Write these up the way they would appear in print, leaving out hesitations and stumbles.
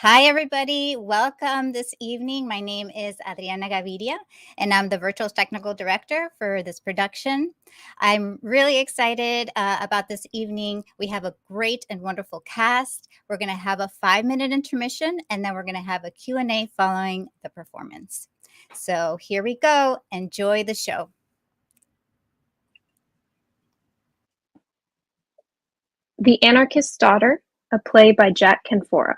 Hi, everybody. Welcome this evening. My name is Adriana Gaviria, and I'm the Virtual Technical Director for this production. I'm really excited about this evening. We have a great and wonderful cast. We're going to have a 5-minute intermission, and then we're going to have a Q&A following the performance. So here we go. Enjoy the show. The Anarchist's Daughter, a play by Jack Canfora.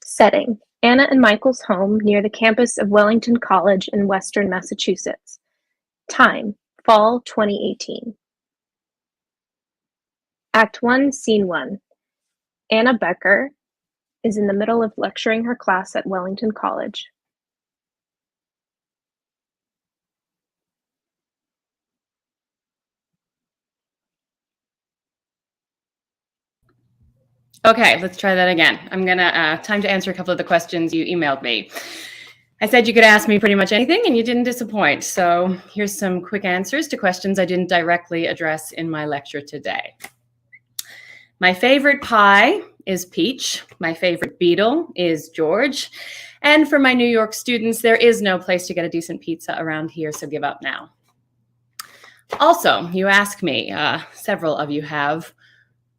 Setting: Anna and Michael's home near the campus of Wellington College in Western Massachusetts. Time: Fall 2018. Act 1, Scene 1. Anna Becker is in the middle of lecturing her class at Wellington College. Okay, let's try that again. I'm gonna time to answer a couple of the questions you emailed me. I said you could ask me pretty much anything and you didn't disappoint. So here's some quick answers to questions I didn't directly address in my lecture today. My favorite pie is peach. My favorite Beatle is George. And for my New York students, there is no place to get a decent pizza around here, so give up now. Also, you ask me, several of you have,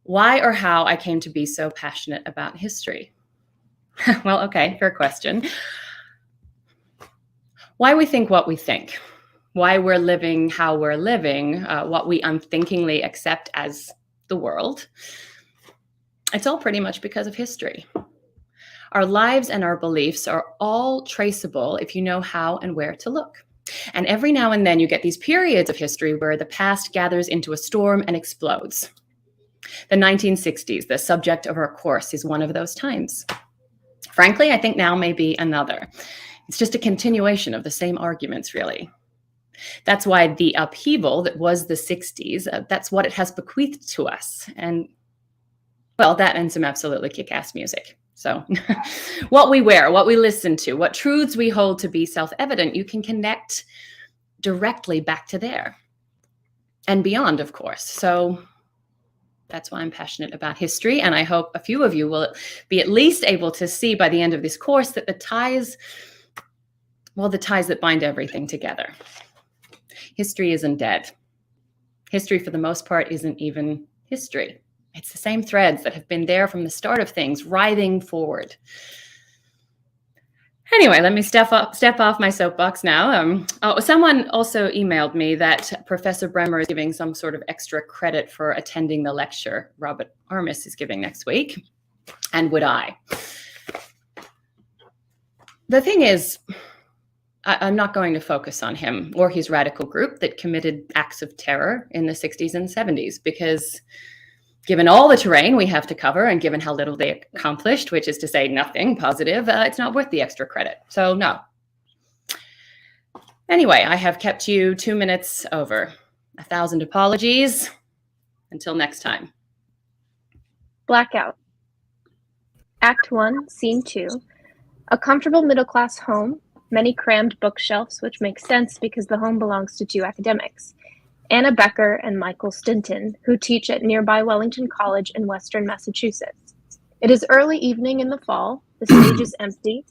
why or how I came to be so passionate about history. Well, okay, fair question. Why we think what we think, why we're living how we're living, what we unthinkingly accept as the world. It's all pretty much because of history. Our lives and our beliefs are all traceable if you know how and where to look. And every now and then you get these periods of history where the past gathers into a storm and explodes. The 1960s, the subject of our course, is one of those times. Frankly, I think now may be another. It's just a continuation of the same arguments, really. That's why the upheaval that was the 60s, that's what it has bequeathed to us. And, well, that and some absolutely kick-ass music. So what we wear, what we listen to, what truths we hold to be self-evident, you can connect directly back to there. And beyond, of course. So that's why I'm passionate about history, and I hope a few of you will be at least able to see by the end of this course that the ties that bind everything together. History isn't dead. History, for the most part, isn't even history. It's the same threads that have been there from the start of things, writhing forward. Anyway, let me step off my soapbox now. Someone also emailed me that Professor Bremer is giving some sort of extra credit for attending the lecture Robert Armis is giving next week, and would I? The thing is, I'm not going to focus on him or his radical group that committed acts of terror in the 60s and 70s, because given all the terrain we have to cover and given how little they accomplished, which is to say nothing positive, it's not worth the extra credit. So no. Anyway, I have kept you 2 minutes over. 1,000 apologies. Until next time. Blackout. Act 1, Scene 2. A comfortable middle-class home, many crammed bookshelves, which makes sense because the home belongs to 2 academics. Anna Becker and Michael Stinton, who teach at nearby Wellington College in Western Massachusetts. It is early evening in the fall. The stage is empty.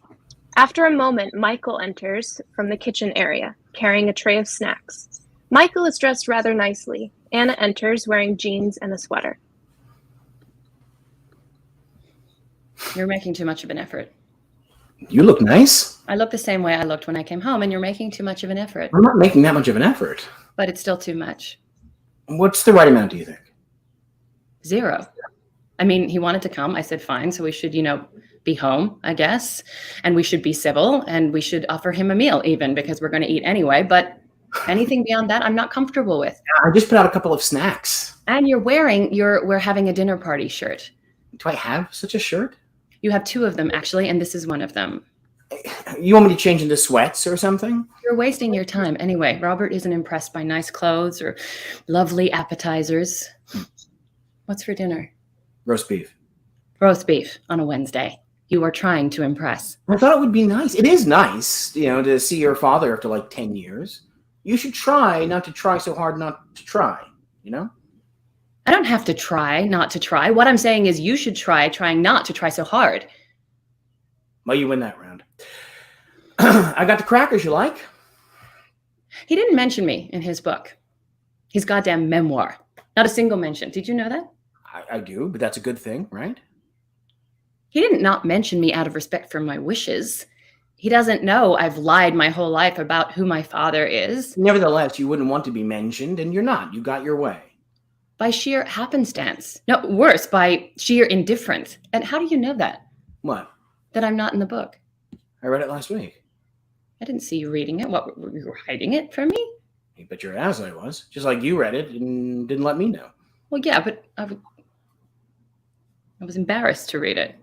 After a moment, Michael enters from the kitchen area, carrying a tray of snacks. Michael is dressed rather nicely. Anna enters wearing jeans and a sweater. You're making too much of an effort. You look nice. I look the same way I looked when I came home, and you're making too much of an effort. I'm not making that much of an effort. But it's still too much. What's the right amount, do you think? 0. I mean, he wanted to come. I said, fine. So we should, be home, I guess. And we should be civil, and we should offer him a meal even, because we're going to eat anyway. But anything beyond that, I'm not comfortable with. I just put out a couple of snacks. And you're wearing we're having a dinner party shirt. Do I have such a shirt? You have 2 of them, actually, and this is one of them. You want me to change into sweats or something? You're wasting your time. Anyway, Robert isn't impressed by nice clothes or lovely appetizers. What's for dinner? Roast beef. Roast beef on a Wednesday. You are trying to impress. I thought it would be nice. It is nice, to see your father after like 10 years. You should try not to try so hard not to try, I don't have to try not to try. What I'm saying is you should trying not to try so hard. Well, you win that round. I got the crackers you like. He didn't mention me in his book. His goddamn memoir. Not a single mention. Did you know that? I do, but that's a good thing, right? He didn't not mention me out of respect for my wishes. He doesn't know I've lied my whole life about who my father is. Nevertheless, you wouldn't want to be mentioned, and you're not. You got your way. By sheer happenstance. No, worse, by sheer indifference. And how do you know that? What? That I'm not in the book. I read it last week. I didn't see you reading it. What, you were hiding it from me? You bet your ass I was. Just like you read it and didn't let me know. Well, yeah, but I was embarrassed to read it.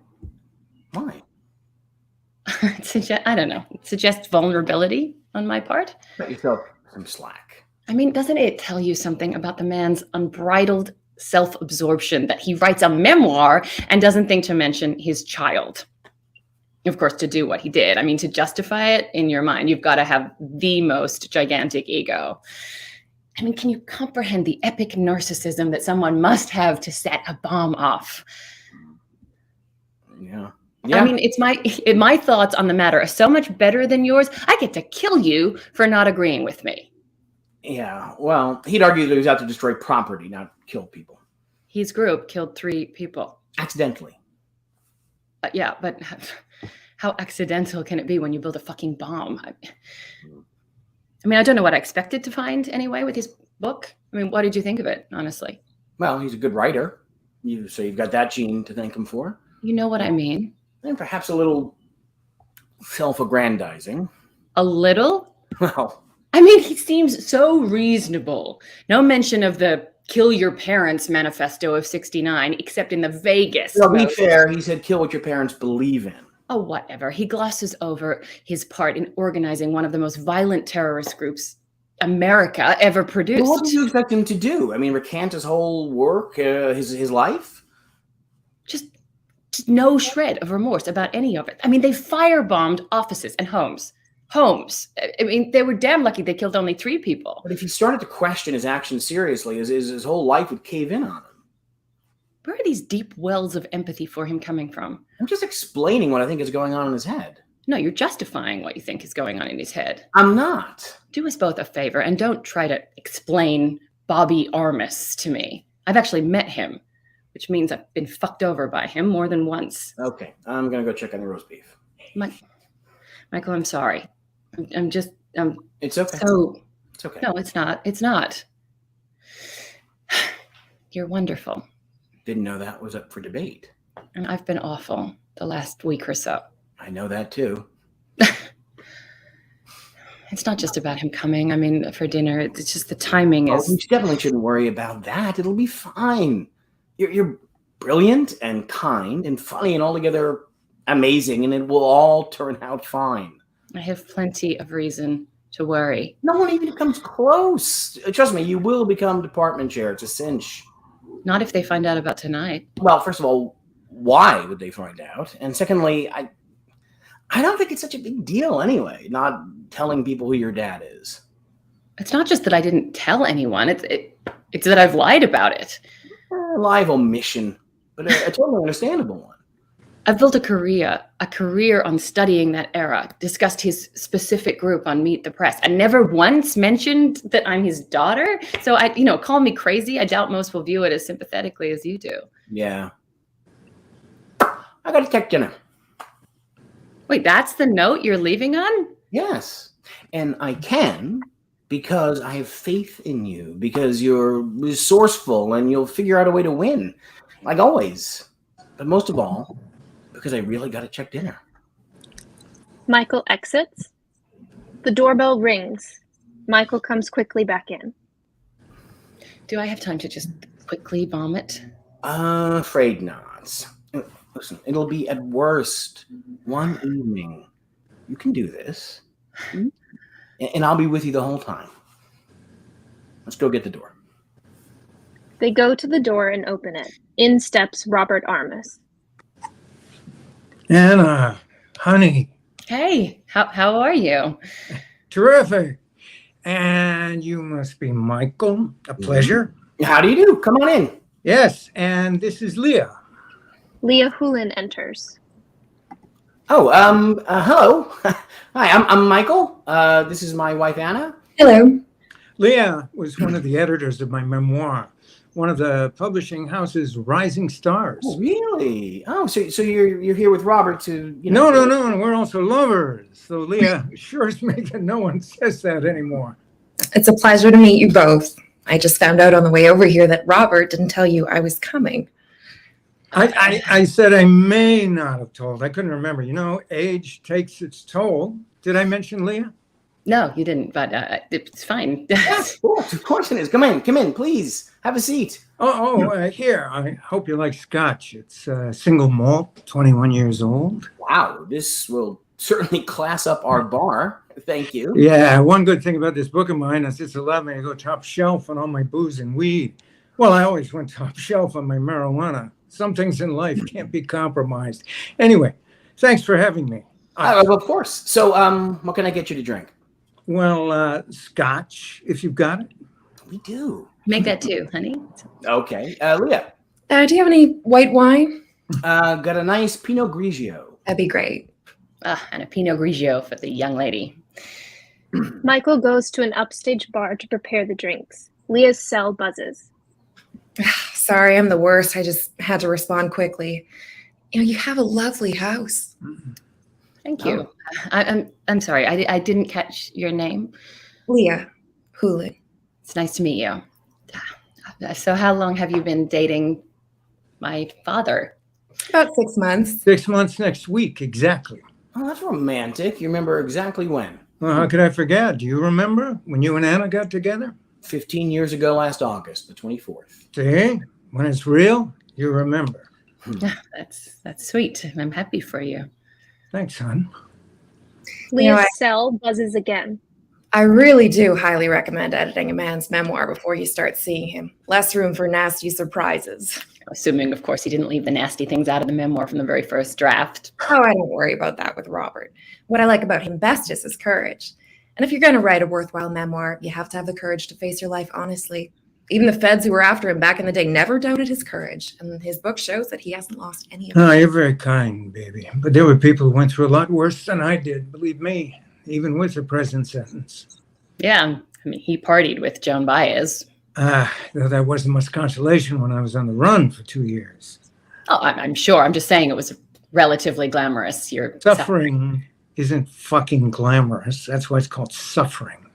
Why? I don't know. It suggests vulnerability on my part. Cut yourself some slack. I mean, doesn't it tell you something about the man's unbridled self-absorption that he writes a memoir and doesn't think to mention his child? Of course, to do what he did. I mean, to justify it in your mind, you've got to have the most gigantic ego. I mean, can you comprehend the epic narcissism that someone must have to set a bomb off? Yeah. I mean, my thoughts on the matter are so much better than yours. I get to kill you for not agreeing with me. Yeah, well, he'd argue that he was out to destroy property, not kill people. His group killed 3 people. Accidentally. Yeah, but how accidental can it be when you build a fucking bomb? I mean, I don't know what I expected to find anyway with his book. I mean, what did you think of it, honestly? Well, he's a good writer. So you've got that gene to thank him for. You know what I mean? And perhaps a little self-aggrandizing. A little? Well, I mean, he seems so reasonable. No mention of the kill your parents manifesto of 69, except in the vaguest. to be fair, he said kill what your parents believe in. Oh, whatever. He glosses over his part in organizing one of the most violent terrorist groups America ever produced. Well, what do you expect him to do? I mean, recant his whole work, his life? Just no shred of remorse about any of it. I mean, they firebombed offices and homes. I mean, they were damn lucky they killed only 3 people. But if he started to question his actions seriously, his whole life would cave in on him. Where are these deep wells of empathy for him coming from? I'm just explaining what I think is going on in his head. No, you're justifying what you think is going on in his head. I'm not. Do us both a favor and don't try to explain Bobby Armis to me. I've actually met him, which means I've been fucked over by him more than once. Okay, I'm going to go check on the roast beef. Michael, I'm sorry. It's okay. So, It's okay. no, it's not. It's not. You're wonderful. Didn't know that was up for debate. And I've been awful the last week or so. I know that too. It's not just about him coming. I mean, for dinner, it's just the timing is. You definitely shouldn't worry about that. It'll be fine. You're brilliant and kind and funny and altogether amazing, and it will all turn out fine. I have plenty of reason to worry. No one even comes close. Trust me, you will become department chair. It's a cinch. Not if they find out about tonight. Well, first of all, why would they find out? And secondly, I don't think it's such a big deal anyway, not telling people who your dad is. It's not just that I didn't tell anyone. It's that I've lied about it. Live omission, but a totally understandable one. I've built a career on studying that era, discussed his specific group on Meet the Press, and never once mentioned that I'm his daughter. So call me crazy. I doubt most will view it as sympathetically as you do. Yeah. I got to take dinner. Wait, that's the note you're leaving on? Yes. And I can because I have faith in you, because you're resourceful and you'll figure out a way to win, like always. But most of all, because I really got to check dinner. Michael exits. The doorbell rings. Michael comes quickly back in. Do I have time to just quickly vomit? Afraid not. Listen, it'll be at worst one evening. You can do this. And I'll be with you the whole time. Let's go get the door. They go to the door and open it. In steps Robert Armis. Anna, honey, Hey, how are you? terrific. And you must be Michael. A pleasure. How do you do? Come on in. Yes, and this is Leah. Leah Hulin enters. Oh, hello. Hi, I'm Michael. This is my wife, Anna. Hello. Leah was one of the editors of my memoir, one of the publishing house's rising stars. Oh, really? Oh, so you're here with Robert to, No, we're also lovers. So Leah sure is making no one says that anymore. It's a pleasure to meet you both. I just found out on the way over here that Robert didn't tell you I was coming. I said I may not have told. I couldn't remember. You know, age takes its toll. Did I mention Leah? No, you didn't, but it's fine. Yeah, of course it is. Come in, please. Have a seat. Here. I hope you like scotch. It's single malt, 21 years old. Wow, this will certainly class up our bar. Thank you. Yeah, one good thing about this book of mine is it's allowed me to go top shelf on all my booze and weed. Well, I always went top shelf on my marijuana. Some things in life can't be compromised. Anyway, thanks for having me. Of course. So, what can I get you to drink? Well, scotch, if you've got it. We do. Make that too, honey. Okay. Leah, Do you have any white wine? got a nice Pinot Grigio. That'd be great. And a Pinot Grigio for the young lady. Michael goes to an upstage bar to prepare the drinks. Leah's cell buzzes. Sorry, I'm the worst. I just had to respond quickly. You know, you have a lovely house. Thank you. I'm sorry. I didn't catch your name. Leah Hulin. It's nice to meet you. So how long have you been dating my father? About 6 months. 6 months next week, exactly. Oh, that's romantic. You remember exactly when? Well, how could I forget? Do you remember when you and Anna got together? 15 years ago last August, the 24th. See, when it's real, you remember. That's sweet. I'm happy for you. Thanks, hon. Leah's cell buzzes again. I really do highly recommend editing a man's memoir before you start seeing him. Less room for nasty surprises. Assuming, of course, he didn't leave the nasty things out of the memoir from the very first draft. Oh, I don't worry about that with Robert. What I like about him best is his courage. And if you're going to write a worthwhile memoir, you have to have the courage to face your life honestly. Even the feds who were after him back in the day never doubted his courage. And his book shows that he hasn't lost any of it. Oh, you're very kind, baby. But there were people who went through a lot worse than I did, believe me, even with the prison sentence. Yeah. I mean, he partied with Joan Baez. Though that wasn't much consolation when I was on the run for 2 years. Oh, I'm sure. I'm just saying it was relatively glamorous. Your Suffering isn't fucking glamorous. That's why it's called suffering.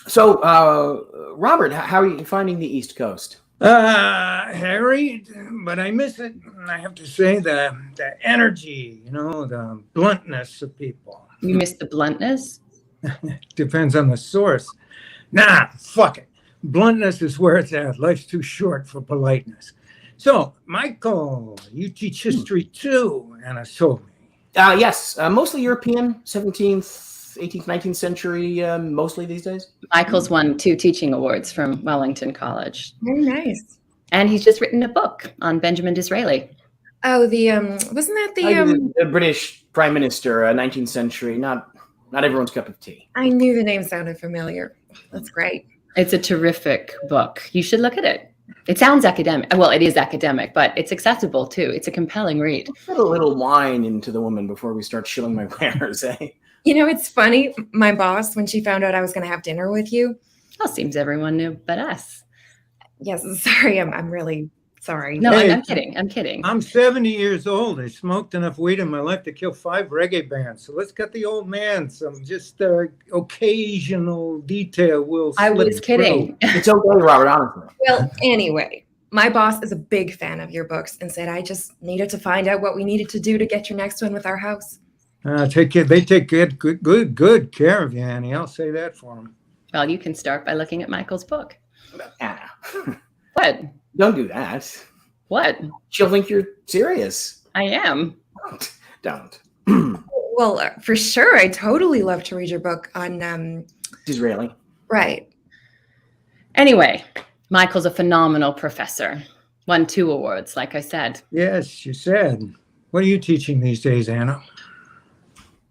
So, Robert, how are you finding the East Coast? Harried, but I miss it. I have to say the energy, the bluntness of people. You miss the bluntness? Depends on the source. Nah, fuck it. Bluntness is where it's at. Life's too short for politeness. So, Michael, you teach history too, Anna told me. Yes, mostly European, 17th, 18th, 19th century, mostly these days. Michael's won 2 teaching awards from Wellington College. Very nice. And he's just written a book on Benjamin Disraeli. Oh, wasn't that the British Prime Minister, 19th century, not everyone's cup of tea. I knew the name sounded familiar. That's great. It's a terrific book. You should look at it. It sounds academic. Well, it is academic, but it's accessible too. It's a compelling read. Put a little wine into the woman before we start shilling my wares, eh? You know, it's funny. My boss, when she found out I was going to have dinner with you. Oh, seems everyone knew but us. Yes, sorry. I'm really sorry. No, Hey, I'm kidding. I'm kidding. I'm 70 years old. I smoked enough weed in my life to kill 5 reggae bands. So let's get the old man some just occasional detail. I was kidding. It's okay, Robert, honestly. Well, anyway, my boss is a big fan of your books and said I just needed to find out what we needed to do to get your next one with our house. Take care. They take good care of you, Annie. I'll say that for them. Well, you can start by looking at Michael's book. Anna, What? don't do that. What? She'll think you're serious. I am. Don't. Well, for sure. I totally love to read your book on Disraeli. right. Anyway, Michael's a phenomenal professor. Won 2 awards, like I said. Yes, you said. What are you teaching these days, Anna?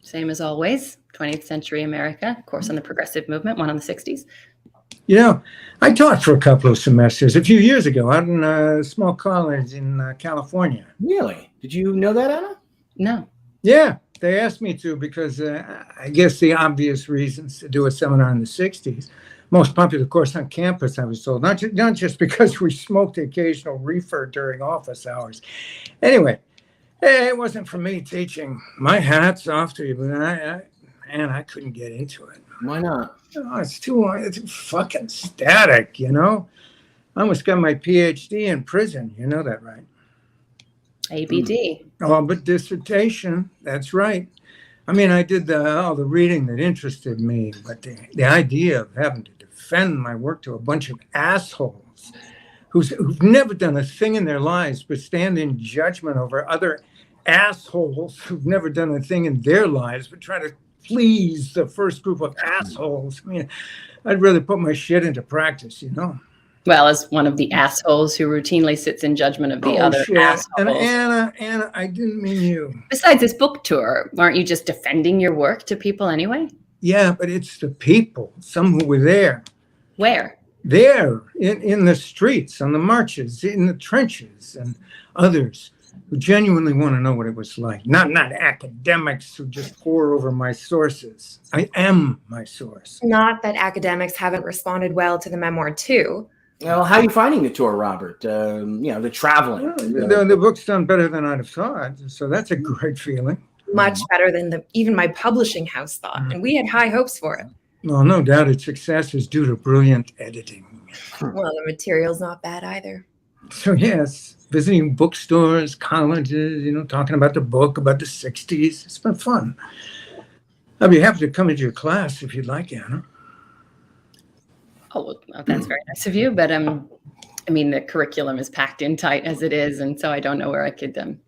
Same as always. 20th century America, course on the progressive movement, one on the 60s. You know, I taught for a couple of semesters a few years ago out in a small college in California. Really? Did you know that, Anna? No. Yeah, they asked me to because I guess the obvious reasons to do a seminar in the 60s. Most popular course on campus, I was told, not just because we smoked the occasional reefer during office hours. Anyway, it wasn't for me teaching. My hat's off to you, but I couldn't get into it. Why not? Oh, it's too fucking static, you know? I almost got my PhD in prison. You know that, right? ABD. Oh, but dissertation, that's right. I mean, I did all the reading that interested me, but the idea of having to defend my work to a bunch of assholes who've never done a thing in their lives but stand in judgment over other assholes who've never done a thing in their lives but try to please the first group of assholes. I mean, I'd rather put my shit into practice, you know? Well, as one of the assholes who routinely sits in judgment of the other shit. assholes. And Anna, I didn't mean you. Besides this book tour, aren't you just defending your work to people anyway? Yeah, but it's the people, some who were there. Where? There, in the streets, on the marches, in the trenches, and others who genuinely want to know what it was like. Not academics who just pour over my sources. I am my source. Not that academics haven't responded well to the memoir, too. Well, how are you finding the tour, Robert? The traveling. The book's done better than I'd have thought, so that's a great feeling. Much better than even my publishing house thought, and we had high hopes for it. Well, no doubt its success is due to brilliant editing. Well, the material's not bad either. So yes, visiting bookstores, colleges, talking about the book, about the 60s. It's been fun. I'd be happy to come into your class if you'd like, Anna. Oh, well, that's very nice of you. But I mean, the curriculum is packed in tight as it is. And so I don't know where I could,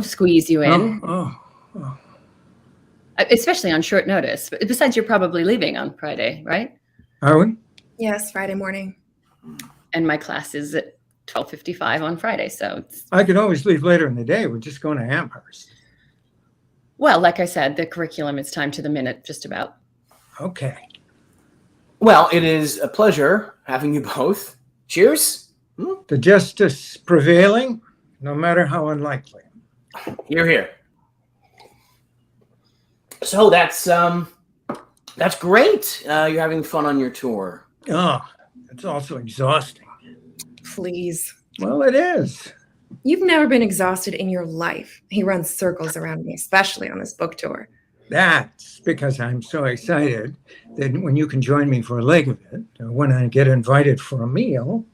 squeeze you in. Oh. Especially on short notice. But besides, you're probably leaving on Friday, right? Are we? Yes, Friday morning. And my class is at 12:55 on Friday. So I could always leave later in the day. We're just going to Amherst. Well, like I said, the curriculum is time to the minute, just about. Okay. Well, it is a pleasure having you both. Cheers. The justice prevailing, no matter how unlikely. Here. So that's great. You're having fun on your tour. Oh, it's also exhausting. Please. Well, it is. You've never been exhausted in your life. He runs circles around me, especially on this book tour. That's because I'm so excited that when you can join me for a leg of it, or when I get invited for a meal.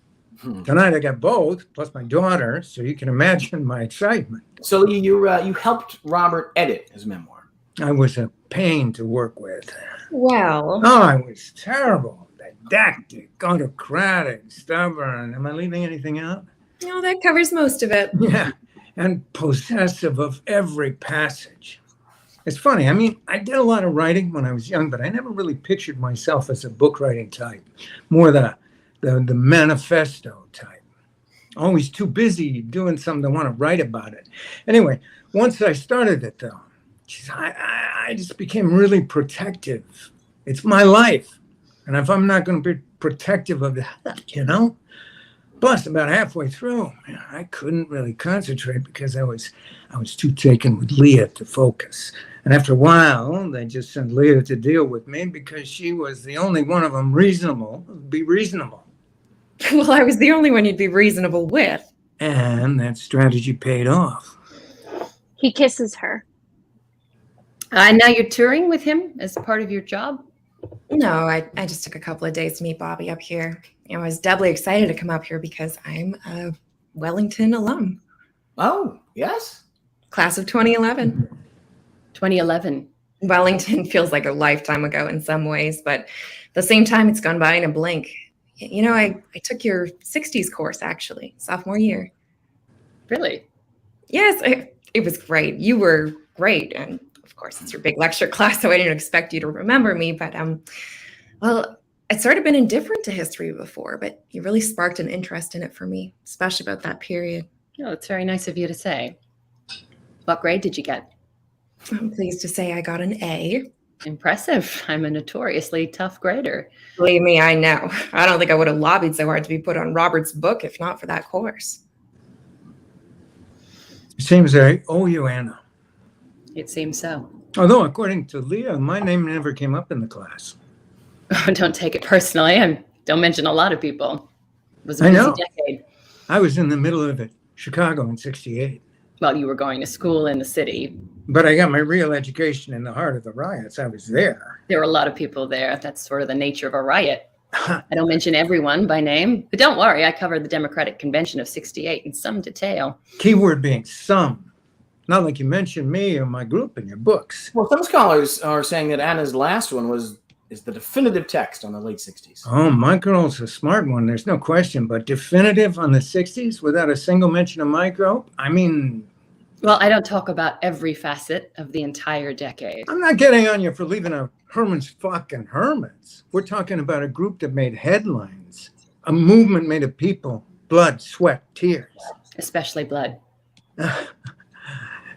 Tonight I got both, plus my daughter, so you can imagine my excitement. So you helped Robert edit his memoir. I was a pain to work with. Well. Oh, I was terrible. Didactic, autocratic, stubborn. Am I leaving anything out? No, that covers most of it. Yeah, and possessive of every passage. It's funny. I mean, I did a lot of writing when I was young, but I never really pictured myself as a book writing type. More the manifesto type. Always too busy doing something to want to write about it. Anyway, once I started it, though, I just became really protective. It's my life. And if I'm not going to be protective of that, Plus, about halfway through, I couldn't really concentrate because I was too taken with Leah to focus. And after a while, they just sent Leah to deal with me because she was the only one of them be reasonable. Well, I was the only one you'd be reasonable with. And that strategy paid off. He kisses her. Now you're touring with him as part of your job? No, I just took a couple of days to meet Bobby up here. I was doubly excited to come up here because I'm a Wellington alum. Oh, yes? Class of 2011. 2011. Wellington feels like a lifetime ago in some ways, but at the same time, it's gone by in a blink. I took your 60s course, actually, sophomore year. Really? Yes, it was great. You were great. And of course, it's your big lecture class, so I didn't expect you to remember me. But, I'd sort of been indifferent to history before, but you really sparked an interest in it for me, especially about that period. Oh, it's very nice of you to say. What grade did you get? I'm pleased to say I got an A. Impressive. I'm a notoriously tough grader. Believe me, I know. I don't think I would have lobbied so hard to be put on Robert's book if not for that course. It seems I owe you, Anna. It seems so. Although, according to Leah, my name never came up in the class. Don't take it personally. I don't mention a lot of people. It was a I busy know. decade. I was in the middle of it, Chicago in '68. Well, you were going to school in the city. But I got my real education in the heart of the riots. I was there. There were a lot of people there. That's sort of the nature of a riot. I don't mention everyone by name, but don't worry. I covered the Democratic Convention of '68 in some detail. Keyword being some. Not like you mentioned me or my group in your books. Well, some scholars are saying that Anna's last one is the definitive text on the late 60s. Oh, my girl's a smart one. There's no question. But definitive on the 60s without a single mention of my group? I mean, Well, I don't talk about every facet of the entire decade. I'm not getting on you for leaving out Herman's fucking Hermits. We're talking about a group that made headlines. A movement made of people, blood, sweat, tears. Especially blood.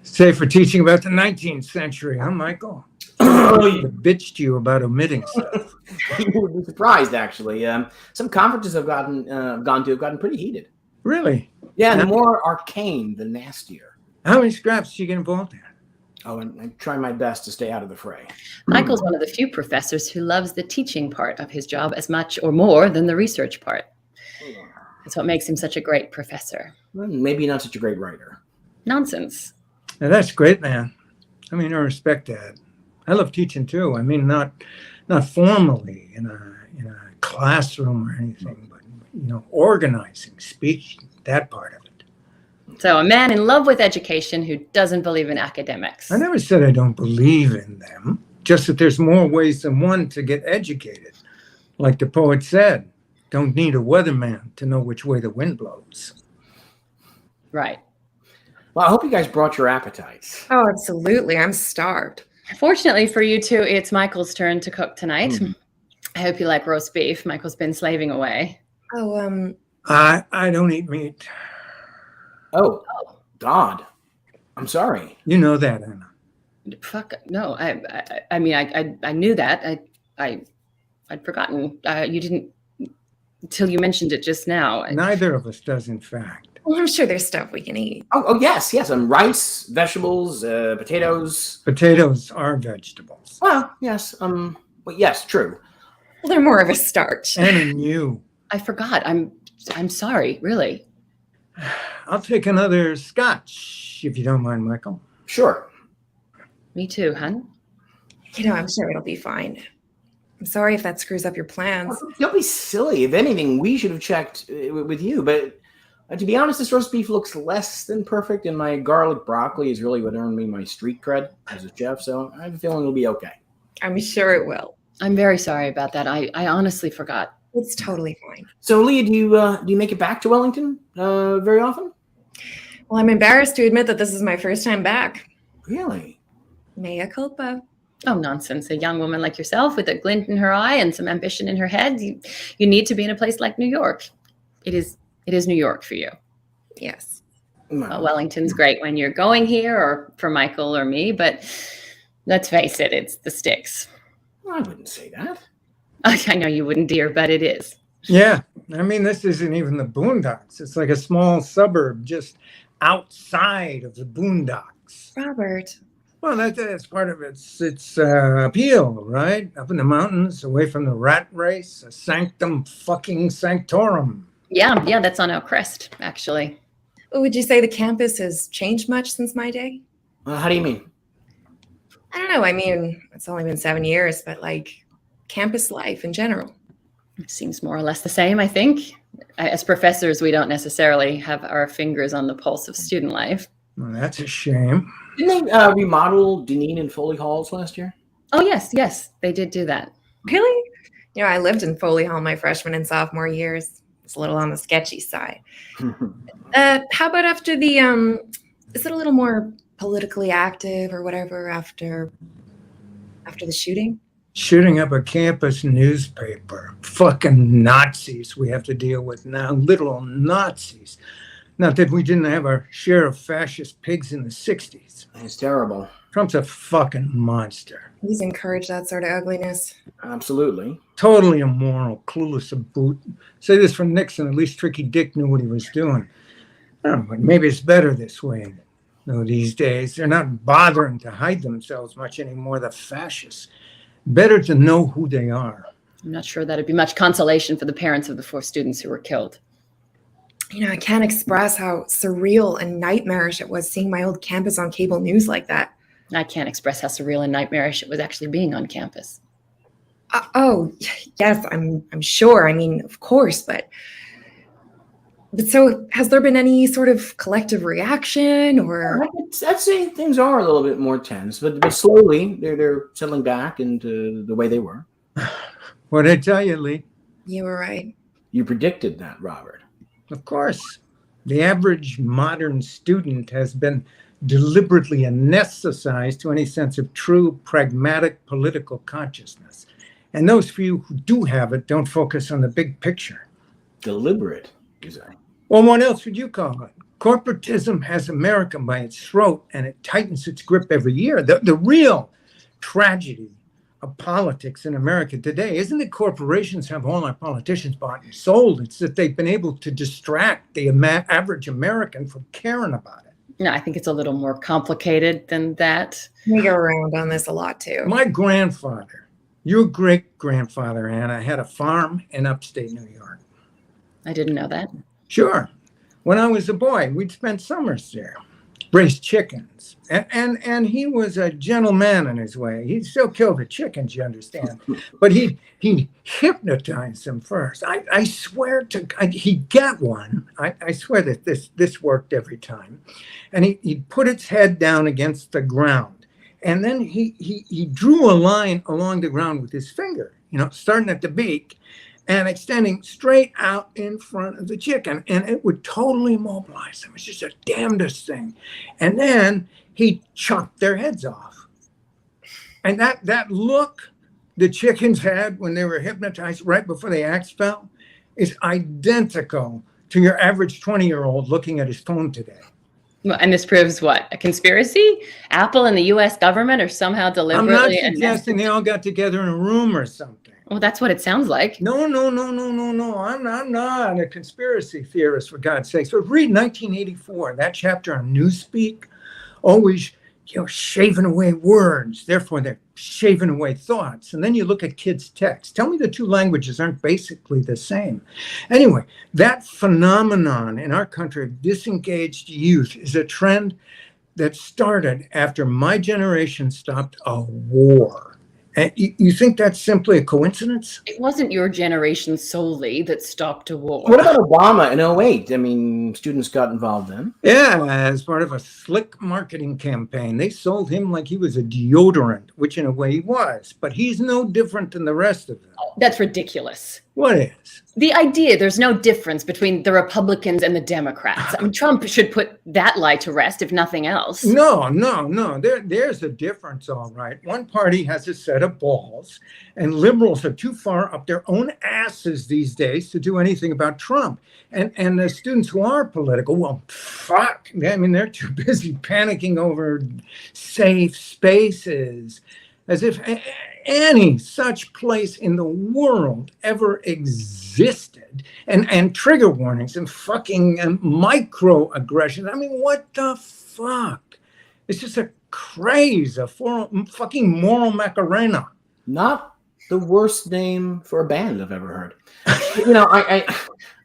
Say for teaching about the 19th century, huh, Michael? I bitched you about omitting stuff. You would be surprised, actually. Some conferences I've gone to have gotten pretty heated. Really? Yeah, and the more arcane, the nastier. How many scraps do you get involved in? Oh, and I try my best to stay out of the fray. Michael's one of the few professors who loves the teaching part of his job as much or more than the research part. That's what makes him such a great professor. Well, maybe not such a great writer. Nonsense. Now, that's great, man. I mean, I respect that. I love teaching too. I mean, not formally in a classroom or anything, but organizing, speech, that part of it. So a man in love with education who doesn't believe in academics. I never said I don't believe in them, just that there's more ways than one to get educated. Like the poet said, don't need a weatherman to know which way the wind blows. Right. Well, I hope you guys brought your appetites. Oh, absolutely. I'm starved. Fortunately for you two, it's Michael's turn to cook tonight. I hope you like roast beef. Michael's been slaving away. Oh, I don't eat meat. Oh, God. I'm sorry. You know that, Anna. Fuck no. I mean, I knew that. I'd forgotten. You didn't until you mentioned it just now. Neither of us does, in fact. well, I'm sure there's stuff we can eat. Oh, yes. Rice, vegetables, potatoes. Potatoes are vegetables. Well, yes. Well, yes, true. Well, they're more of a starch. And in you. I forgot. I'm sorry, really. I'll take another scotch, if you don't mind, Michael. Sure. Me too, hun. I'm sure it'll be fine. I'm sorry if that screws up your plans. Don't be silly. If anything, we should have checked with you. But to be honest, this roast beef looks less than perfect, and my garlic broccoli is really what earned me my street cred as a chef. So I have a feeling it'll be okay. I'm sure it will. I'm very sorry about that. I honestly forgot. It's totally fine. So, Leah, do you make it back to Wellington very often? Well, I'm embarrassed to admit that this is my first time back. Really? Mea culpa. Oh, nonsense. A young woman like yourself with a glint in her eye and some ambition in her head, you need to be in a place like New York. It is New York for you. Yes. Wellington's great when you're going here or for Michael or me, but let's face it, it's the sticks. I wouldn't say that. I know you wouldn't, dear, but it is. Yeah. I mean, this isn't even the boondocks. It's like a small suburb just outside of the boondocks. Robert. Well, that's part of its appeal, right? Up in the mountains, away from the rat race, a sanctum fucking sanctorum. Yeah, that's on our crest, actually. Well, would you say the campus has changed much since my day? How do you mean? I don't know. I mean, it's only been 7 years, but like campus life in general. It seems more or less the same, I think. As professors, we don't necessarily have our fingers on the pulse of student life. Well, that's a shame. Didn't they remodel Deneen and Foley Halls last year? Oh, yes, they did do that. Really? I lived in Foley Hall my freshman and sophomore years. It's a little on the sketchy side. How about after the, is it a little more politically active or whatever after the shooting? Shooting up a campus newspaper. Fucking Nazis we have to deal with now. Literal Nazis. Not that we didn't have our share of fascist pigs in the 60s. It's terrible. Trump's a fucking monster. He's encouraged that sort of ugliness. Absolutely. Totally immoral, clueless a boot. Say this for Nixon, at least Tricky Dick knew what he was doing. I don't know, but maybe it's better this way. No, these days, they're not bothering to hide themselves much anymore, the fascists. Better to know who they are. I'm not sure that'd be much consolation for the parents of the 4 students who were killed. You know, I can't express how surreal and nightmarish it was seeing my old campus on cable news like that. I can't express how surreal and nightmarish it was actually being on campus. Oh, yes, I'm sure. I mean, of course, but so has there been any sort of collective reaction or? I'd say things are a little bit more tense, but slowly they're settling back into the way they were. What'd I tell you, Lee? You were right. You predicted that, Robert. Of course. The average modern student has been deliberately anesthetized to any sense of true, pragmatic political consciousness. And those few who do have it don't focus on the big picture. Deliberate, you say? Well, what else would you call it? Corporatism has America by its throat, and it tightens its grip every year. The real tragedy of politics in America today isn't that corporations have all our politicians bought and sold. It's that they've been able to distract the average American from caring about it. No, I think it's a little more complicated than that. We go around on this a lot too. My grandfather, your great-grandfather, Anna, had a farm in upstate New York. I didn't know that. Sure. When I was a boy, we'd spend summers there, raised chickens. And he was a gentleman in his way. He'd still kill the chickens, you understand. But he'd hypnotize them first. I swear he'd get one. I swear that this worked every time. And he'd put its head down against the ground. And then he drew a line along the ground with his finger, starting at the beak and extending straight out in front of the chicken. And it would totally immobilize them. It's just the damnedest thing. And then he chopped their heads off. And that look the chickens had when they were hypnotized right before the axe fell is identical to your average 20-year-old looking at his phone today. And this proves what? A conspiracy? Apple and the U.S. government are somehow deliberately... I'm not suggesting they all got together in a room or something. Well, that's what it sounds like. No. I'm not a conspiracy theorist, for God's sakes. But read 1984, that chapter on Newspeak, always shaving away words. Therefore, they're shaving away thoughts. And then you look at kids' texts. Tell me the two languages aren't basically the same. Anyway, that phenomenon in our country of disengaged youth is a trend that started after my generation stopped a war. And you think that's simply a coincidence? It wasn't your generation solely that stopped a war. What about Obama in 2008? I mean, students got involved then. Yeah, as part of a slick marketing campaign. They sold him like he was a deodorant, which in a way he was. But he's no different than the rest of them. That's ridiculous. What is? The idea there's no difference between the Republicans and the Democrats. I mean, Trump should put that lie to rest, if nothing else. No. There's a difference, all right. One party has a set of balls, and liberals are too far up their own asses these days to do anything about Trump. And the students who are political, well, fuck. I mean, they're too busy panicking over safe spaces, as if any such place in the world ever existed. And trigger warnings and fucking microaggressions. I mean, what the fuck? It's just a craze, a fucking moral Macarena. Not the worst name for a band I've ever heard.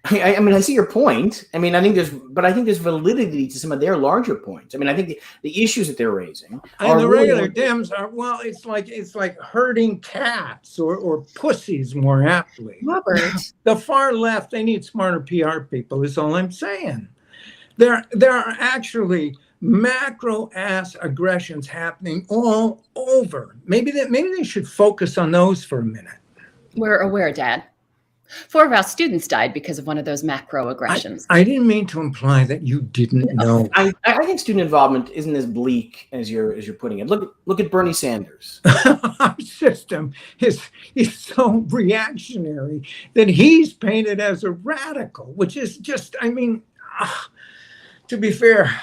I mean, I see your point. I mean, I think there's validity to some of their larger points. I mean, I think the issues that they're raising and the regular Dems are, well, it's like herding cats or pussies more aptly. Robert. The far left, they need smarter PR people, is all I'm saying. There are actually macro ass aggressions happening all over. Maybe they should focus on those for a minute. We're aware, Dad. 4 of our students died because of one of those macro aggressions. I didn't mean to imply that you didn't know. I think student involvement isn't as bleak as you're putting it. Look at Bernie Sanders. Our system is so reactionary that he's painted as a radical, which is just, I mean, to be fair,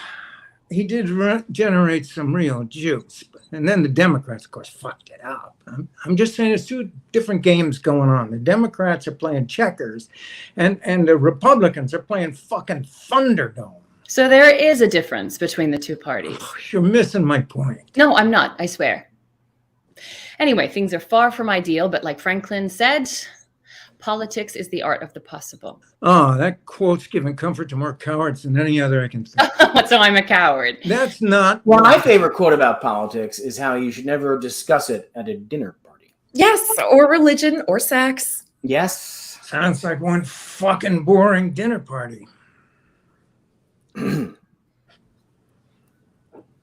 he did generate some real juice. And then the Democrats, of course, fucked it up. I'm just saying there's two different games going on. The Democrats are playing checkers, and the Republicans are playing fucking Thunderdome. So there is a difference between the two parties. You're missing my point. No, I'm not, I swear. Anyway, things are far from ideal, but like Franklin said, politics is the art of the possible. Oh, that quote's giving comfort to more cowards than any other I can think. So I'm a coward. That's not. Well, my favorite quote about politics is how you should never discuss it at a dinner party. Yes, or religion or sex. Yes. Sounds like one fucking boring dinner party. You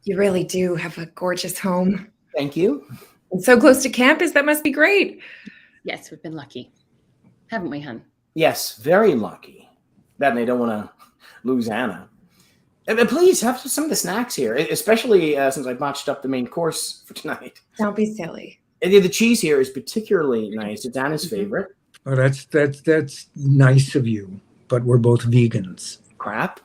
really do have a gorgeous home. Thank you. And so close to campus, that must be great. Yes, we've been lucky. Haven't we, hun? Yes, very lucky. That and they don't want to lose Anna. Please have some of the snacks here, especially since I botched up the main course for tonight. Don't be silly. The cheese here is particularly nice. It's Anna's favorite. Oh, that's nice of you, but we're both vegans. Crap.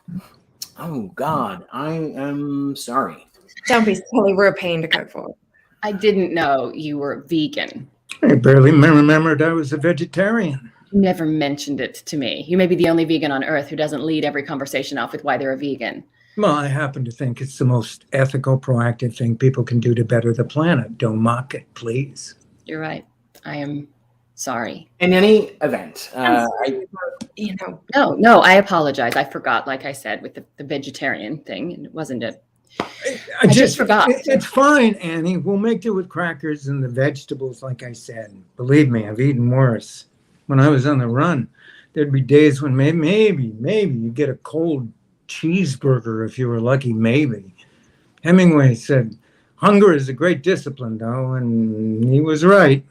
Oh, God. I am sorry. Don't be silly. We're a pain to cook for. I didn't know you were vegan. I barely remembered I was a vegetarian. You never mentioned it to me. You may be the only vegan on Earth who doesn't lead every conversation off with why they're a vegan. Well, I happen to think it's the most ethical, proactive thing people can do to better the planet. Don't mock it, please. You're right. I am sorry. In any event, No, I apologize. I forgot, like I said, with the vegetarian thing, and it wasn't it. I just forgot. It's fine, Annie. We'll make do with crackers and the vegetables, like I said. Believe me, I've eaten worse. When I was on the run, there'd be days when maybe you get a cold cheeseburger if you were lucky, maybe. Hemingway said, hunger is a great discipline, though, and he was right.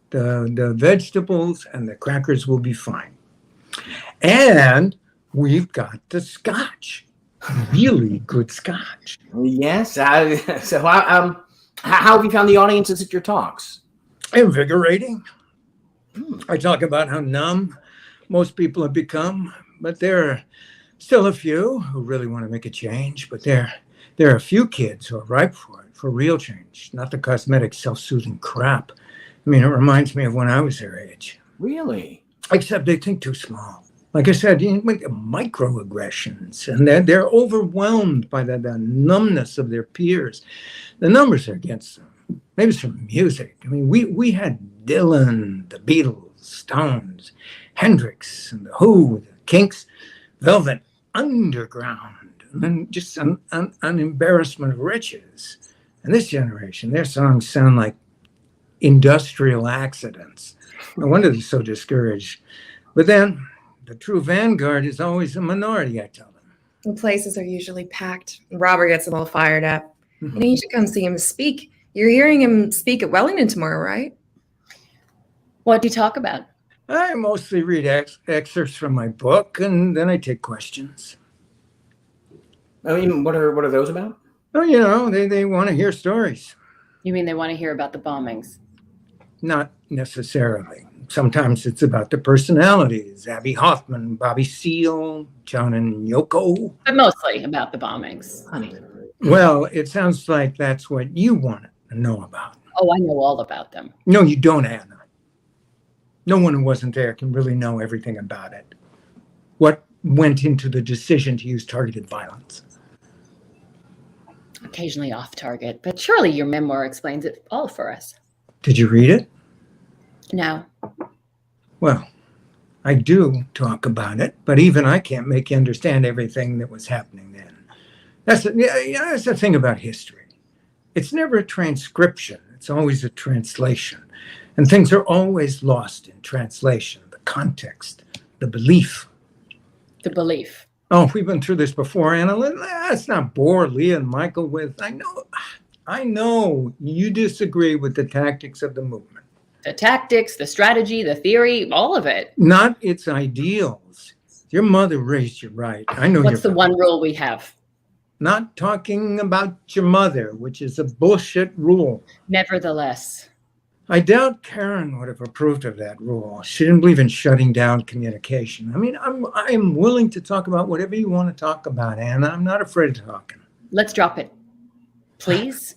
The vegetables and the crackers will be fine. And we've got the scotch. Really good scotch. yes. So how have you found the audiences at your talks? Invigorating. I talk about how numb most people have become, but there are still a few who really want to make a change. But there are a few kids who are ripe for it, for real change, not the cosmetic, self-soothing crap. I mean, it reminds me of when I was their age. Really? Except they think too small. Like I said, microaggressions, and they're overwhelmed by the numbness of their peers. The numbers are against them. Maybe it's from music. I mean, we had Dylan, the Beatles, Stones, Hendrix, and the Who, the Kinks, Velvet Underground, and then just an embarrassment of riches. And this generation, their songs sound like industrial accidents. No wonder they're so discouraged. But then, the true vanguard is always a minority, I tell them. The places are usually packed. Robert gets them all fired up. Mm-hmm. You should come see him speak. You're hearing him speak at Wellington tomorrow, right? What do you talk about? I mostly read excerpts from my book, and then I take questions. I mean, what are those about? Oh, they want to hear stories. You mean they want to hear about the bombings? Not necessarily. Sometimes it's about the personalities. Abby Hoffman, Bobby Seale, John and Yoko. But mostly about the bombings. Honey. Well, it sounds like that's what you want to know about. Oh, I know all about them. No, you don't, Anna. No one who wasn't there can really know everything about it. What went into the decision to use targeted violence? Occasionally off target, but surely your memoir explains it all for us. Did you read it? No. Well, I do talk about it, but even I can't make you understand everything that was happening then. That's the thing about history. It's never a transcription. It's always a translation. And things are always lost in translation, the context, the belief. The belief. Oh, we've been through this before, Anna. Let's not bore Leah and Michael with, I know you disagree with the tactics of the movement. The tactics, the strategy, the theory, all of it. Not its ideals. Your mother raised you right. I know. What's the one rule we have? Not talking about your mother, which is a bullshit rule. Nevertheless. I doubt Karen would have approved of that rule. She didn't believe in shutting down communication. I mean, I'm willing to talk about whatever you want to talk about, Anna. I'm not afraid of talking. Let's drop it. Please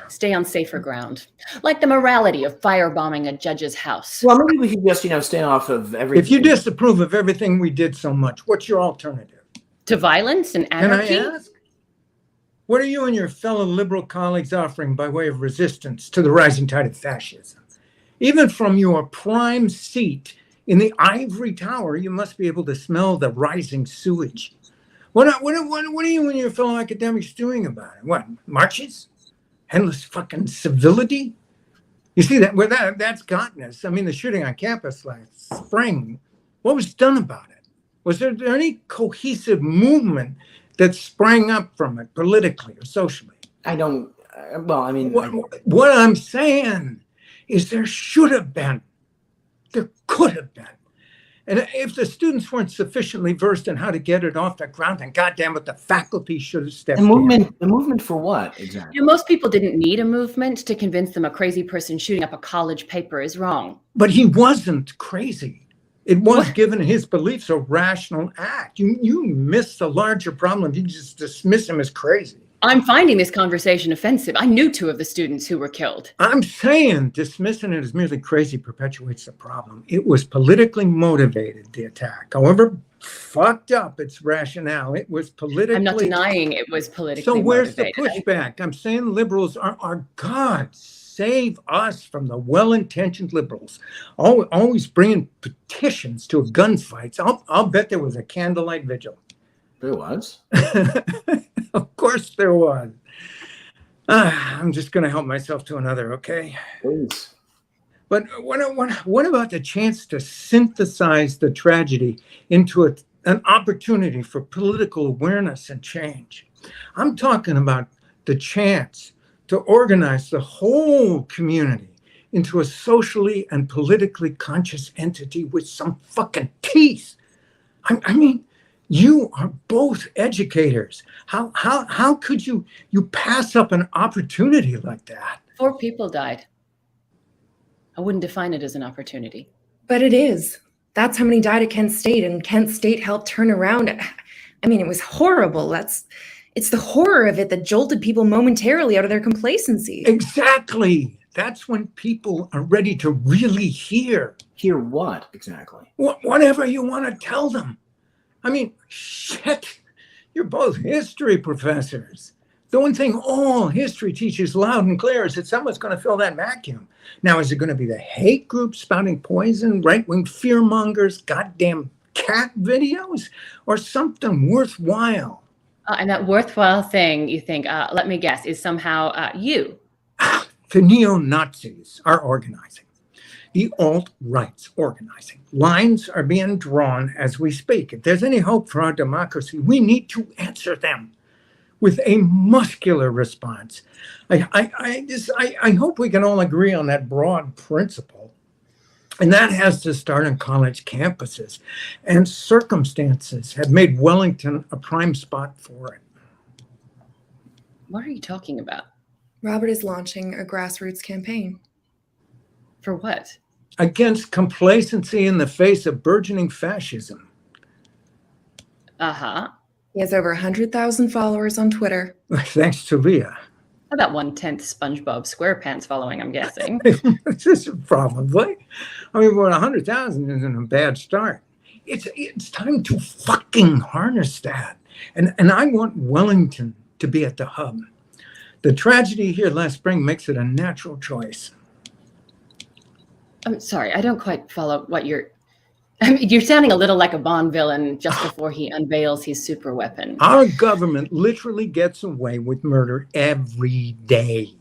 stay on safer ground. Like the morality of firebombing a judge's house. Well, maybe we could just, stay off of everything. If you disapprove of everything we did so much, what's your alternative? To violence and anarchy? Can I ask? What are you and your fellow liberal colleagues offering by way of resistance to the rising tide of fascism? Even from your prime seat in the ivory tower, you must be able to smell the rising sewage. What are you and your fellow academics doing about it? What, marches? Endless fucking civility? You see, that's gotten us. I mean, the shooting on campus last spring, what was done about it? Was there any cohesive movement that sprang up from it politically or socially? I don't, well, I mean. What I'm saying is there should have been. There could have been. And if the students weren't sufficiently versed in how to get it off the ground, then goddamn it, the faculty should have stepped in. The movement for what, exactly? Most people didn't need a movement to convince them a crazy person shooting up a college paper is wrong. But he wasn't crazy. It was, given his beliefs, a rational act. You miss the larger problem. You just dismiss him as crazy. I'm finding this conversation offensive. I knew 2 of the students who were killed. I'm saying dismissing it as merely crazy perpetuates the problem. It was politically motivated, the attack. However fucked up its rationale, it was politically. I'm not denying it was politically So where's motivated. The pushback? I'm saying liberals are God. Save us from the well-intentioned liberals. Always bringing petitions to gunfights. I'll bet there was a candlelight vigil. There was. Of course there was. I'm just going to help myself to another, okay? Please. But what about the chance to synthesize the tragedy into an opportunity for political awareness and change? I'm talking about the chance to organize the whole community into a socially and politically conscious entity with some fucking teeth. I mean, you are both educators. How could you pass up an opportunity like that? 4 people died. I wouldn't define it as an opportunity. But it is. That's how many died at Kent State, and Kent State helped turn around. I mean, it was horrible. It's the horror of it that jolted people momentarily out of their complacency. Exactly. That's when people are ready to really hear. Hear what, exactly? Whatever you want to tell them. I mean, shit, you're both history professors. The one thing all history teaches loud and clear is that someone's going to fill that vacuum. Now, is it going to be the hate group spouting poison, right-wing fearmongers, goddamn cat videos, or something worthwhile? And that worthwhile thing, you think, let me guess, is somehow you. The neo-Nazis are organizing. The alt-right's organizing. Lines are being drawn as we speak. If there's any hope for our democracy, we need to answer them with a muscular response. I hope we can all agree on that broad principle. And that has to start on college campuses. And circumstances have made Wellington a prime spot for it. What are you talking about? Robert is launching a grassroots campaign. For what? Against complacency in the face of burgeoning fascism. Uh-huh. He has over 100,000 followers on Twitter. Thanks to Leah. About 1/10 SpongeBob SquarePants following, I'm guessing. Probably. I mean, 100,000 isn't a bad start. It's time to fucking harness that. And I want Wellington to be at the hub. The tragedy here last spring makes it a natural choice. I'm sorry, I don't quite follow what you're sounding a little like a Bond villain just before he unveils his super weapon. Our government literally gets away with murder every day.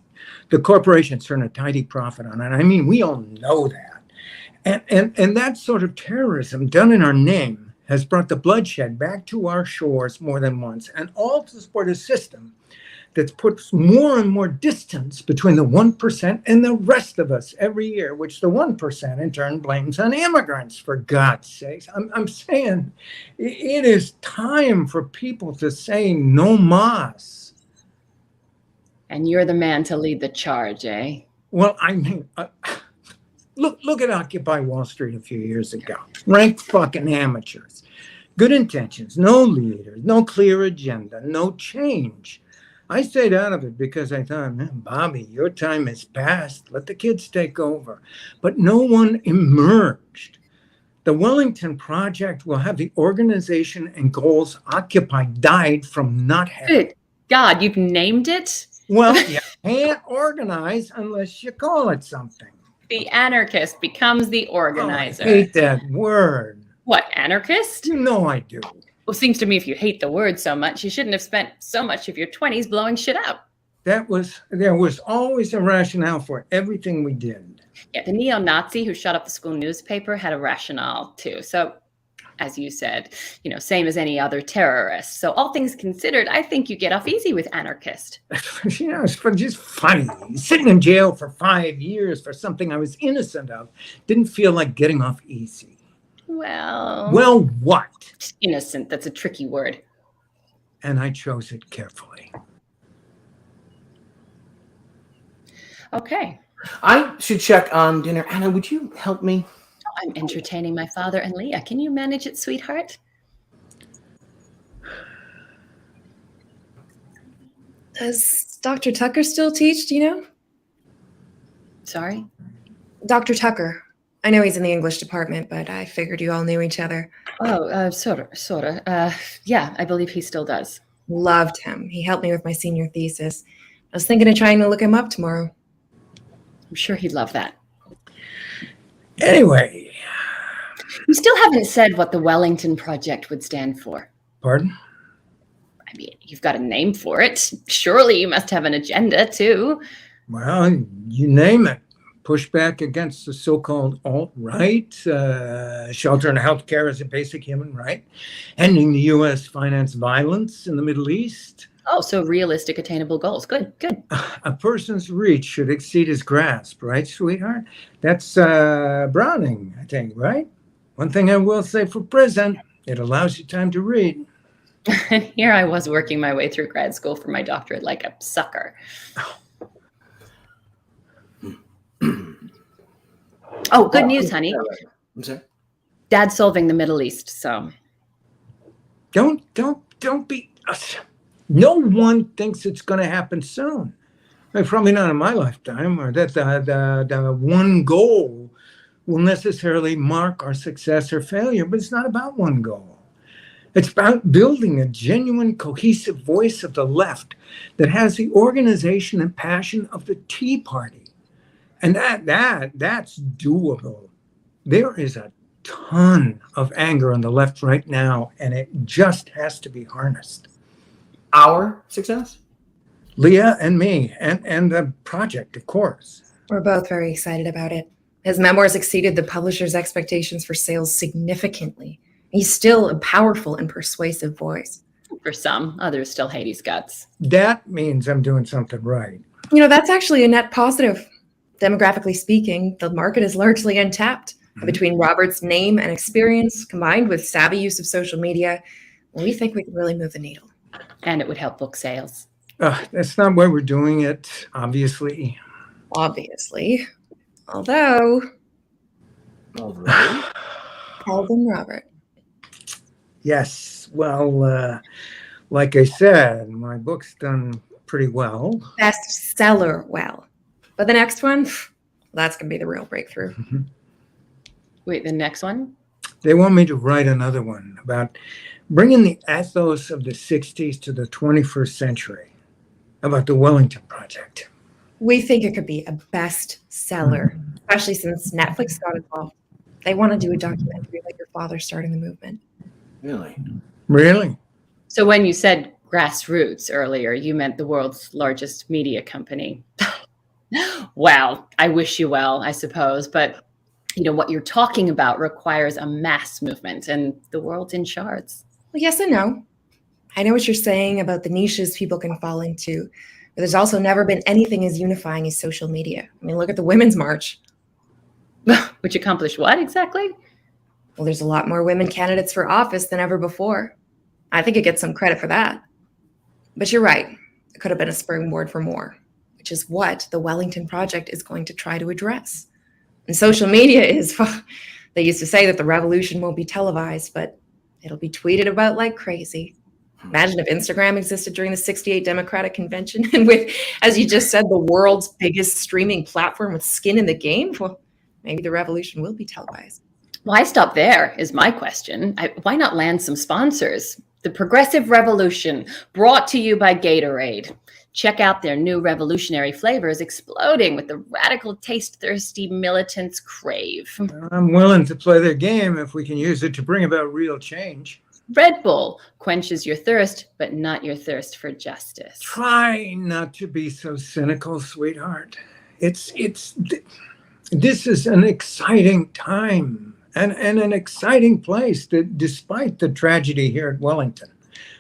The corporations turn a tidy profit on it. I mean, we all know that. And that sort of terrorism done in our name has brought the bloodshed back to our shores more than once, and all to support a system that puts more and more distance between the 1% and the rest of us every year, which the 1% in turn blames on immigrants, for God's sakes. I'm saying it is time for people to say no mas. And you're the man to lead the charge, eh? Well, I mean, look at Occupy Wall Street a few years ago. Rank fucking amateurs. Good intentions, no leaders, no clear agenda, no change. I stayed out of it because I thought, man, Bobby, your time is past. Let the kids take over. But no one emerged. The Wellington Project will have the organization and goals occupied died from not having. Good God, you've named it? Well, you can't organize unless you call it something. The anarchist becomes the organizer. Oh, I hate that word. What, anarchist? You know I do. Well, seems to me if you hate the word so much, you shouldn't have spent so much of your 20s blowing shit up. There was always a rationale for everything we did. Yeah, the neo-Nazi who shut up the school newspaper had a rationale too. So, as you said, same as any other terrorist. So all things considered, I think you get off easy with anarchist. It's just funny. Sitting in jail for 5 years for something I was innocent of didn't feel like getting off easy. Well, what? Innocent, that's a tricky word. And I chose it carefully. Okay. I should check on dinner. Anna, would you help me? I'm entertaining my father and Leah. Can you manage it, sweetheart? Does Dr. Tucker still teach, do you know? Sorry? Dr. Tucker. I know he's in the English department, but I figured you all knew each other. Oh, sort of. Yeah, I believe he still does. Loved him. He helped me with my senior thesis. I was thinking of trying to look him up tomorrow. I'm sure he'd love that. Anyway. You still haven't said what the Wellington Project would stand for. Pardon? I mean, you've got a name for it. Surely you must have an agenda, too. Well, you name it. Pushback against the so-called alt-right, shelter and health care as a basic human right, ending the U.S. finance violence in the Middle East. Oh, so realistic, attainable goals. Good. A person's reach should exceed his grasp, right, sweetheart? That's Browning, I think, right? One thing I will say for prison, it allows you time to read. And here I was working my way through grad school for my doctorate like a sucker. Oh, good news, honey. I'm sorry. Dad's solving the Middle East, so. Don't be. No one thinks it's going to happen soon. Probably not in my lifetime, or that the one goal will necessarily mark our success or failure. But it's not about one goal. It's about building a genuine, cohesive voice of the left that has the organization and passion of the Tea Party. And that's doable. There is a ton of anger on the left right now, and it just has to be harnessed. Our success? Leah and me, and the project, of course. We're both very excited about it. His memoirs exceeded the publisher's expectations for sales significantly. He's still a powerful and persuasive voice. For some, others still hate his guts. That means I'm doing something right. That's actually a net positive. Demographically speaking, the market is largely untapped. Between Robert's name and experience, combined with savvy use of social media, we think we can really move the needle. And it would help book sales. That's not why we're doing it, obviously. Obviously. Although, All right. call them Robert. Yes, well, like I said, my book's done pretty well. Bestseller well. But the next one, that's going to be the real breakthrough. Wait, the next one? They want me to write another one about bringing the ethos of the 60s to the 21st century, about the Wellington Project. We think it could be a bestseller, especially since Netflix got involved. They want to do a documentary like your father starting the movement. Really? Really? So when you said grassroots earlier, you meant the world's largest media company. Well, I wish you well, I suppose. But, what you're talking about requires a mass movement, and the world's in shards. Well, yes and no. I know what you're saying about the niches people can fall into, but there's also never been anything as unifying as social media. I mean, look at the Women's March. Which accomplished what exactly? Well, there's a lot more women candidates for office than ever before. I think it gets some credit for that. But you're right. It could have been a springboard for more, which is what the Wellington Project is going to try to address. And social media is, they used to say that the revolution won't be televised, but it'll be tweeted about like crazy. Imagine if Instagram existed during the 68 Democratic Convention and with, as you just said, the world's biggest streaming platform with skin in the game. Well, maybe the revolution will be televised. Why stop there is my question. Why not land some sponsors? The Progressive Revolution, brought to you by Gatorade. Check out their new revolutionary flavors exploding with the radical taste-thirsty militants crave. I'm willing to play their game if we can use it to bring about real change. Red Bull quenches your thirst, but not your thirst for justice. Try not to be so cynical, sweetheart. This is an exciting time and an exciting place, despite the tragedy here at Wellington.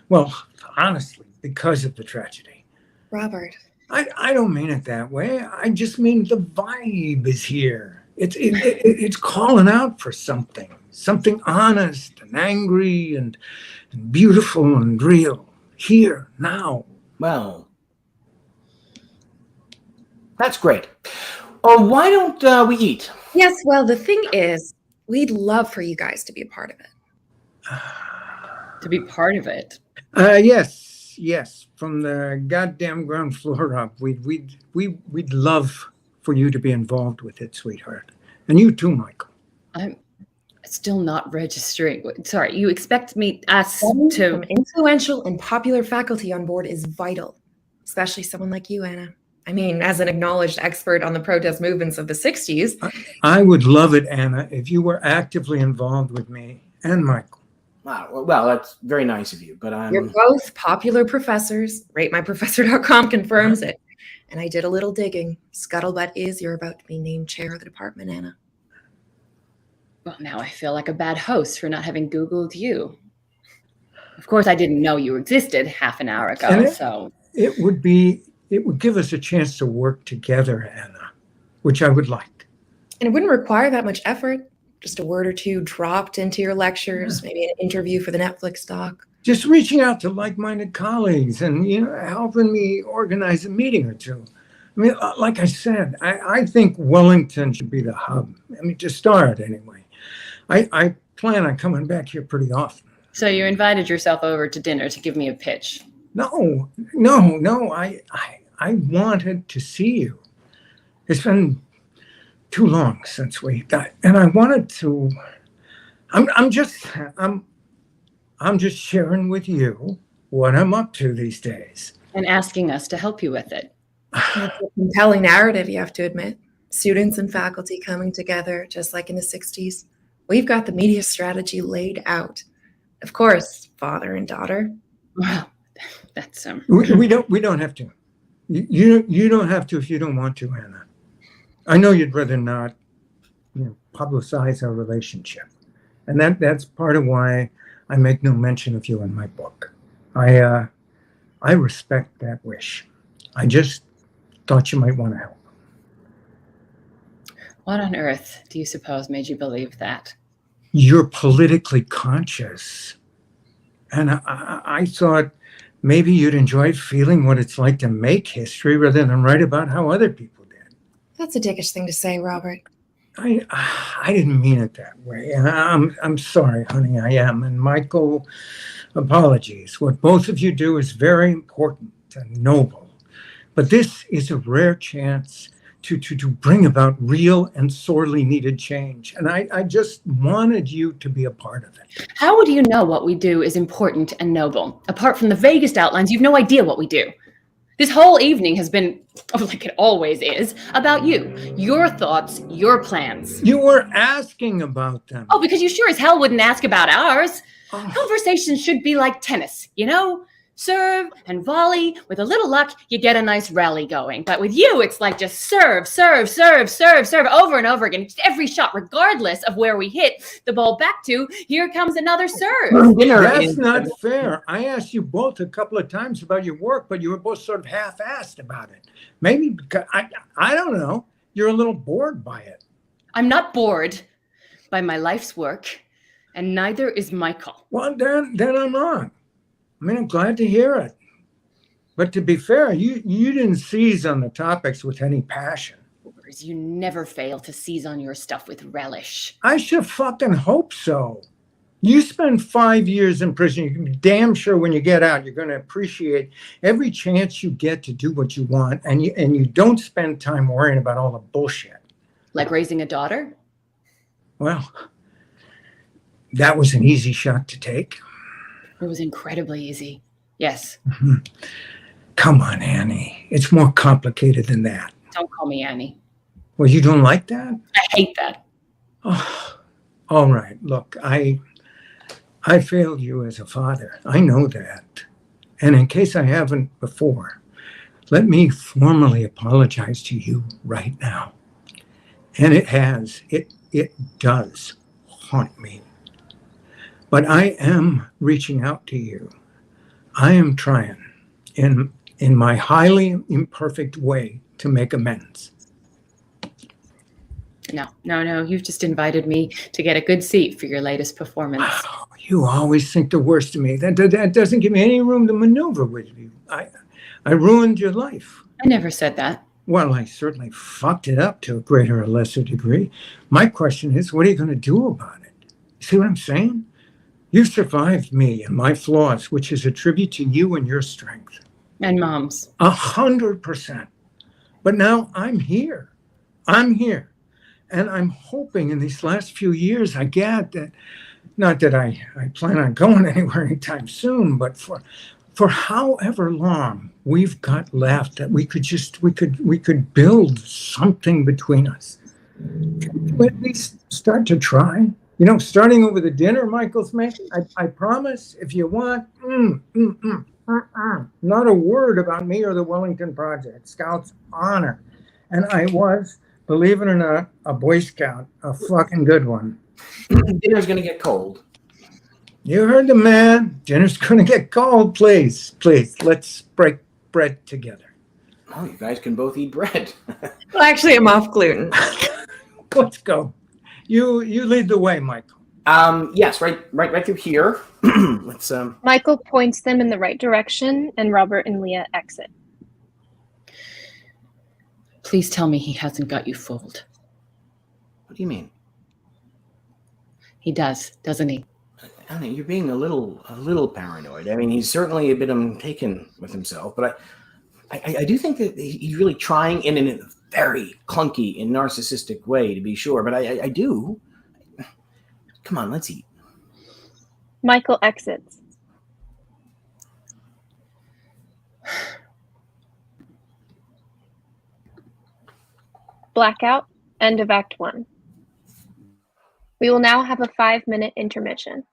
Well, honestly, because of the tragedy. Robert. I don't mean it that way. I just mean the vibe is here. It's calling out for something honest and angry and beautiful and real, here, now. Well, that's great. Why don't we eat? Yes, well, the thing is, we'd love for you guys to be a part of it. To be part of it? Yes. From the goddamn ground floor up, we'd love for you to be involved with it, sweetheart. And you too, Michael. I'm still not registering. Sorry, you expect us Some to... influential and popular faculty on board is vital, especially someone like you, Anna. I mean, as an acknowledged expert on the protest movements of the 60s. I would love it, Anna, if you were actively involved with me and Michael. Well, that's very nice of you, but You're both popular professors. RateMyProfessor.com confirms it. And I did a little digging. Scuttlebutt is you're about to be named chair of the department, Anna. Well, now I feel like a bad host for not having Googled you. Of course, I didn't know you existed half an hour ago, so... It would give us a chance to work together, Anna, which I would like. And it wouldn't require that much effort. Just a word or two dropped into your lectures, maybe an interview for the Netflix doc. Just reaching out to like-minded colleagues and, helping me organize a meeting or two. I mean, like I said, I think Wellington should be the hub. I mean, to start anyway. I plan on coming back here pretty often. So you invited yourself over to dinner to give me a pitch? No. I wanted to see you. It's been too long since we got, and I wanted to. I'm just sharing with you what I'm up to these days. And asking us to help you with it. That's a compelling narrative, you have to admit. Students and faculty coming together, just like in the 60s. We've got the media strategy laid out. Of course, father and daughter. Wow, that's We don't have to. You don't have to if you don't want to, Anna. I know you'd rather not, publicize our relationship, and that's part of why I make no mention of you in my book. I respect that wish. I just thought you might want to help. What on earth do you suppose made you believe that? You're politically conscious, and I thought maybe you'd enjoy feeling what it's like to make history rather than write about how other people did. That's a dickish thing to say, Robert. I didn't mean it that way. I'm sorry, honey, I am. And Michael, apologies. What both of you do is very important and noble. But this is a rare chance to bring about real and sorely needed change. And I just wanted you to be a part of it. How would you know what we do is important and noble? Apart from the vaguest outlines, you've no idea what we do. This whole evening has been, like it always is, about you. Your thoughts, your plans. You were asking about them. Oh, because you sure as hell wouldn't ask about ours. Oh. Conversations should be like tennis, Serve and volley. With a little luck, you get a nice rally going. But with you, it's like just serve over and over again. Every shot, regardless of where we hit the ball back to, here comes another serve. That's not fair. I asked you both a couple of times about your work, but you were both sort of half-assed about it. Maybe because, I don't know, you're a little bored by it. I'm not bored by my life's work, and neither is Michael. Well, then I'm wrong. I mean, I'm glad to hear it. But to be fair, you didn't seize on the topics with any passion. Whereas you never fail to seize on your stuff with relish. I should fucking hope so. You spend 5 years in prison. You can be damn sure when you get out, you're going to appreciate every chance you get to do what you want, and you don't spend time worrying about all the bullshit. Like raising a daughter? Well, that was an easy shot to take. It was incredibly easy. Yes. Come on, Annie. It's more complicated than that. Don't call me Annie. Well, you don't like that? I hate that. Oh, all right. Look, I failed you as a father. I know that. And in case I haven't before, let me formally apologize to you right now. And it does haunt me. But I am reaching out to you. I am trying in my highly imperfect way to make amends. No. You've just invited me to get a good seat for your latest performance. Oh, you always think the worst of me. That doesn't give me any room to maneuver with you. I ruined your life. I never said that. Well, I certainly fucked it up to a greater or lesser degree. My question is, what are you going to do about it? See what I'm saying? You survived me and my flaws, which is a tribute to you and your strength. And Mom's. 100%. But now I'm here. And I'm hoping in these last few years I get that, not that I plan on going anywhere anytime soon, but for however long we've got left, that we could build something between us. Can we at least start to try? You know, starting over the dinner Michael's making, I promise, if you want, not a word about me or the Wellington Project. Scouts honor. And I was, believe it or not, a Boy Scout, a fucking good one. Dinner's gonna get cold. You heard the man. Dinner's gonna get cold. Please, let's break bread together. Oh, you guys can both eat bread. Well, actually, I'm off gluten. Let's go. You lead the way, Michael. Yes, right through here. Let's Michael points them in the right direction, and Robert and Leah exit. Please tell me he hasn't got you fooled. What do you mean? He does, doesn't he? Annie, you're being a little paranoid. I mean, he's certainly a bit taken with himself, but I do think that he's really trying in a very clunky and narcissistic way, to be sure. But I do. Come on, let's eat. Michael exits. Blackout, end of Act 1. We will now have a 5-minute intermission.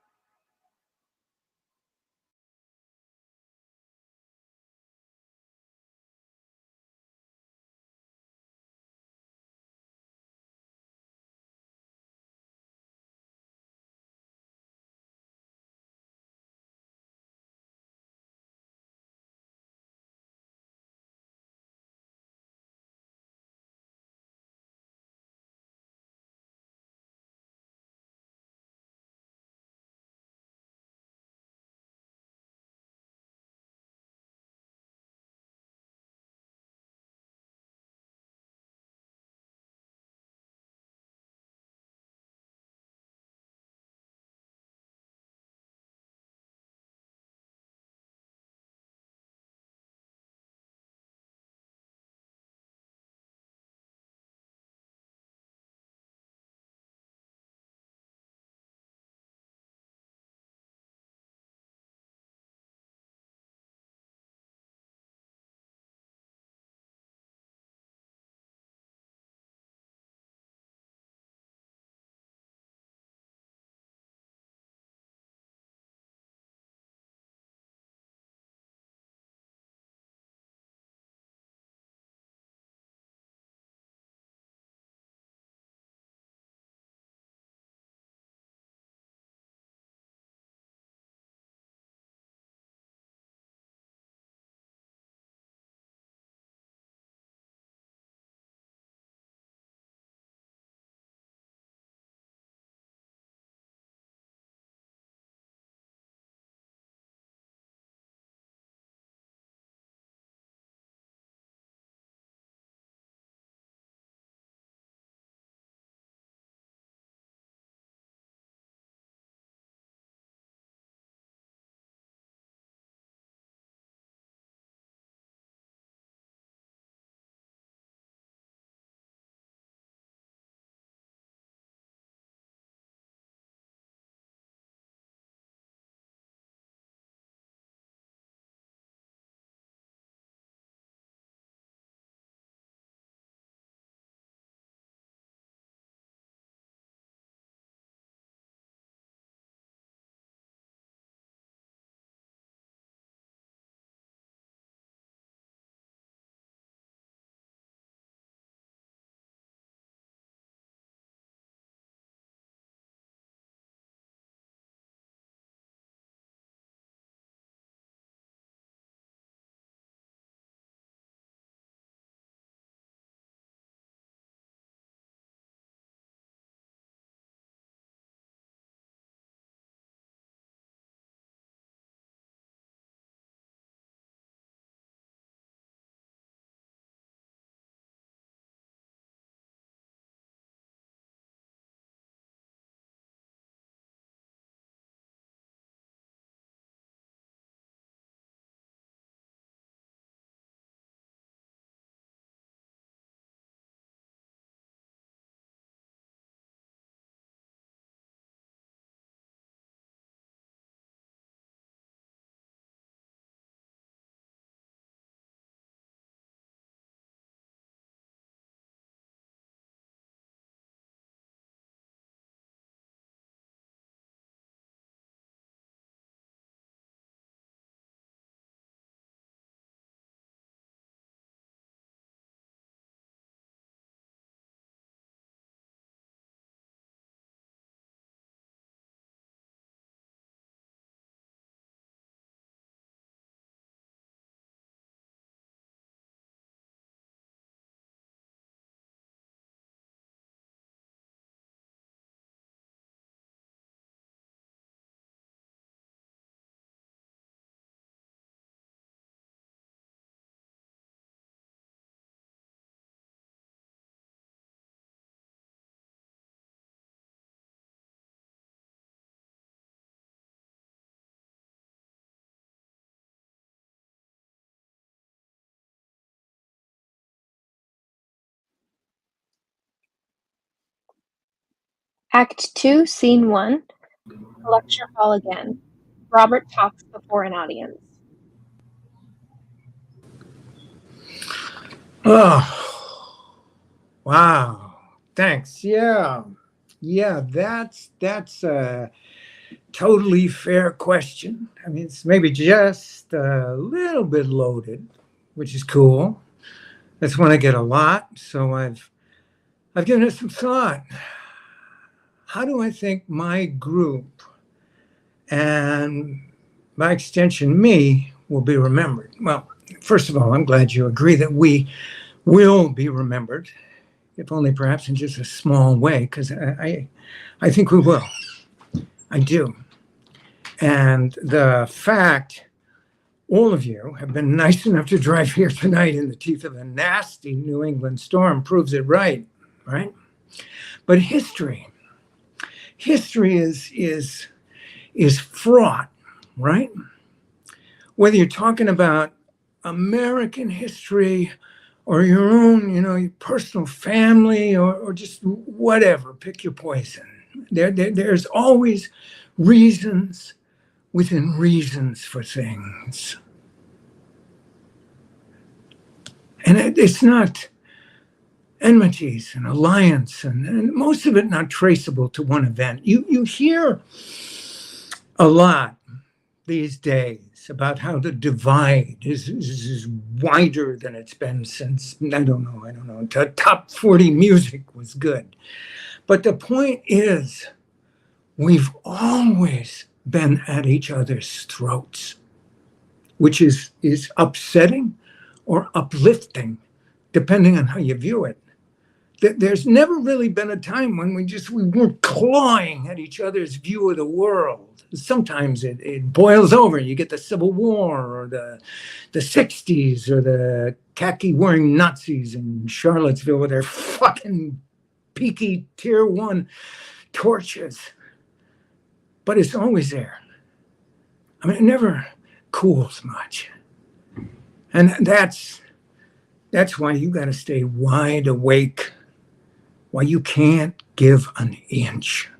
Act 2, Scene 1, lecture hall again. Robert talks before an audience. Oh, wow. Thanks. Yeah, that's a totally fair question. I mean, it's maybe just a little bit loaded, which is cool. That's one I get a lot, so I've given it some thought. How do I think my group and by extension me will be remembered? Well, first of all, I'm glad you agree that we will be remembered, if only perhaps in just a small way, because I think we will. I do. And the fact all of you have been nice enough to drive here tonight in the teeth of a nasty New England storm proves it right? But history is fraught, right? Whether you're talking about American history or your own, your personal family or just whatever, pick your poison. There's always reasons within reasons for things. And it's not enmities and alliance and most of it not traceable to one event. You hear a lot these days about how the divide is wider than it's been since, I don't know, top 40 music was good. But the point is, we've always been at each other's throats, which is upsetting or uplifting, depending on how you view it. There's never really been a time when we weren't clawing at each other's view of the world. Sometimes it boils over. You get the Civil War or the 60s or the khaki-wearing Nazis in Charlottesville with their fucking peaky Tier 1 torches. But it's always there. I mean, it never cools much. And that's why you got to stay wide awake, why you can't give an inch.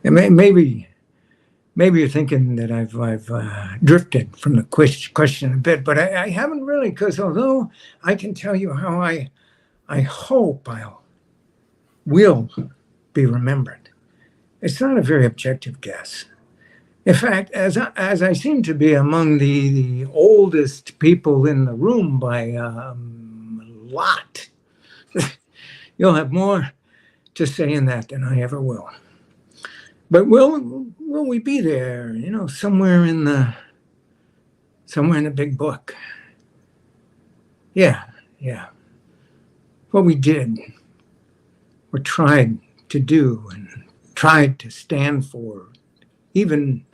And maybe you're thinking that I've drifted from the question a bit, but I haven't really, because although I can tell you how I hope I will be remembered, it's not a very objective guess. In fact, as I seem to be among the oldest people in the room by a lot, you'll have more to say in that than I ever will. But will we be there? Somewhere in the big book. Yeah. What we did, or tried to do, and tried to stand for, even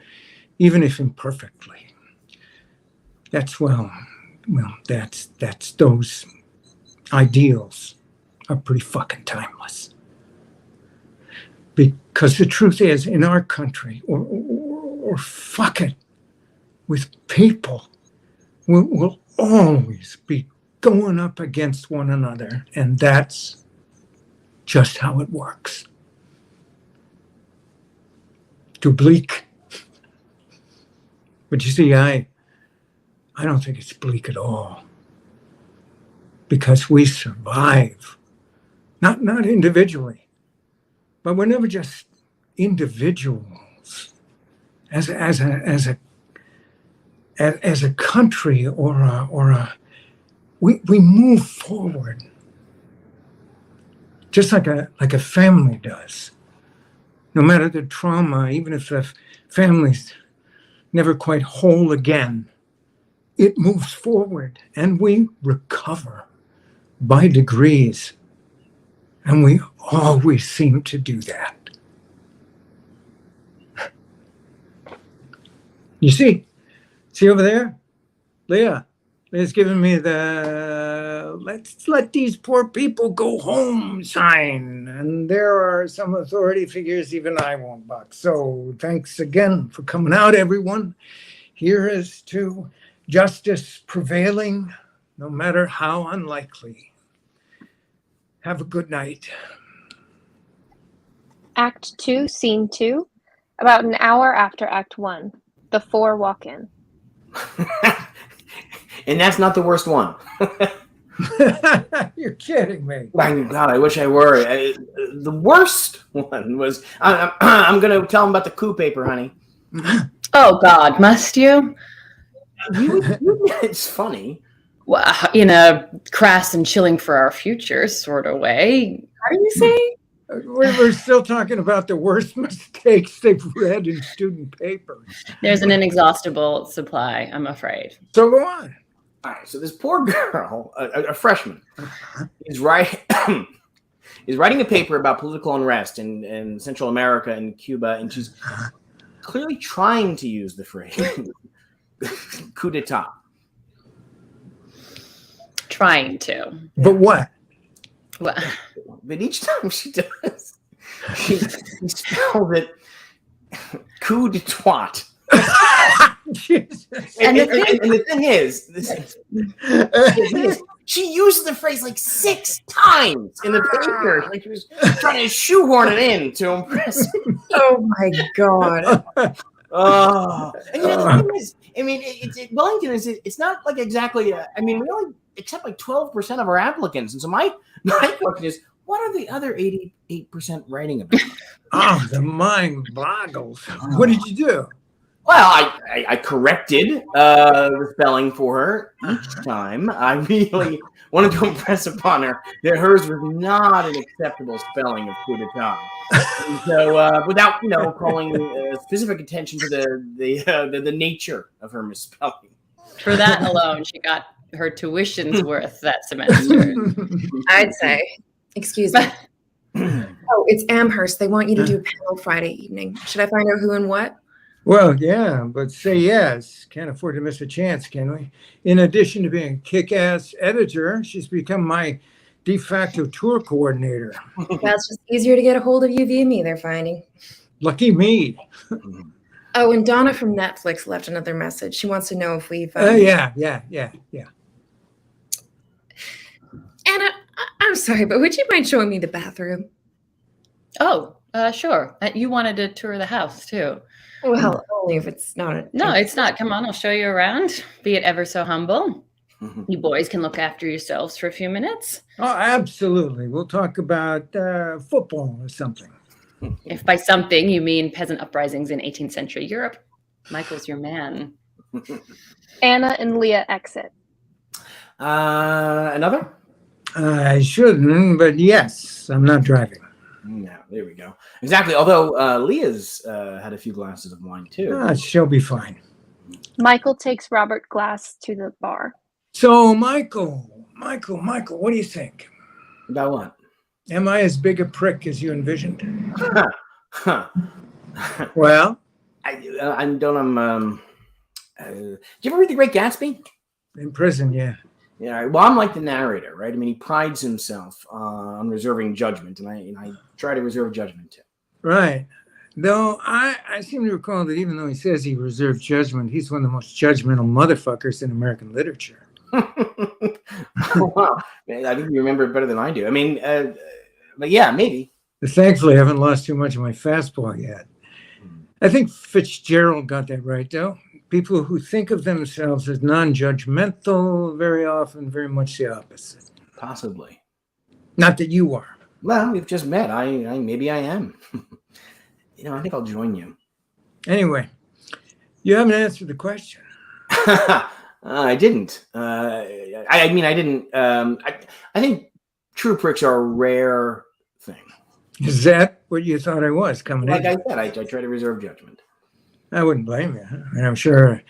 if imperfectly. That's that's those ideals are pretty fucking timeless. Because the truth is, in our country, or fuck it, with people, we'll always be going up against one another, and that's just how it works. Too bleak. But you see, I don't think it's bleak at all. Because we survive. Not individually. But we're never just individuals. As a country we move forward. Just like a family does. No matter the trauma, even if the family's never quite whole again, it moves forward and we recover by degrees. And we always seem to do that. You see over there? Leah's giving me the let's let these poor people go home sign. And there are some authority figures even I won't buck. So thanks again for coming out, everyone. Here is to justice prevailing, no matter how unlikely. Have a good night. Act 2, Scene 2. About an hour after Act 1. The four walk in. And that's not the worst one. You're kidding me. My God, I wish I were. The worst one was, I'm going to tell him about the coup paper, honey. Oh, God, must you? It's funny. Well, in a crass and chilling for our future sort of way. How do you say? We're still talking about the worst mistakes they've read in student papers. There's an inexhaustible supply, I'm afraid. So go on. All right, so this poor girl, a freshman, is writing a paper about political unrest in Central America and Cuba, and she's clearly trying to use the phrase coup d'etat. Trying to. But what? Well, But each time she does, she spells it coup de twat. Jesus. And the thing is, she used the phrase like 6 times in the paper. Like she was trying to shoehorn it in to impress me. Oh my God. Oh, and the thing is, I mean, Wellington is. It's not like exactly. I mean, we only accept like 12% of our applicants, and so my question is, what are the other 88% writing about? Oh, the mind boggles. What did you do? Well, I corrected the spelling for her each time. I really wanted to impress upon her that hers was not an acceptable spelling of coup d'etat. And so, without calling specific attention to the nature of her misspelling. for that alone, she got her tuition's worth that semester. I'd say. Excuse me. Oh, it's Amherst. They want you to do a panel Friday evening. Should I find out who and what? Well, yeah, but say yes. Can't afford to miss a chance, can we? In addition to being a kick-ass editor, she's become my de facto tour coordinator. Well, it's just easier to get a hold of you via me, they're finding. Lucky me. Oh, and Donna from Netflix left another message. She wants to know if we've... Yeah. Anna, I'm sorry, but would you mind showing me the bathroom? Oh, sure. You wanted to tour the house, too. Well, only if it's not a... No, it's not. Come on, I'll show you around. Be it ever so humble. You boys can look after yourselves for a few minutes. Oh, absolutely. We'll talk about football or something. If by something you mean peasant uprisings in 18th century Europe, Michael's your man. Anna and Leah exit. Another? I shouldn't, but yes, I'm not driving. Yeah, there we go. Exactly. Although Leah's had a few glasses of wine too. She'll be fine. Michael takes Robert Glass to the bar. So, Michael, what do you think? About what? Am I as big a prick as you envisioned? Well, I don't. Did you ever read The Great Gatsby? in prison, yeah. Yeah. Well, I'm like the narrator, right? I mean, he prides himself on reserving judgment, and I try to reserve judgment too. Right. Though I seem to recall that even though he says he reserved judgment, he's one of the most judgmental motherfuckers in American literature. Wow. I think you remember it better than I do. I mean, but yeah, maybe. Thankfully, I haven't lost too much of my fastball yet. I think Fitzgerald got that right, though. People who think of themselves as non-judgmental, very often very much the opposite. Possibly. Not that you are. Well, we've just met. I maybe I am. I think I'll join you. Anyway, you haven't answered the question. I didn't. I mean, I didn't. I think true pricks are a rare thing. Is that what you thought I was coming Like in? I said, I try to reserve judgment. I wouldn't blame you. And I'm sure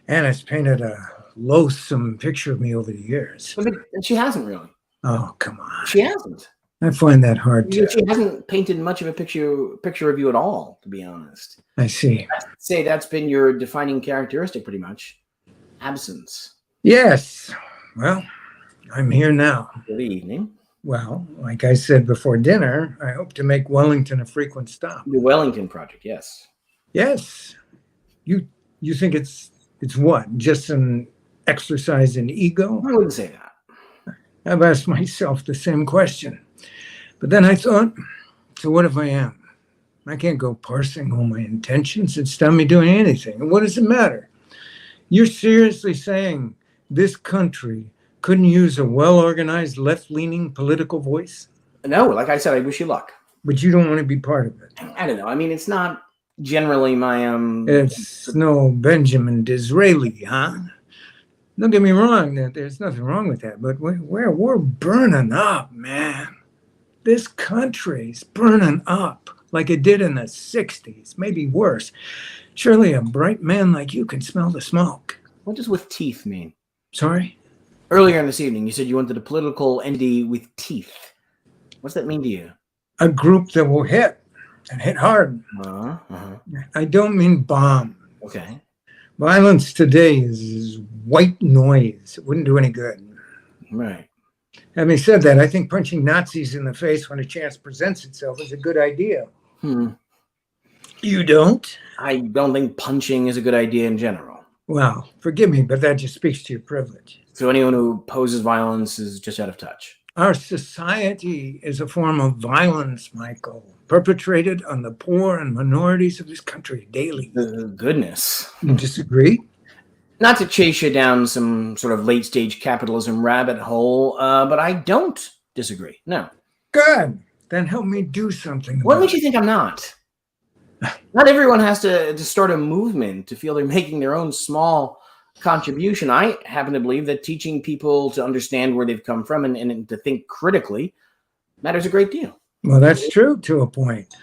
Anna's painted a loathsome picture of me over the years. But she hasn't really. Oh, come on. She hasn't. I find that hard to... She hasn't painted much of a picture of you at all, to be honest. I see. I'd say that's been your defining characteristic, pretty much. Absence. Yes. Well, I'm here now. Good evening. Well, like I said before dinner, I hope to make Wellington a frequent stop. The Wellington Project, yes. Yes. You think it's what? Just an exercise in ego? I wouldn't say that. I've asked myself the same question. But then I thought, so what if I am? I can't go parsing all my intentions and stop me doing anything. And what does it matter? You're seriously saying this country couldn't use a well-organized left-leaning political voice? No, like I said, I wish you luck. But you don't want to be part of it. I don't know. I mean, it's not generally my It's no Benjamin Disraeli, huh? Don't get me wrong, there's nothing wrong with that, but we're burning up, man. This country's burning up like it did in the 60s, maybe worse. Surely a bright man like you can smell the smoke. What does with teeth mean? Sorry? Earlier in this evening, you said you wanted a political entity with teeth. What's that mean to you? A group that will hit, and hit hard. I don't mean bomb. Okay. Violence today is white noise. It wouldn't do any good. Right. Having said that, I think punching Nazis in the face when a chance presents itself is a good idea. You don't? I don't think punching is a good idea in general. Well, forgive me, but that just speaks to your privilege. So anyone who opposes violence is just out of touch. Our society is a form of violence, Michael, perpetrated on the poor and minorities of this country daily. Goodness. You disagree? Not to chase you down some sort of late-stage capitalism rabbit hole, but I don't disagree. No. Good. Then help me do something. What makes you think I'm not? Not everyone has to start a movement to feel they're making their own small contribution. I happen to believe that teaching people to understand where they've come from and to think critically matters a great deal. Well, that's true to a point.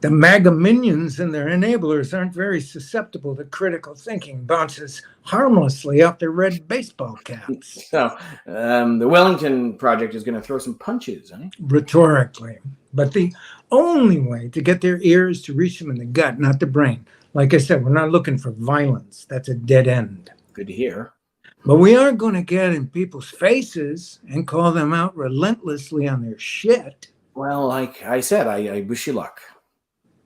The MAGA minions and their enablers aren't very susceptible to critical thinking. Bounces harmlessly off their red baseball caps. So, the Wellington Project is going to throw some punches, eh? Rhetorically. But the only way to get their ears to reach them in the gut, not the brain. Like I said, we're not looking for violence. That's a dead end. Good to hear. But we are going to get in people's faces and call them out relentlessly on their shit. Well, like I said, I wish you luck.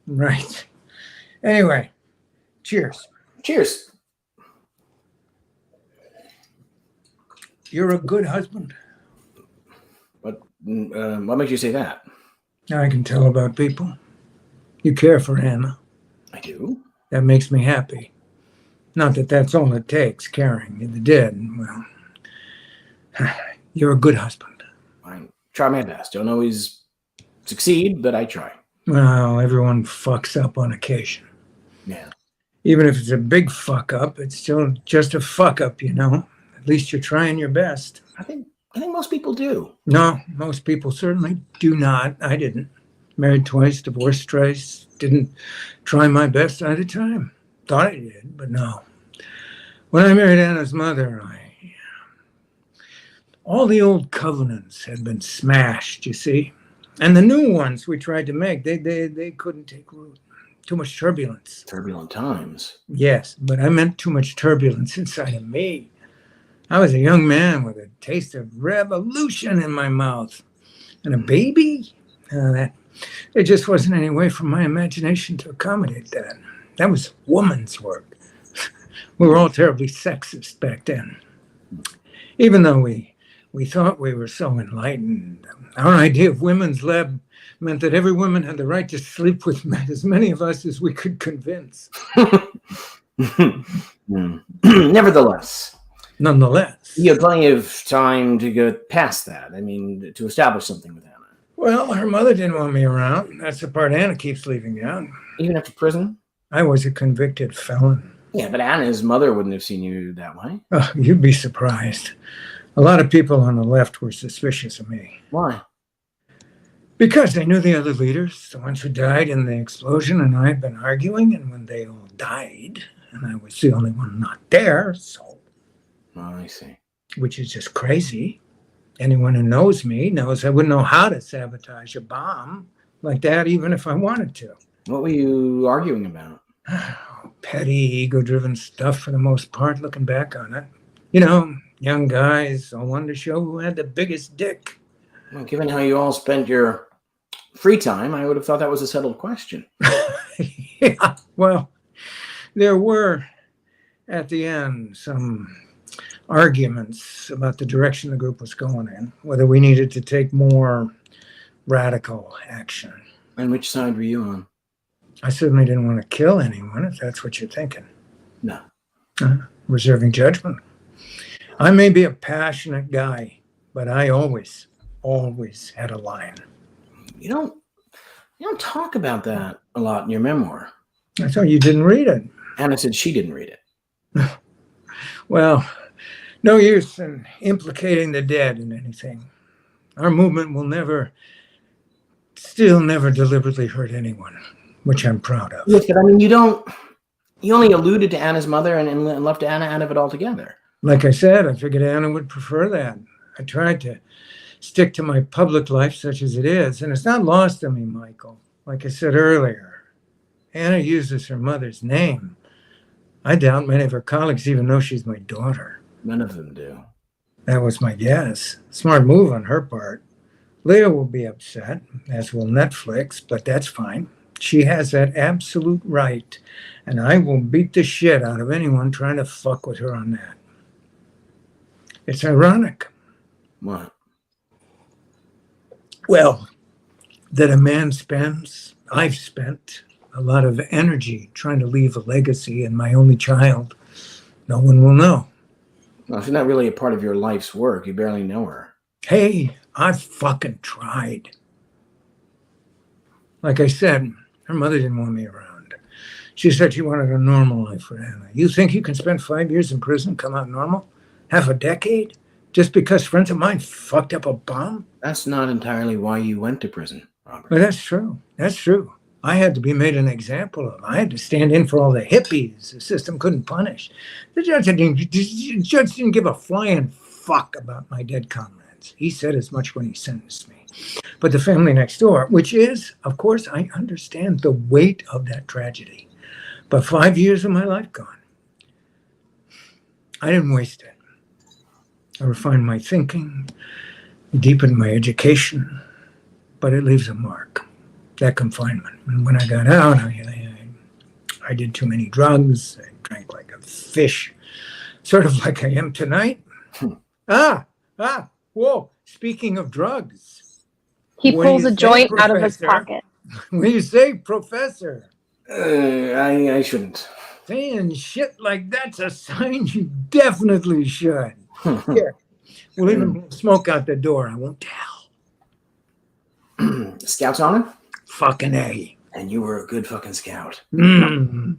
Right. Anyway, cheers. Cheers. You're a good husband. What makes you say that? I can tell about people. You care for Anna. I do. That makes me happy. Not that that's all it takes, caring. If you did, well, you're a good husband. I try my best. Don't always succeed, but I try. Well, everyone fucks up on occasion. Yeah. Even if it's a big fuck up, it's still just a fuck up, you know? At least you're trying your best. I think most people do. No, most people certainly do not. I didn't. Married twice, divorced twice. Didn't try my best either time. Thought I did, but no. When I married Anna's mother, all the old covenants had been smashed, you see? And the new ones we tried to make, they couldn't take root. Too much turbulence. Turbulent times. Yes, but I meant too much turbulence inside of me. I was a young man with a taste of revolution in my mouth. And a baby? There just wasn't any way for my imagination to accommodate that. That was woman's work. We were all terribly sexist back then. Even though we thought we were so enlightened, our idea of women's lab meant that every woman had the right to sleep with as many of us as we could convince. Nevertheless. Nonetheless. You had plenty of time to go past that. I mean, to establish something with Anna. Well, her mother didn't want me around. That's the part Anna keeps leaving out. Even after prison? I was a convicted felon. Yeah, but Anna's mother wouldn't have seen you that way. Oh, you'd be surprised. A lot of people on the left were suspicious of me. Why? Because they knew the other leaders, the ones who died in the explosion, and I had been arguing, and when they all died, and I was the only one not there, so... Oh, I see. Which is just crazy. Anyone who knows me knows I wouldn't know how to sabotage a bomb like that, even if I wanted to. What were you arguing about? Petty, ego-driven stuff for the most part, looking back on it. You know, young guys all wanted to show who had the biggest dick. Well, given how you all spent your free time, I would have thought that was a settled question. Yeah, well, there were, at the end, some arguments about the direction the group was going in, whether we needed to take more radical action. And which side were you on? I certainly didn't want to kill anyone, if that's what you're thinking. No. Reserving judgment. I may be a passionate guy, but I always had a line. You don't talk about that a lot in your memoir. I thought you didn't read it. Anna said she didn't read it. Well, no use in implicating the dead in anything. Our movement will still never deliberately hurt anyone, which I'm proud of. Yes, but I mean, you only alluded to Anna's mother and left Anna out of it altogether. Like I said, I figured Anna would prefer that. I tried to stick to my public life such as it is, and it's not lost on me, Michael. Like I said earlier, Anna uses her mother's name. I doubt many of her colleagues even know she's my daughter. None of them do. That was my guess. Smart move on her part. Leah will be upset, as will Netflix, but that's fine. She has that absolute right, and I will beat the shit out of anyone trying to fuck with her on that. It's ironic. What? Well, that I've spent a lot of energy trying to leave a legacy, and my only child, no one will know. Well, she's not really a part of your life's work. You barely know her. Hey, I fucking tried. Like I said, her mother didn't want me around. She said she wanted a normal life for Anna. You think you can spend 5 years in prison and come out normal? Half a decade? Just because friends of mine fucked up a bomb? That's not entirely why you went to prison, Robert. Well, that's true. That's true. I had to be made an example of. I had to stand in for all the hippies the system couldn't punish. The judge didn't give a flying fuck about my dead comrades. He said as much when he sentenced me. But the family next door, which is, of course, I understand the weight of that tragedy. But 5 years of my life gone. I didn't waste it. I refined my thinking, deepened my education, but it leaves a mark. That confinement. And when I got out, I did too many drugs. I drank like a fish, sort of like I am tonight. Whoa, speaking of drugs. He What do pulls you a say, joint out of his Professor? pocket. When you say professor, I shouldn't. saying shit like that's a sign you definitely should. Here, we'll even smoke out the door. I won't tell. Scout's honor? Fucking A. And you were a good fucking scout. Mm.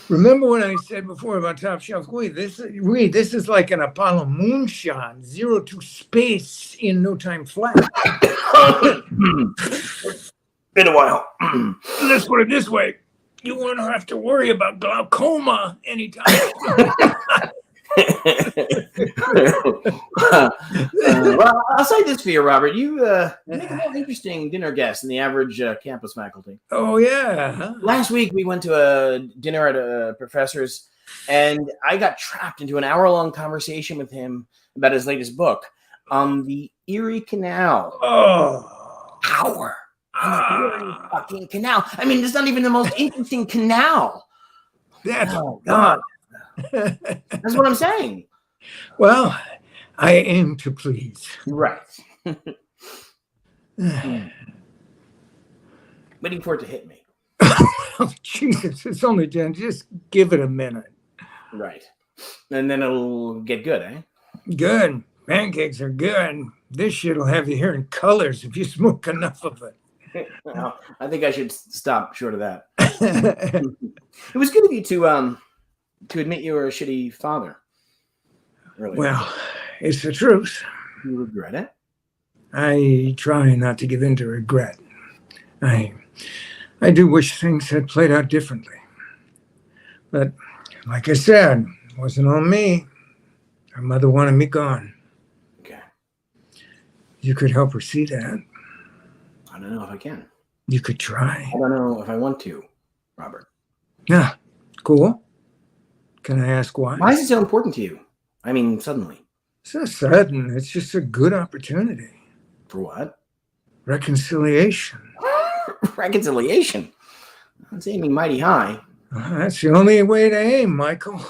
Remember when I said before about top shelf weed? This is like an Apollo moonshot, 0 to space in no time flat. Been a while. Let's put it this way: you won't have to worry about glaucoma anytime. Well, I'll say this for you, Robert. You make a more interesting dinner guest than the average campus faculty. Oh, yeah. Huh? Last week, we went to a dinner at a professor's, and I got trapped into an hour-long conversation with him about his latest book on the Erie Canal. Oh. Hour on the Erie fucking canal. I mean, it's not even the most interesting canal. That's Oh, God. That's what I'm saying. Well, I aim to please. Right. Waiting for it to hit me. Oh, Jesus, it's only 10. Just give it a minute. Right. And then it'll get good, eh? Good. Pancakes are good. This shit'll have you hearing colors if you smoke enough of it. Well, I think I should stop short of that. It was good of you to admit you were a shitty father. Earlier. Well, it's the truth. You regret it? I try not to give in to regret. I do wish things had played out differently. But like I said, it wasn't on me. Her mother wanted me gone. Okay. You could help her see that. I don't know if I can. You could try. I don't know if I want to, Robert. Yeah, cool. Can I ask why? Why is it so important to you? I mean, suddenly. It's not sudden. It's just a good opportunity. For what? Reconciliation. Reconciliation. That's aiming mighty high. That's the only way to aim, Michael.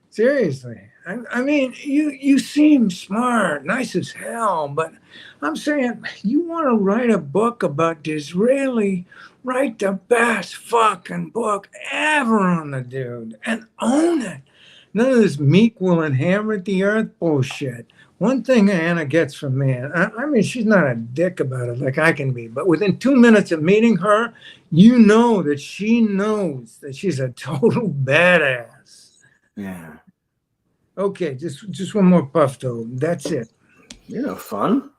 Seriously. I mean, you seem smart, nice as hell, but I'm saying you want to write a book about Disraeli Write the best fucking book ever on the dude and own it. None of this meek will inherit the earth bullshit. One thing Anna gets from me, I mean, she's not a dick about it like I can be, but within 2 minutes of meeting her, you know that she knows that she's a total badass. Yeah. Okay, just one more puff, though. That's it. You're no fun.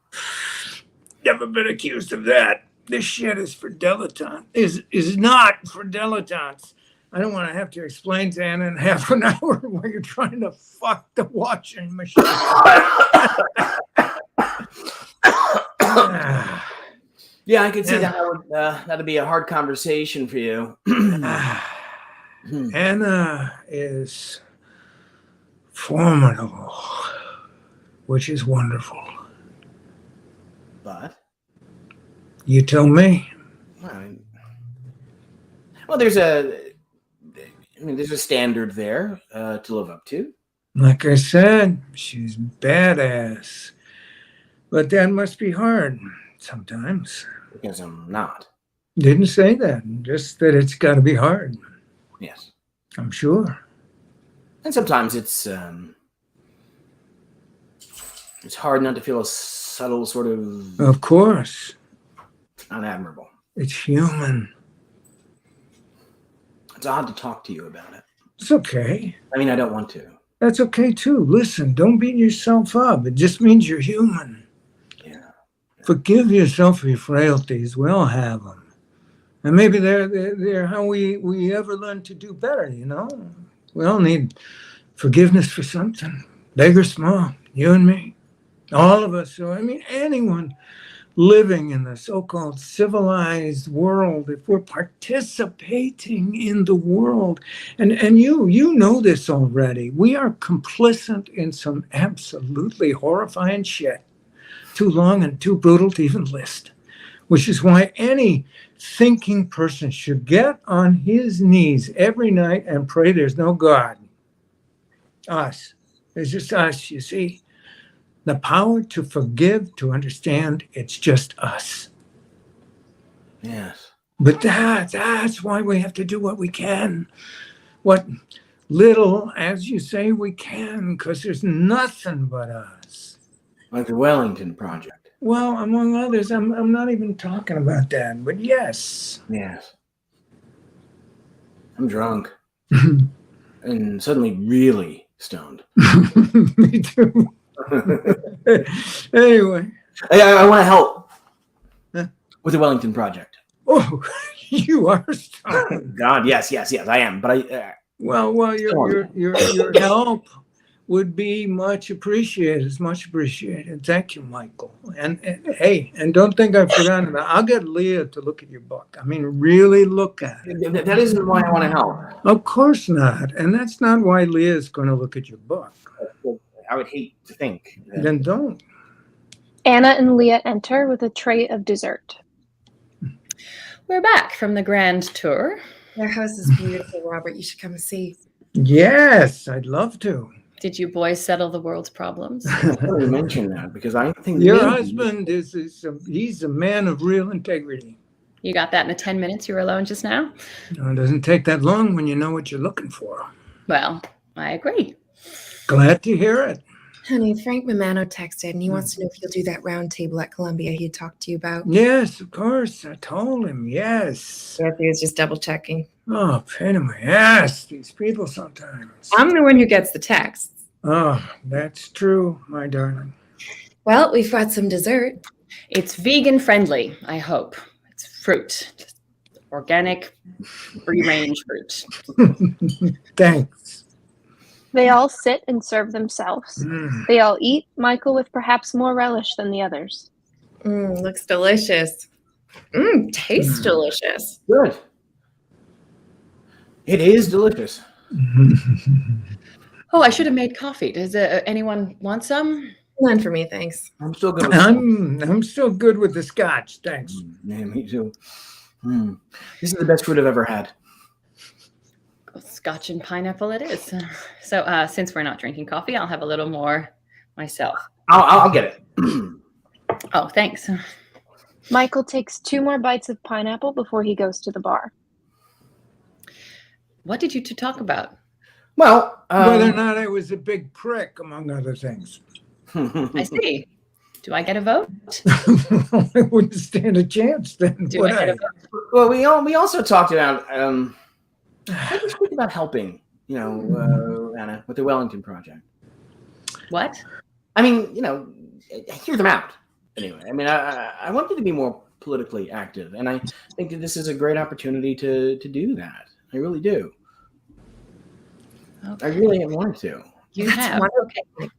Never been accused of that. This shit is for dilettantes. Is not for dilettantes. I don't want to have to explain to Anna in half an hour while you're trying to fuck the washing machine. Yeah, I could see that'd be a hard conversation for you. Anna is formidable, which is wonderful. But you tell me. Well, there's a standard there to live up to. Like I said, she's badass, but that must be hard sometimes. Because I'm not. Didn't say that. Just that it's got to be hard. Yes, I'm sure. And sometimes it's hard not to feel a subtle sort of. Of course. Unadmirable. It's human. It's odd to talk to you about it. It's okay. I mean, I don't want to. That's okay too. Listen, don't beat yourself up. It just means you're human. Yeah. Forgive yourself for your frailties. We all have them. And maybe they're how we ever learn to do better, you know? We all need forgiveness for something, big or small, you and me, all of us. So, I mean, anyone living in the so-called civilized world, if we're participating in the world, and you know this already, we are complicit in some absolutely horrifying shit, too long and too brutal to even list, which is why any thinking person should get on his knees every night and pray there's no God. Us. It's just us, you see. The power to forgive, to understand, it's just us. Yes. But that's why we have to do what we can. What little, as you say, we can, because there's nothing but us. Like the Wellington Project. Well, among others, I'm not even talking about that, but yes. Yes. I'm drunk. And suddenly really stoned. Me too. Anyway. I want to help Huh? with the Wellington Project. Oh, you are stoned. God, yes, I am. But Well, your help would be much appreciated. It's much appreciated. Thank you, Michael. And hey, and don't think I've forgotten about it. I'll get Leah to look at your book. I mean, really look at it. that isn't why I want to help. Of course not. And that's not why Leah's going to look at your book. I would hate to think. Then don't. Anna and Leah enter with a tray of dessert. We're back from the grand tour. Their house is beautiful, Robert. You should come and see. Yes, I'd love to. Did you boys settle the world's problems? I want to mention that because I think Your husband he's a man of real integrity. You got that in the 10 minutes you were alone just now? It doesn't take that long when you know what you're looking for. Well, I agree. Glad to hear it. Honey, Frank Mamano texted, and he wants to know if you'll do that round table at Columbia he had talked to you about. Yes, of course. I told him, yes. Dorothy was just double checking. Oh, pain in my ass, these people sometimes. I'm the one who gets the texts. Oh, that's true, my darling. Well, we've got some dessert. It's vegan friendly, I hope. It's fruit. Just organic, free-range fruit. Thanks. They all sit and serve themselves. Mm. They all eat, Michael with perhaps more relish than the others. Looks delicious. Tastes delicious. Good. It is delicious. Oh, I should have made coffee. Does anyone want some? None for me, thanks. I'm still good. I'm still good with the scotch, thanks. Yeah, me too. This is the best fruit I've ever had. Scotch and pineapple it is. So since we're not drinking coffee, I'll have a little more myself. I'll get it. Oh, thanks. Michael takes 2 more bites of pineapple before he goes to the bar. What did you two talk about? Well, Whether or not I was a big prick, among other things. I see. Do I get a vote? I wouldn't stand a chance then, Do would I get I? a vote? well, we also talked about what did we speak about helping, Anna, with the Wellington Project. What? I mean, hear them out. Anyway, I mean, I want you to be more politically active, and I think that this is a great opportunity to do that. I really do. Okay. I really have wanted to. You That's have. wonderful. Okay.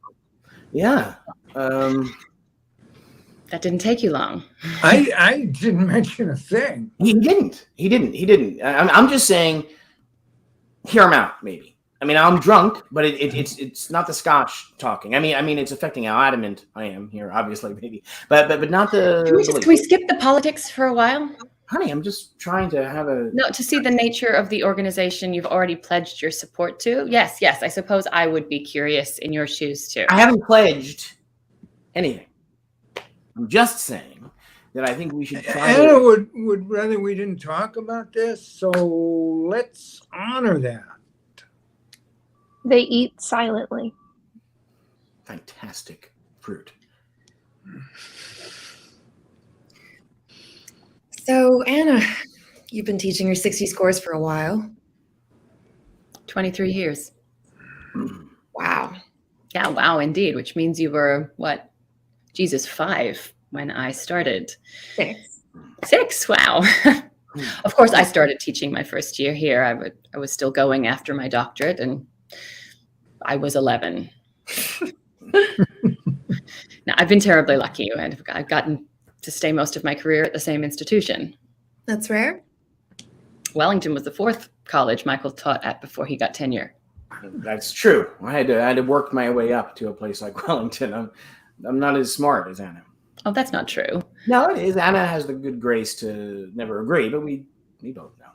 Yeah. That didn't take you long. I didn't mention a thing. He didn't. I'm just saying, hear him out, maybe. I mean, I'm drunk, but it's not the scotch talking. I mean, it's affecting how adamant I am here, obviously, maybe, but not the. Can we skip the politics for a while? Honey, I'm just trying to have a. No, to see the nature of the organization you've already pledged your support to. Yes, I suppose I would be curious in your shoes too. I haven't pledged anything. I'm just saying that I think we should try. Anna would rather we didn't talk about this, so let's honor that. They eat silently. Fantastic fruit. So, Anna, you've been teaching your 60s course for a while. 23 years. Wow. Yeah, wow, indeed. Which means you were, what? Jesus, 5 when I started. 6. 6, wow. Of course, I started teaching my first year here. I was still going after my doctorate, and I was 11. Now, I've been terribly lucky, and I've gotten to stay most of my career at the same institution. That's rare. Wellington was the 4th college Michael taught at before he got tenure. That's true. I had to work my way up to a place like Wellington. I'm not as smart as Anna. Oh, that's not true. No, it is. Anna has the good grace to never agree, but we both know.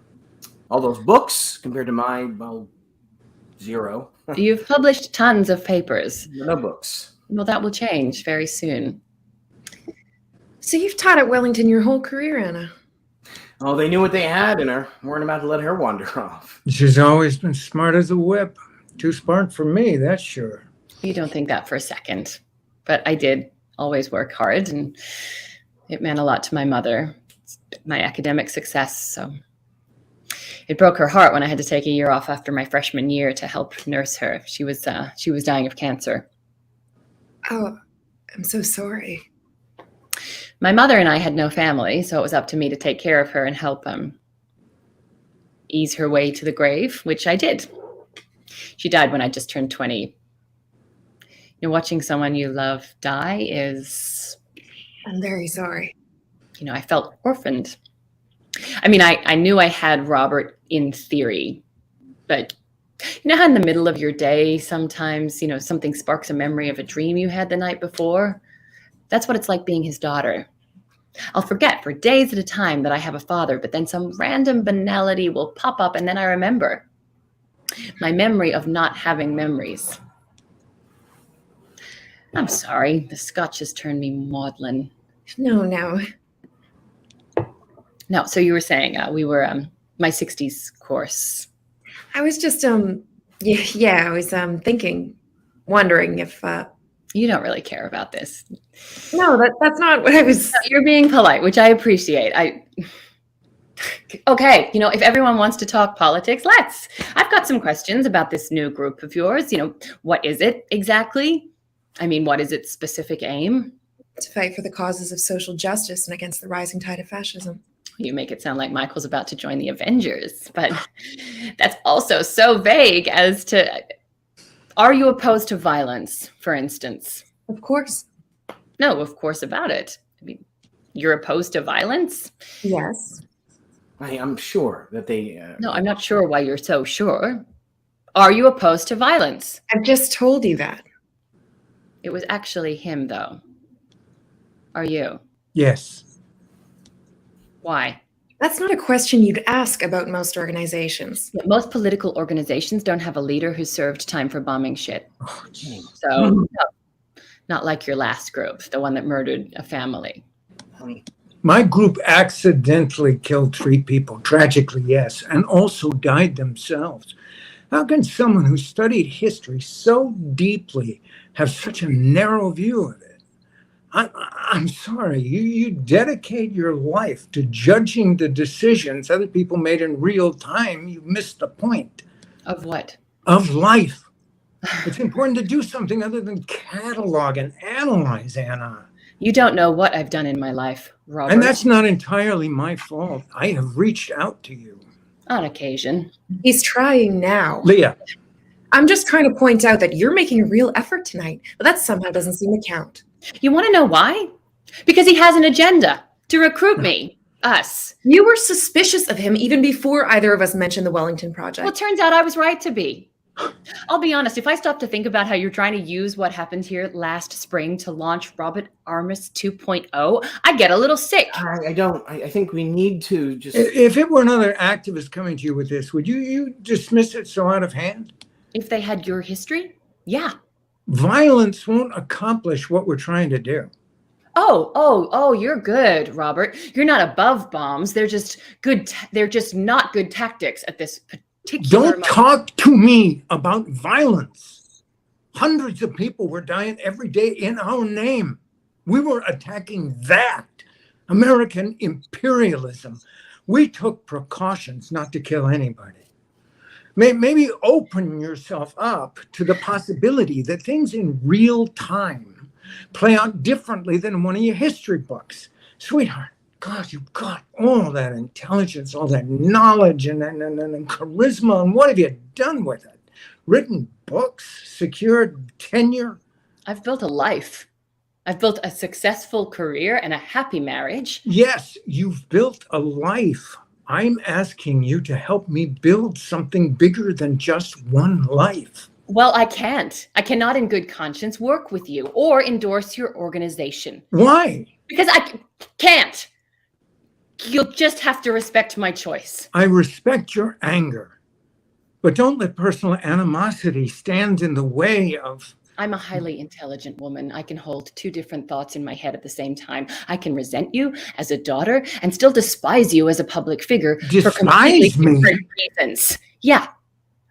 All those books compared to my, well, 0. You've published tons of papers. No books. Well, that will change very soon. So you've taught at Wellington your whole career, Anna. Oh, they knew what they had in her. Weren't about to let her wander off. She's always been smart as a whip. Too smart for me, that's sure. You don't think that for a second. But I did always work hard, and it meant a lot to my mother, my academic success. So it broke her heart when I had to take a year off after my freshman year to help nurse her. She was dying of cancer. Oh, I'm so sorry. My mother and I had no family, so it was up to me to take care of her and help ease her way to the grave, which I did. She died when I just turned 20. Watching someone you love die is... I'm very sorry. I felt orphaned. I mean, I knew I had Robert in theory, but you know how in the middle of your day, sometimes, something sparks a memory of a dream you had the night before? That's what it's like being his daughter. I'll forget for days at a time that I have a father, but then some random banality will pop up, and then I remember my memory of not having memories. I'm sorry, the scotch has turned me maudlin. No. No, so you were saying we were my 60s course. I was just, I was wondering if... You don't really care about this. No, that's not what I was... No, you're being polite, which I appreciate. Okay, if everyone wants to talk politics, let's. I've got some questions about this new group of yours. What is it exactly? I mean, what is its specific aim? To fight for the causes of social justice and against the rising tide of fascism. You make it sound like Michael's about to join the Avengers, but that's also so vague as to... Are you opposed to violence, for instance? Of course. No, of course about it. I mean, you're opposed to violence? Yes. I'm sure that they... No, I'm not sure why you're so sure. Are you opposed to violence? I've just told you that. It was actually him, though. Are you? Yes. Why? That's not a question you'd ask about most organizations. Yeah, most political organizations don't have a leader who served time for bombing shit. Oh, geez. So, no, not like your last group, the one that murdered a family. Honey, My group accidentally killed 3 people, tragically, yes, and also died themselves. How can someone who studied history so deeply have such a narrow view of it? I'm sorry, you dedicate your life to judging the decisions other people made in real time. You missed the point. Of what? Of life. It's important to do something other than catalog and analyze, Anna. You don't know what I've done in my life, Robert. And that's not entirely my fault. I have reached out to you. On occasion. He's trying now. Leah. I'm just trying to point out that you're making a real effort tonight, but that somehow doesn't seem to count. You want to know why? Because he has an agenda to recruit me, us. You were suspicious of him even before either of us mentioned the Wellington Project. Well, it turns out I was right to be. I'll be honest, if I stop to think about how you're trying to use what happened here last spring to launch Robert Armis 2.0, I get a little sick. I think we need to just... If it were another activist coming to you with this, would you dismiss it so out of hand? If they had your history, yeah. Violence won't accomplish what we're trying to do. Oh, you're good, Robert. You're not above bombs. They're just good. They're just not good tactics at this particular Don't talk to me about violence. Hundreds of people were dying every day in our name. We were attacking that. American imperialism. We took precautions not to kill anybody. Maybe open yourself up to the possibility that things in real time play out differently than one of your history books. Sweetheart, God, you've got all that intelligence, all that knowledge and charisma, and what have you done with it? Written books, secured tenure? I've built a life. I've built a successful career and a happy marriage. Yes, you've built a life. I'm asking you to help me build something bigger than just one life. Well, I can't. I cannot in good conscience work with you or endorse your organization. Why? Because I can't. You'll just have to respect my choice. I respect your anger, but don't let personal animosity stand in the way of... I'm a highly intelligent woman. I can hold 2 different thoughts in my head at the same time. I can resent you as a daughter and still despise you as a public figure for completely different reasons. Yeah.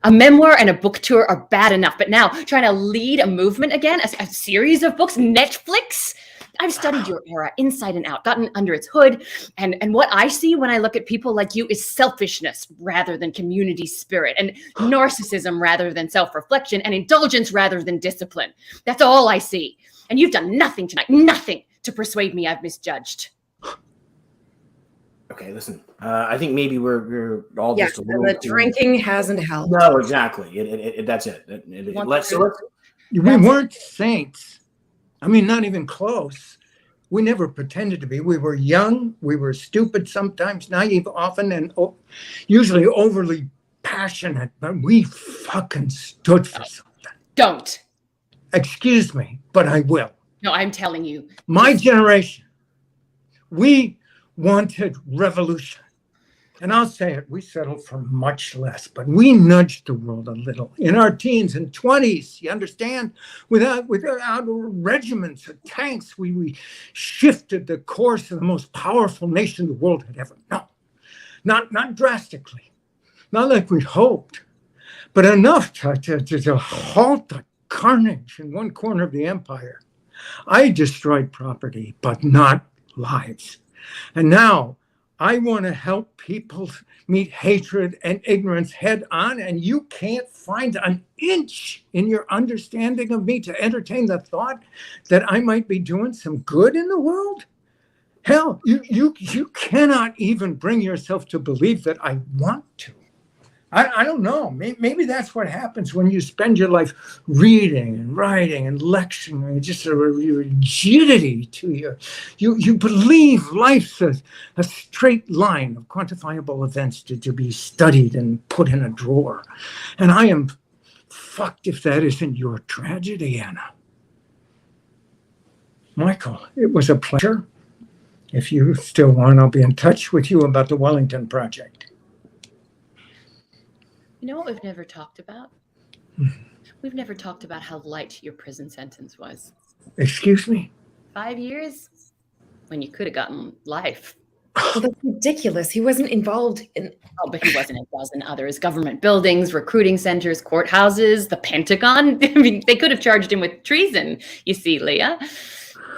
A memoir and a book tour are bad enough, but now trying to lead a movement again, a series of books, Netflix? I've studied your era inside and out, gotten under its hood, and what I see when I look at people like you is selfishness rather than community spirit, and narcissism rather than self-reflection, and indulgence rather than discipline. That's all I see. And you've done nothing tonight, nothing to persuade me I've misjudged. Okay, listen. I think maybe we're all just a little... the drinking hasn't helped. No, exactly. That's it. We weren't saints. I mean, not even close. We never pretended to be. We were young. We were stupid sometimes, naive often, and usually overly passionate. But we fucking stood for something. Don't. Excuse me, but I will. No, I'm telling you. My generation, we wanted revolution. And I'll say it, we settled for much less, but we nudged the world a little in our teens and 20s, you understand? Without regiments or tanks, we shifted the course of the most powerful nation the world had ever known. Not drastically, not like we'd hoped, but enough to halt the carnage in one corner of the empire. I destroyed property, but not lives. And now, I want to help people meet hatred and ignorance head on, and you can't find an inch in your understanding of me to entertain the thought that I might be doing some good in the world? Hell, you cannot even bring yourself to believe that I want to. I don't know. Maybe that's what happens when you spend your life reading and writing and lecturing. Just a rigidity to you. You believe life's a straight line of quantifiable events to be studied and put in a drawer. And I am fucked if that isn't your tragedy, Anna. Michael, it was a pleasure. If you still want, I'll be in touch with you about the Wellington Project. You know what we've never talked about? We've never talked about how light your prison sentence was. Excuse me? 5 years? when you could have gotten life. Well, that's ridiculous. He wasn't involved in. Oh, but he wasn't a dozen others. Government buildings, recruiting centers, courthouses, the Pentagon. I mean, they could have charged him with treason, you see, Leah.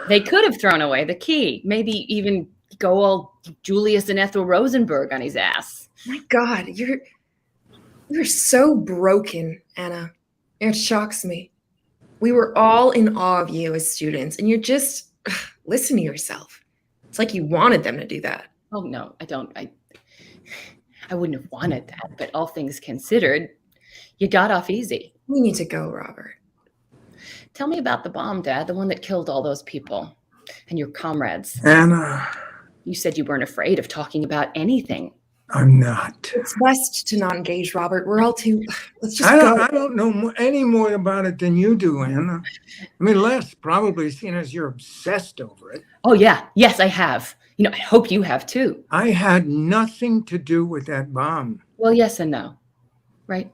They could have thrown away the key. Maybe even go all Julius and Ethel Rosenberg on his ass. My God, you're so broken, Anna. It shocks me. We were all in awe of you as students, and you're just listen to yourself. It's like you wanted them to do that. Oh, no, I don't. I wouldn't have wanted that, but all things considered, you got off easy. We need to go, Robert. Tell me about the bomb, Dad, the one that killed all those people and your comrades. Anna, You said you weren't afraid of talking about anything. I'm not. It's best to not engage, Robert. We're all too. Let's just I go. don't know any more about it than you do, Anna. I mean, less probably, seeing as you're obsessed over it. Oh, yeah. Yes, I have. You know, I hope you have too. I had nothing to do with that bomb. Well, yes and no. Right?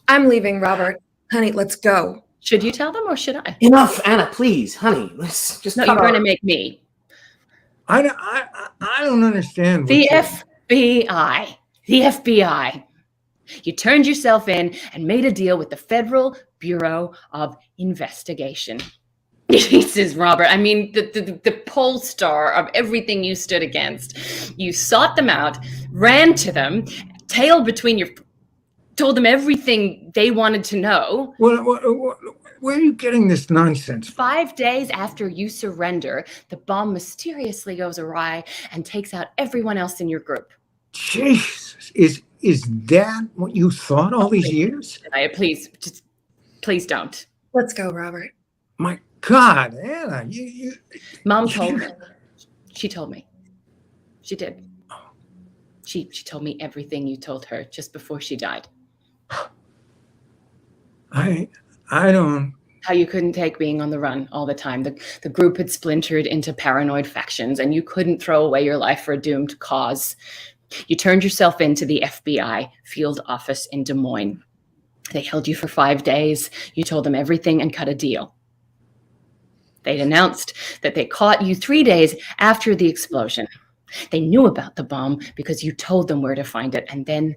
I'm leaving, Robert. Honey, let's go. Should you tell them or should I? Enough, Anna, please, honey. Let's just No, cut you're going to our- make me. I don't understand. The what FBI. The FBI. You turned yourself in and made a deal with the Federal Bureau of Investigation. Jesus, Robert. I mean, the pole star of everything you stood against. You sought them out, ran to them, tail between your... told them everything they wanted to know. Where are you getting this nonsense from? 5 days after you surrender, the bomb mysteriously goes awry and takes out everyone else in your group. Jesus, is that what you thought all these years? Please don't. Let's go, Robert. My God, Anna, you Mom told me. She told me. She did. She told me everything you told her just before she died. I don't. How you couldn't take being on the run all the time. The group had splintered into paranoid factions, and you couldn't throw away your life for a doomed cause. You turned yourself into the FBI field office in Des Moines. They held you for 5 days. You told them everything and cut a deal. They'd announced that they caught you 3 days after the explosion. They knew about the bomb because you told them where to find it, and then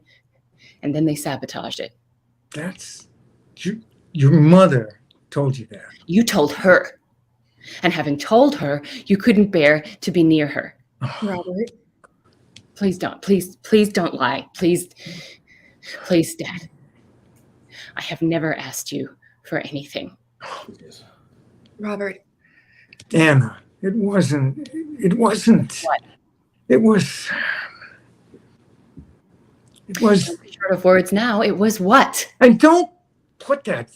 they sabotaged it. That's your mother told you that. You told her. And having told her, you couldn't bear to be near her. Robert. Please don't. Please don't lie. Please, Dad. I have never asked you for anything. Robert. Anna, it wasn't. What? It was. Short of words now, it was what? And don't put that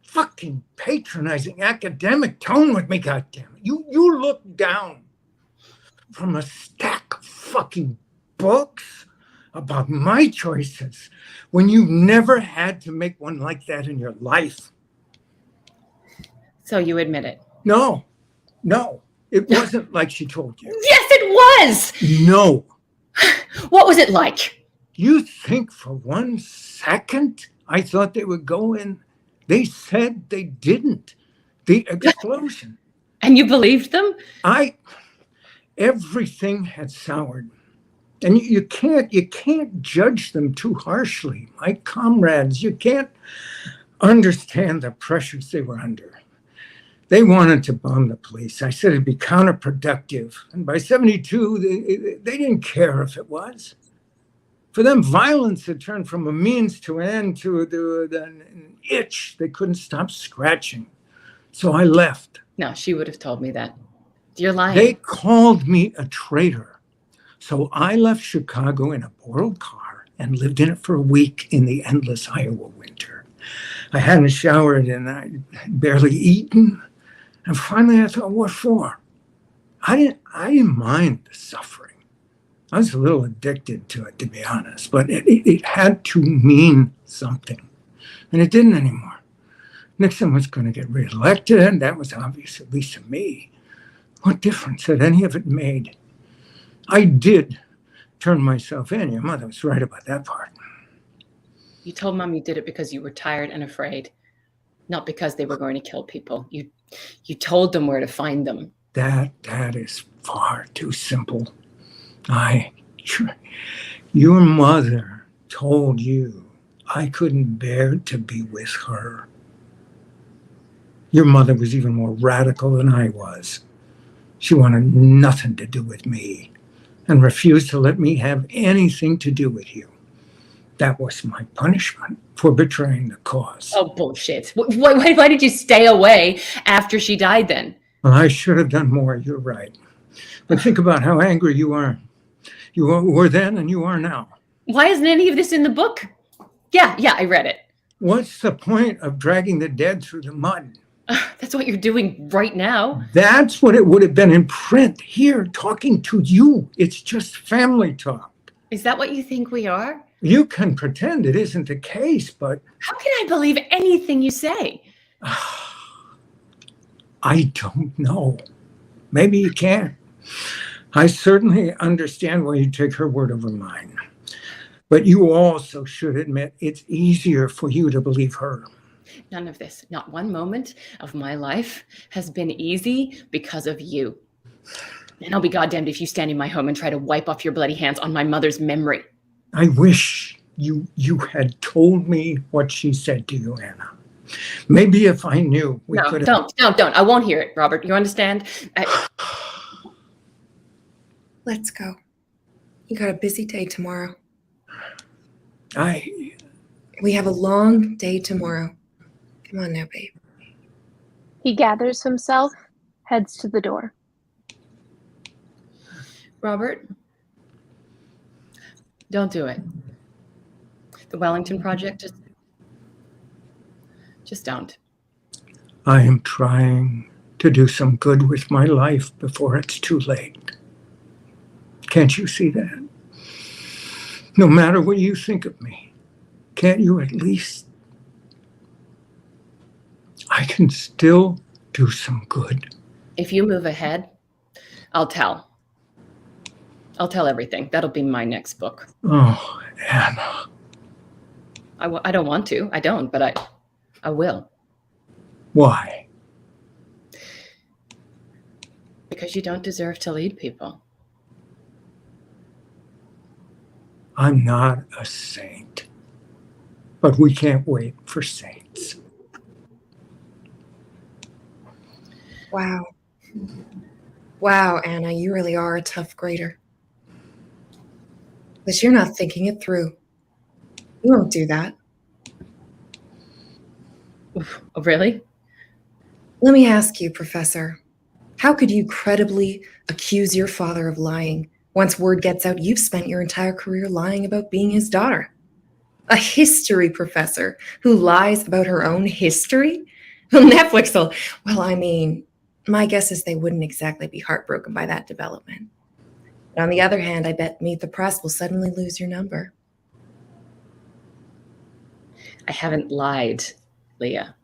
fucking patronizing academic tone with me, goddammit. You look down from a stack of fucking books about my choices when you've never had to make one like that in your life. So you admit it? No, it wasn't like she told you. Yes, it was! No. What was it like? You think for 1 second I thought they would go in? They said they didn't. The explosion. And you believed them? Everything had soured. And you can't judge them too harshly. My comrades, you can't understand the pressures they were under. They wanted to bomb the place. I said it'd be counterproductive. And by 72, they didn't care if it was. For them, violence had turned from a means to an end to an itch they couldn't stop scratching. So I left. No, she would have told me that. You're lying. They called me a traitor. So I left Chicago in a borrowed car and lived in it for a week in the endless Iowa winter. I hadn't showered and I'd barely eaten. And finally I thought, what for? I didn't mind the suffering. I was a little addicted to it, to be honest, but it had to mean something. And it didn't anymore. Nixon was going to get reelected, and that was obvious, at least to me. What difference had any of it made? I did turn myself in. Your mother was right about that part. You told Mom you did it because you were tired and afraid, not because they were going to kill people. You told them where to find them. That is far too simple. Your mother told you I couldn't bear to be with her. Your mother was even more radical than I was. She wanted nothing to do with me and refused to let me have anything to do with you. That was my punishment for betraying the cause. Oh, bullshit. Why did you stay away after she died then? Well, I should have done more, you're right. But think about how angry you are. You were then and you are now. Why isn't any of this in the book? Yeah, I read it. What's the point of dragging the dead through the mud? That's what you're doing right now. That's what it would have been in print, here, talking to you. It's just family talk. Is that what you think we are? You can pretend it isn't the case, but How can I believe anything you say? I don't know. Maybe you can. I certainly understand why you take her word over mine. But you also should admit it's easier for you to believe her. None of this, not one moment of my life has been easy because of you. And I'll be goddamned if you stand in my home and try to wipe off your bloody hands on my mother's memory. I wish you had told me what she said to you, Anna. Maybe if I knew, we could have... Don't. I won't hear it, Robert. You understand? Let's go. You got a busy day tomorrow. We have a long day tomorrow. Come on now, babe. He gathers himself, heads to the door. Robert, don't do it. The Wellington Project, just don't. I am trying to do some good with my life before it's too late. Can't you see that? No matter what you think of me, can't you at least... I can still do some good. If you move ahead, I'll tell. I'll tell everything. That'll be my next book. Oh, Anna. I don't want to. I don't, but I will. Why? Because you don't deserve to lead people. I'm not a saint, but we can't wait for saints. Wow. Wow, Anna, you really are a tough grader. But you're not thinking it through. You won't do that. Oh, really? Let me ask you, Professor, how could you credibly accuse your father of lying once word gets out you've spent your entire career lying about being his daughter? A history professor who lies about her own history? Well, Netflix will, my guess is they wouldn't exactly be heartbroken by that development. But on the other hand, I bet Meet the Press will suddenly lose your number. I haven't lied, Leah.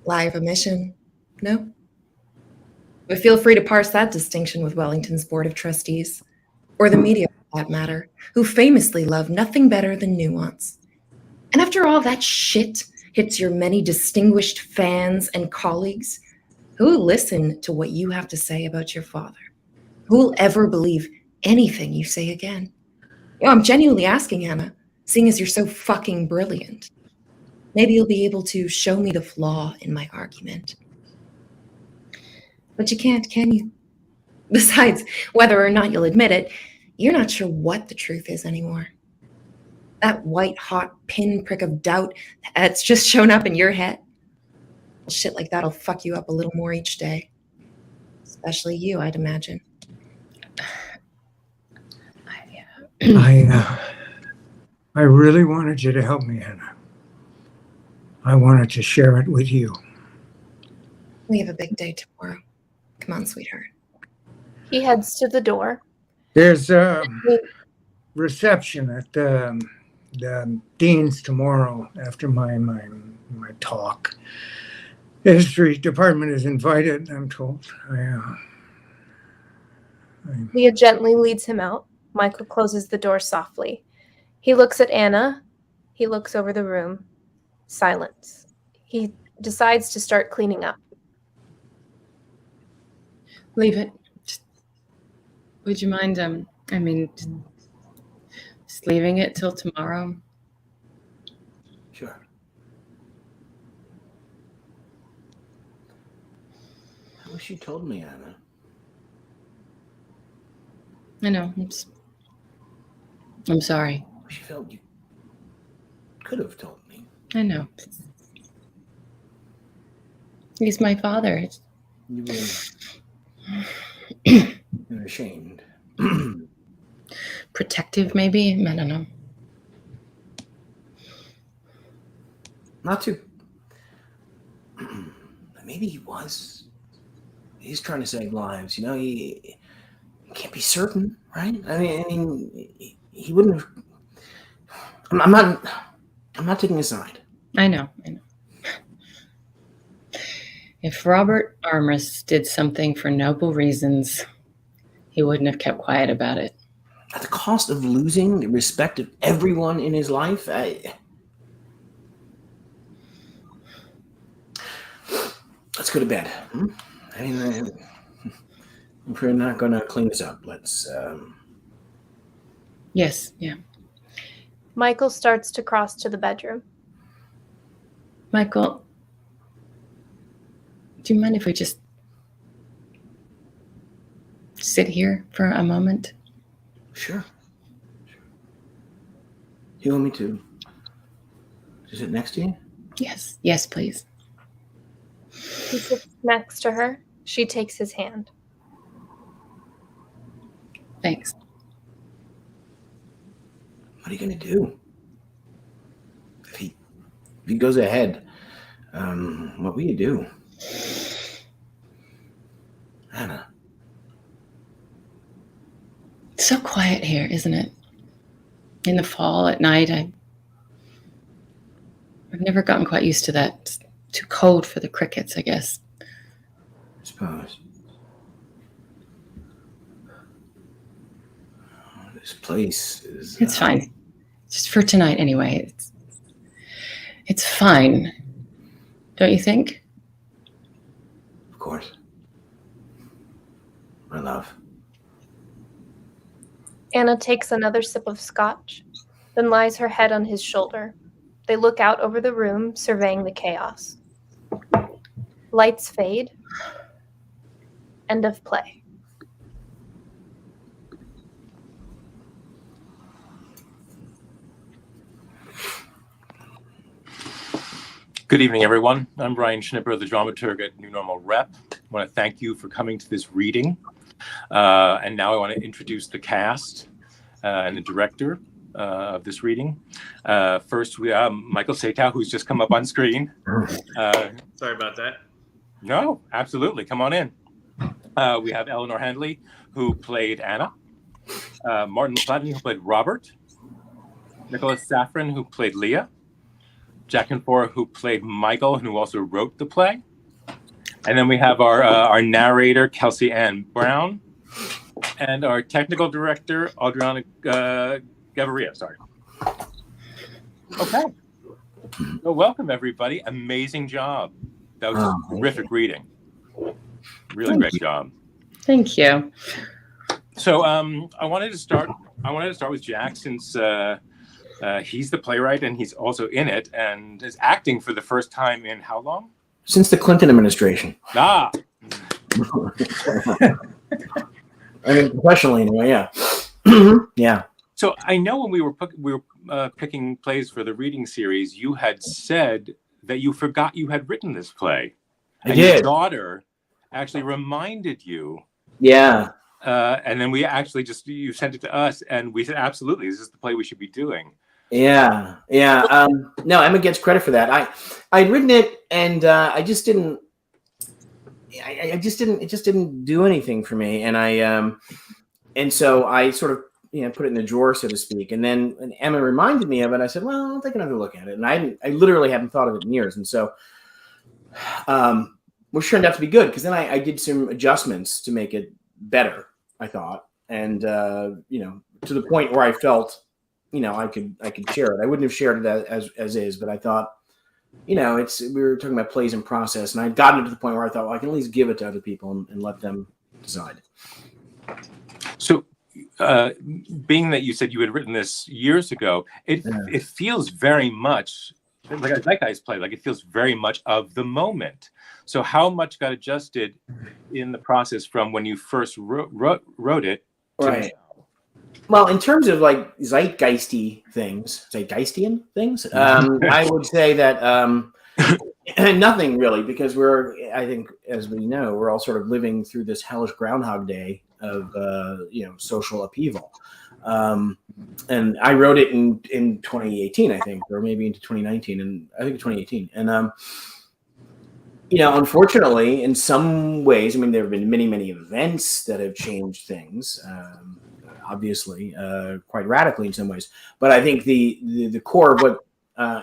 Lie of omission? No? But feel free to parse that distinction with Wellington's Board of Trustees, or the media for that matter, who famously love nothing better than nuance. And after all that shit hits your many distinguished fans and colleagues, who will listen to what you have to say about your father? Who will ever believe anything you say again? I'm genuinely asking, Anna, seeing as you're so fucking brilliant. Maybe you'll be able to show me the flaw in my argument. But you can't, can you? Besides, whether or not you'll admit it, you're not sure what the truth is anymore. That white-hot pinprick of doubt that's just shown up in your head, well, shit like that'll fuck you up a little more each day. Especially you, I'd imagine. I really wanted you to help me, Anna. I wanted to share it with you. We have a big day tomorrow. Come on, sweetheart. He heads to the door. There's a reception at the dean's tomorrow after my talk. The history department is invited, I'm told. Leah gently leads him out. Michael closes the door softly. He looks at Anna. He looks over the room. Silence. He decides to start cleaning up. Leave it. Would you mind, just leaving it till tomorrow? Sure. I wish you told me, Anna. I know. I'm sorry. I wish you felt you could have told me. I know. He's my father. You were ashamed. Protective, maybe? I don't know. Not to. Maybe he was. He's trying to save lives. You know, he can't be certain, right? I mean, he wouldn't have. I'm not taking a side. I know. If Robert Armrest did something for noble reasons, he wouldn't have kept quiet about it. At the cost of losing the respect of everyone in his life, let's go to bed. I mean, if we're not going to clean this up, let's. Yes, yeah. Michael starts to cross to the bedroom. Michael, do you mind if we just sit here for a moment? Sure. You want me to sit next to you? Yes, please. He sits next to her. She takes his hand. Thanks. What are you going to do? If he goes ahead, what will you do? Anna. It's so quiet here, isn't it? In the fall at night, I've never gotten quite used to that. It's too cold for the crickets, I guess. I suppose. This place is... It's fine. Just for tonight, anyway. It's fine. Don't you think? Of course. My love. Anna takes another sip of scotch, then lies her head on his shoulder. They look out over the room, surveying the chaos. Lights fade. End of play. Good evening, everyone. I'm Brian Schnipper, the dramaturg at New Normal Rep. I want to thank you for coming to this reading. And now I want to introduce the cast and the director of this reading. First, we have Michael Satow, who's just come up on screen. Sorry about that. No, absolutely. Come on in. We have Eleanor Handley, who played Anna. Martin LaPlatney, who played Robert. Nicholas Safran, who played Leah. Jack Canfora, who played Michael, and who also wrote the play. And then we have our narrator, Kelsey Ann Brown, and our technical director, Adriana Gaviria. Sorry. Okay. So welcome, everybody. Amazing job. That was a terrific reading. Really great job. Thank you. So I wanted to start with Jack, since he's the playwright and he's also in it and is acting for the first time in how long? Since the Clinton administration. Ah. I mean, professionally anyway, yeah. Yeah. So I know when we were picking plays for the reading series, you had said that you forgot you had written this play. I and did. Your daughter actually reminded you. Yeah. And then we actually you sent it to us, and we said, absolutely, this is the play we should be doing. Yeah. No, Emma gets credit for that. I'd written it, and I just didn't. It just didn't do anything for me, and so I sort of put it in the drawer, so to speak. And then when Emma reminded me of it, I said, well, I'll take another look at it. And I literally haven't thought of it in years, and so which turned out to be good, because then I did some adjustments to make it better, I thought, and to the point where I felt I could share it. I wouldn't have shared it as is, but I thought we were talking about plays in process, and I'd gotten to the point where I thought, well, I can at least give it to other people and let them decide. So, being that you said you had written this years ago, it feels very much like a zeitgeist play. Like it feels very much of the moment. So, how much got adjusted in the process from when you first wrote it? Right. Well, in terms of like zeitgeistian things, I would say that nothing really, because I think, as we know, we're all sort of living through this hellish Groundhog Day of social upheaval. And I wrote it in 2018, I think, or maybe into 2019, and I think 2018. And unfortunately, in some ways, I mean, there have been many, many events that have changed things. Obviously, quite radically in some ways. But I think the core of what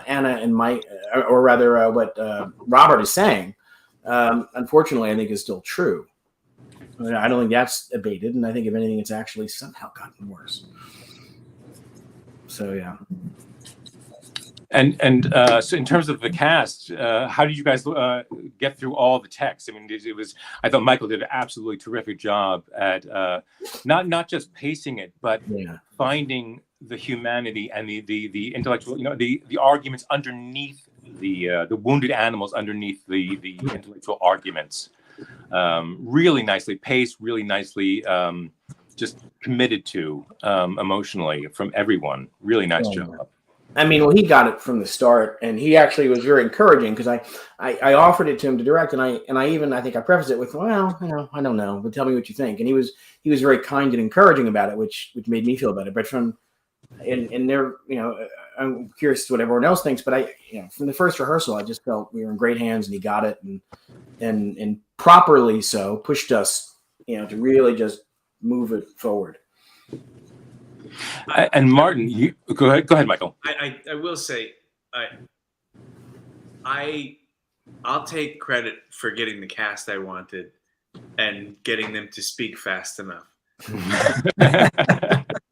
Anna and Mike, or rather what Robert is saying, unfortunately, I think is still true. I don't think that's abated, and I think if anything, it's actually somehow gotten worse. So yeah. And so in terms of the cast, how did you guys get through all the text? I mean, I thought Michael did an absolutely terrific job at not just pacing it, but finding the humanity and the intellectual, the arguments underneath the wounded animals underneath the intellectual arguments. Really nicely paced, really nicely just committed to emotionally from everyone. Really nice job. I mean, well, he got it from the start, and he actually was very encouraging because I offered it to him to direct, and I think I prefaced it with, well, I don't know, but tell me what you think. And he was very kind and encouraging about it, which made me feel better. But from there, I'm curious to what everyone else thinks, but from the first rehearsal, I just felt we were in great hands, and he got it, and properly so pushed us, to really just move it forward. And Martin, you go ahead, Michael. I will say, I'll take credit for getting the cast I wanted and getting them to speak fast enough.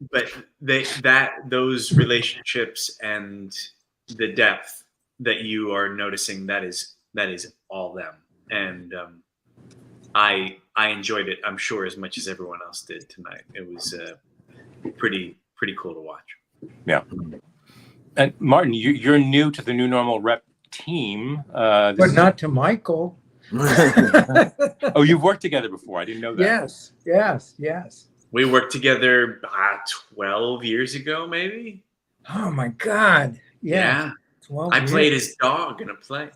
But those relationships and the depth that you are noticing, that is all them. And I enjoyed it, I'm sure, as much as everyone else did tonight. It was pretty cool to watch. Yeah. And Martin, you're new to the New Normal Rep team. But not to Michael. Oh, you've worked together before. I didn't know that. Yes. We worked together 12 years ago, maybe. Oh my God. Yeah. 12 I years. played his dog in a play.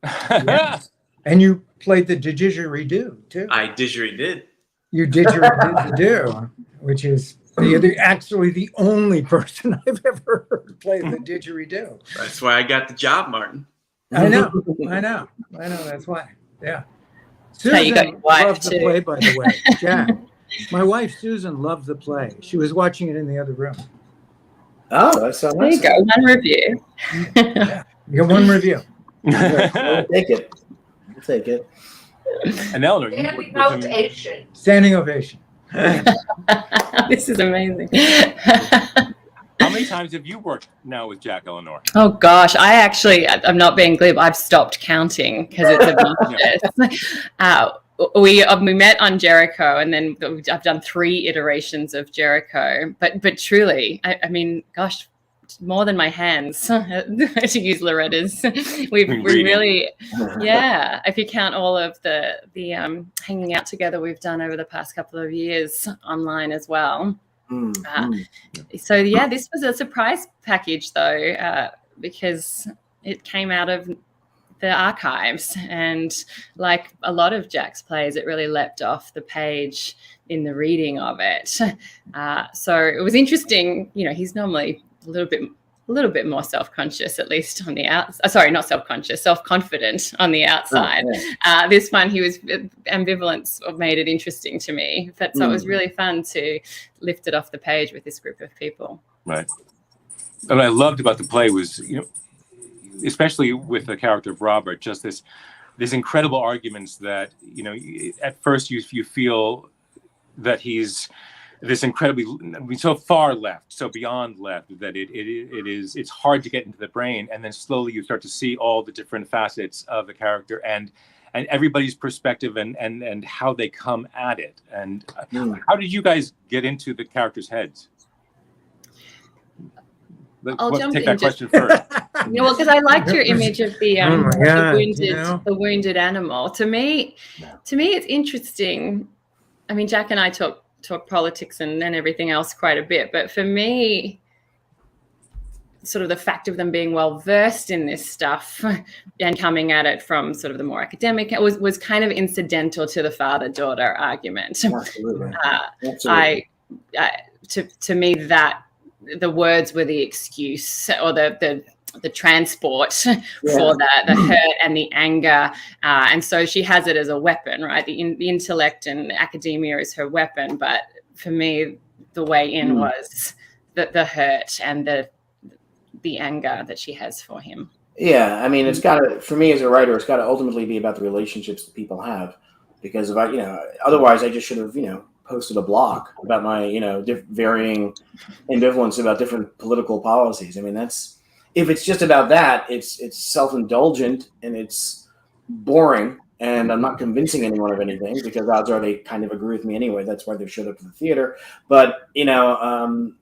Yes. And you played the didgeridoo too. I didgeridoo. You didgeridoo, which is actually the only person I've ever heard play the didgeridoo. That's why I got the job, Martin. I know. That's why. Yeah. Susan Susan loved the play, by the way. Jack. My wife Susan loved the play. She was watching it in the other room. Oh, that's so nice. There you go. One review. Yeah. You get one review. I'll take it. And Eleanor, Standing ovation. Standing ovation. This is amazing. How many times have you worked now with Jack, Eleanor? Oh gosh, I'm not being glib. I've stopped counting because it's obnoxious. We met on Jericho, and then I've done 3 iterations of Jericho. But truly, I mean, gosh, more than my hands, to use Loretta's. We really, yeah. If you count all of the hanging out together we've done over the past couple of years online as well. So yeah, this was a surprise package though, because it came out of the archives, and like a lot of Jack's plays, it really leapt off the page in the reading of it. So it was interesting. He's normally a little bit more self-conscious, at least on the outside. Sorry, not self-conscious, self-confident on the outside. This one, he was ambivalence made it interesting to me. So it was really fun to lift it off the page with this group of people. Right. And what I loved about the play was, especially with the character of Robert, just this incredible arguments that, at first you feel that he's this incredibly so far left, so beyond left that it's hard to get into the brain, and then slowly you start to see all the different facets of the character and and everybody's perspective and how they come at it. And how did you guys get into the characters' heads? I'll Let's jump take in that question first. Well, because I liked your image of the Oh my God, the wounded animal. To me, it's interesting. I mean, Jack and I talk politics and everything else quite a bit, but for me, sort of the fact of them being well versed in this stuff and coming at it from sort of the more academic was kind of incidental to the father-daughter argument. Absolutely. Absolutely. To me, that the words were the excuse or the transport for the hurt and the anger, and so she has it as a weapon, right? The intellect and academia is her weapon, but for me, the way in was the hurt and the anger that she has for him. Yeah, I mean, it's got to, for me as a writer, it's got to ultimately be about the relationships that people have, because if I, otherwise I just should have, posted a blog about my, varying ambivalence about different political policies. I mean, if it's just about that, it's self-indulgent and it's boring, and I'm not convincing anyone of anything, because odds are they kind of agree with me anyway. That's why they showed up to the theater. But Eleanor's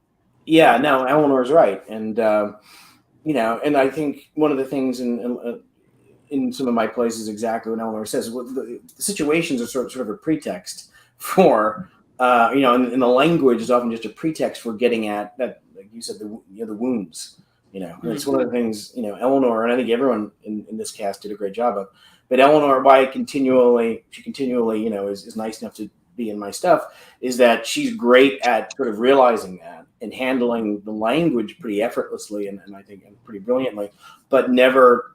right, and and I think one of the things in some of my places, exactly what Eleanor says, the situations are sort of a pretext for. And the language is often just a pretext for getting at that, like you said, the wounds. And it's one of the things, Eleanor, and I think everyone in this cast did a great job of. But Eleanor, why she continually, is nice enough to be in my stuff, is that she's great at sort of realizing that and handling the language pretty effortlessly and I think pretty brilliantly, but never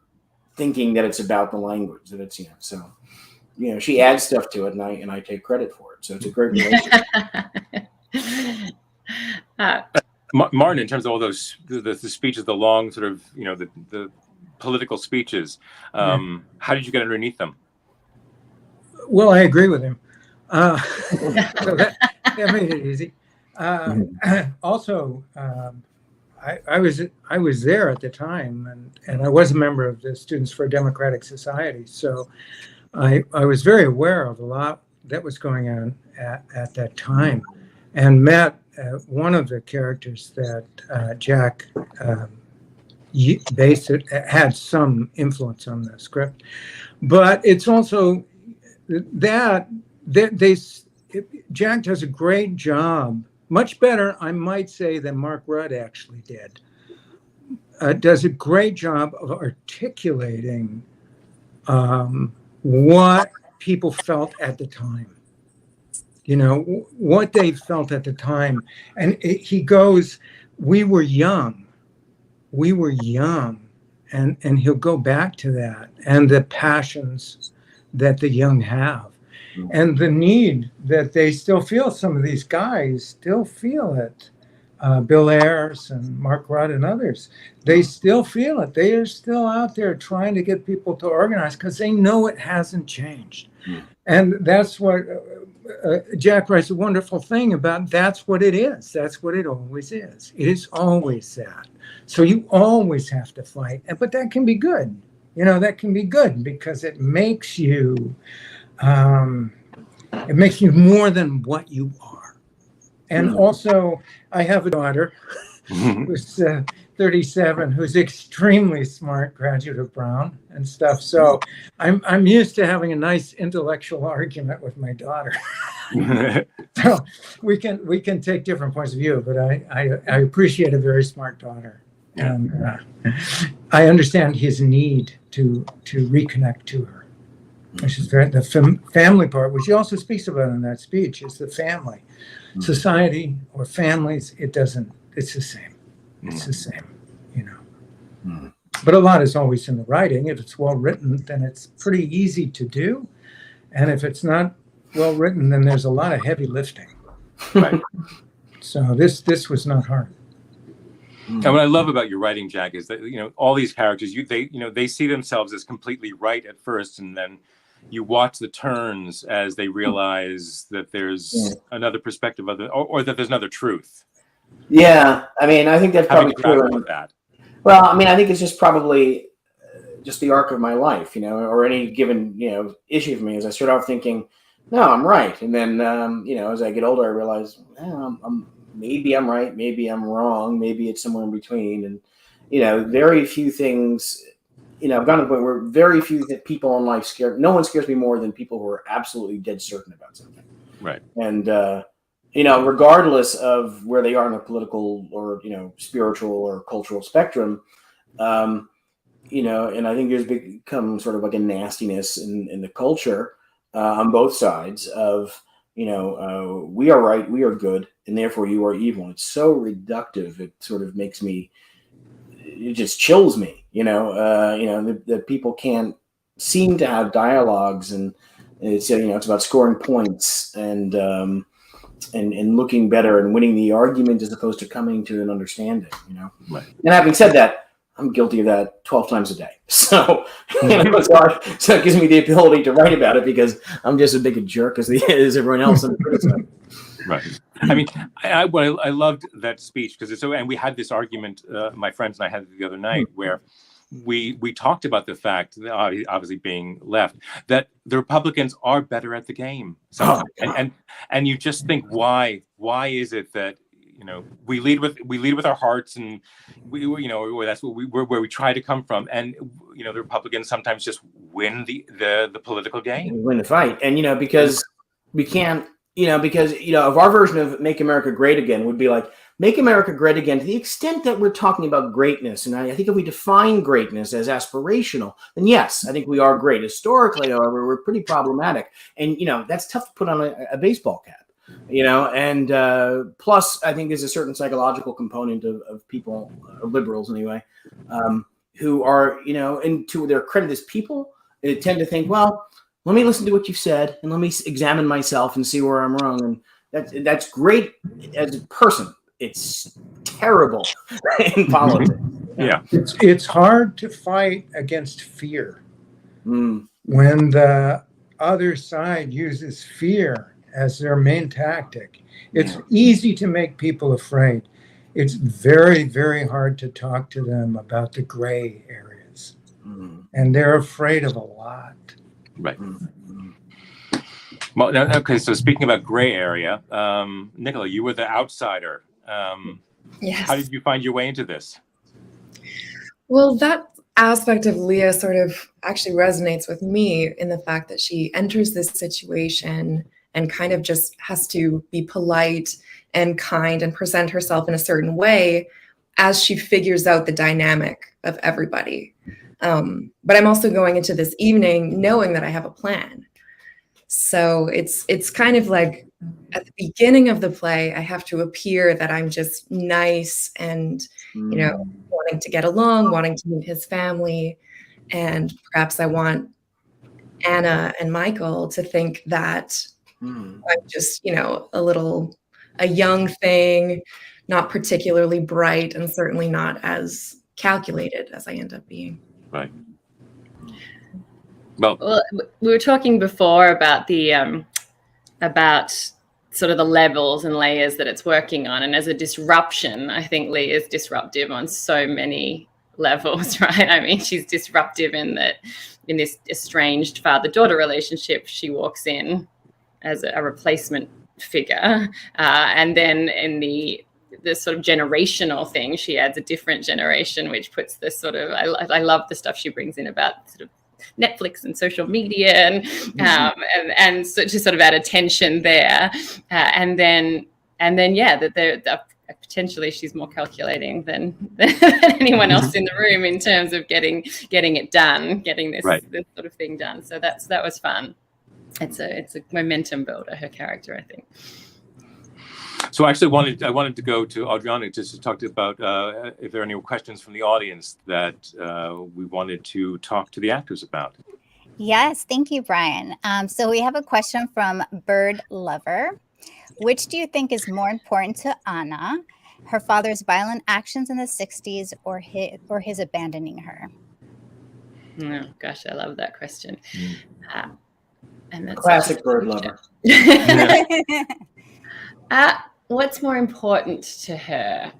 thinking that it's about the language, that it's, so. She adds stuff to it, and I take credit for it. So it's a great relationship. Martin, in terms of all those the speeches, the long sort of the political speeches, how did you get underneath them? Well, I agree with him. So that made it easy. Also, I was there at the time, and I was a member of the Students for a Democratic Society. So I was very aware of a lot that was going on at that time, and met one of the characters that Jack had some influence on the script. But it's also that Jack does a great job, much better, I might say, than Mark Rudd actually did. Does a great job of articulating what people felt at the time, what they felt at the time. And he goes, we were young, and he'll go back to that and the passions that the young have and the need that they still feel. Some of these guys still feel it. Bill Ayers and Mark Rudd and others, they still feel it. They are still out there trying to get people to organize because they know it hasn't changed. And that's what Jack writes a wonderful thing about. That's what it is. That's what it always is. It is always that. So you always have to fight. But that can be good. That can be good because it makes you more than what you are. And also, I have a daughter who's 37, who's extremely smart, graduate of Brown and stuff. So I'm used to having a nice intellectual argument with my daughter. So we can take different points of view, but I appreciate a very smart daughter, and I understand his need to reconnect to her, which is the family part, which he also speaks about in that speech, is the family. Society or families, it's the same. It's the same, But a lot is always in the writing. If it's well written, then it's pretty easy to do. And if it's not well written, then there's a lot of heavy lifting. Right. So this was not hard. And what I love about your writing, Jack, is that all these characters, they see themselves as completely right at first, and then you watch the turns as they realize that there's another perspective or that there's another truth. Yeah, I mean, I think that's probably true. With that? Well, I mean, I think it's just probably just the arc of my life, or any given, issue for me. As I start off thinking, no, I'm right. And then, as I get older, I realize, maybe I'm right, maybe I'm wrong, maybe it's somewhere in between. And, very few things, I've gotten to the point where very few people in life no one scares me more than people who are absolutely dead certain about something. Right. And, regardless of where they are in the political or, spiritual or cultural spectrum, and I think there's become sort of like a nastiness in the culture on both sides of, we are right, we are good, and therefore you are evil. It's so reductive. It sort of makes me, it just chills me, that people can't seem to have dialogues, and it's, it's about scoring points and looking better and winning the argument as opposed to coming to an understanding, Right. And having said that, I'm guilty of that 12 times a day. So, so it gives me the ability to write about it because I'm just as big a jerk as everyone else. Right. I mean, I loved that speech because it's so, and we had this argument, my friends and I had it the other night, where we talked about the fact, obviously being left, that the Republicans are better at the game sometimes. And you just think, why is it that we lead with our hearts, and that's where we try to come from, and the Republicans sometimes just win the political game, win the fight, and because we can't, because of our version of Make America Great Again would be like, make America great again to the extent that we're talking about greatness. And I think if we define greatness as aspirational, then yes, I think we are great. Historically, however, we're pretty problematic, and that's tough to put on a baseball cap. And plus I think there's a certain psychological component of people, liberals anyway, who are, and to their credit as people, they tend to think, well, let me listen to what you've said and let me examine myself and see where I'm wrong. And that's great as a person. It's terrible in politics. Yeah. It's hard to fight against fear when the other side uses fear as their main tactic. It's easy to make people afraid. It's very, very hard to talk to them about the gray areas. And they're afraid of a lot. Right. Well, okay, so speaking about gray area, Nicola, you were the outsider. Yes. How did you find your way into this? Well, that aspect of Leah sort of actually resonates with me in the fact that she enters this situation and kind of just has to be polite and kind and present herself in a certain way as she figures out the dynamic of everybody. But I'm also going into this evening knowing that I have a plan. So it's kind of like at the beginning of the play, I have to appear that I'm just nice and, wanting to get along, wanting to meet his family. And perhaps I want Anna and Michael to think that I'm just, a young thing, not particularly bright, and certainly not as calculated as I end up being. Right. Well, we were talking before about the about sort of the levels and layers that it's working on, and as a disruption, I think Lee is disruptive on so many levels, right? I mean, she's disruptive in this estranged father-daughter relationship, she walks in as a replacement figure, and then in the sort of generational thing, she adds a different generation, which puts this sort of, I love the stuff she brings in about sort of Netflix and social media and so to sort of add attention there, and then that they're potentially she's more calculating than anyone else in the room in terms of getting it done, getting this sort of thing done. So that was fun. It's a momentum builder, her character, I think. So I wanted to go to Adriana just to talk about if there are any questions from the audience that we wanted to talk to the actors about. Yes, thank you, Brian. So we have a question from Bird Lover. Which do you think is more important to Anna, her father's violent actions in the 60s or his abandoning her? Oh, gosh, I love that question. And that's classic Bird Lover. What's more important to her?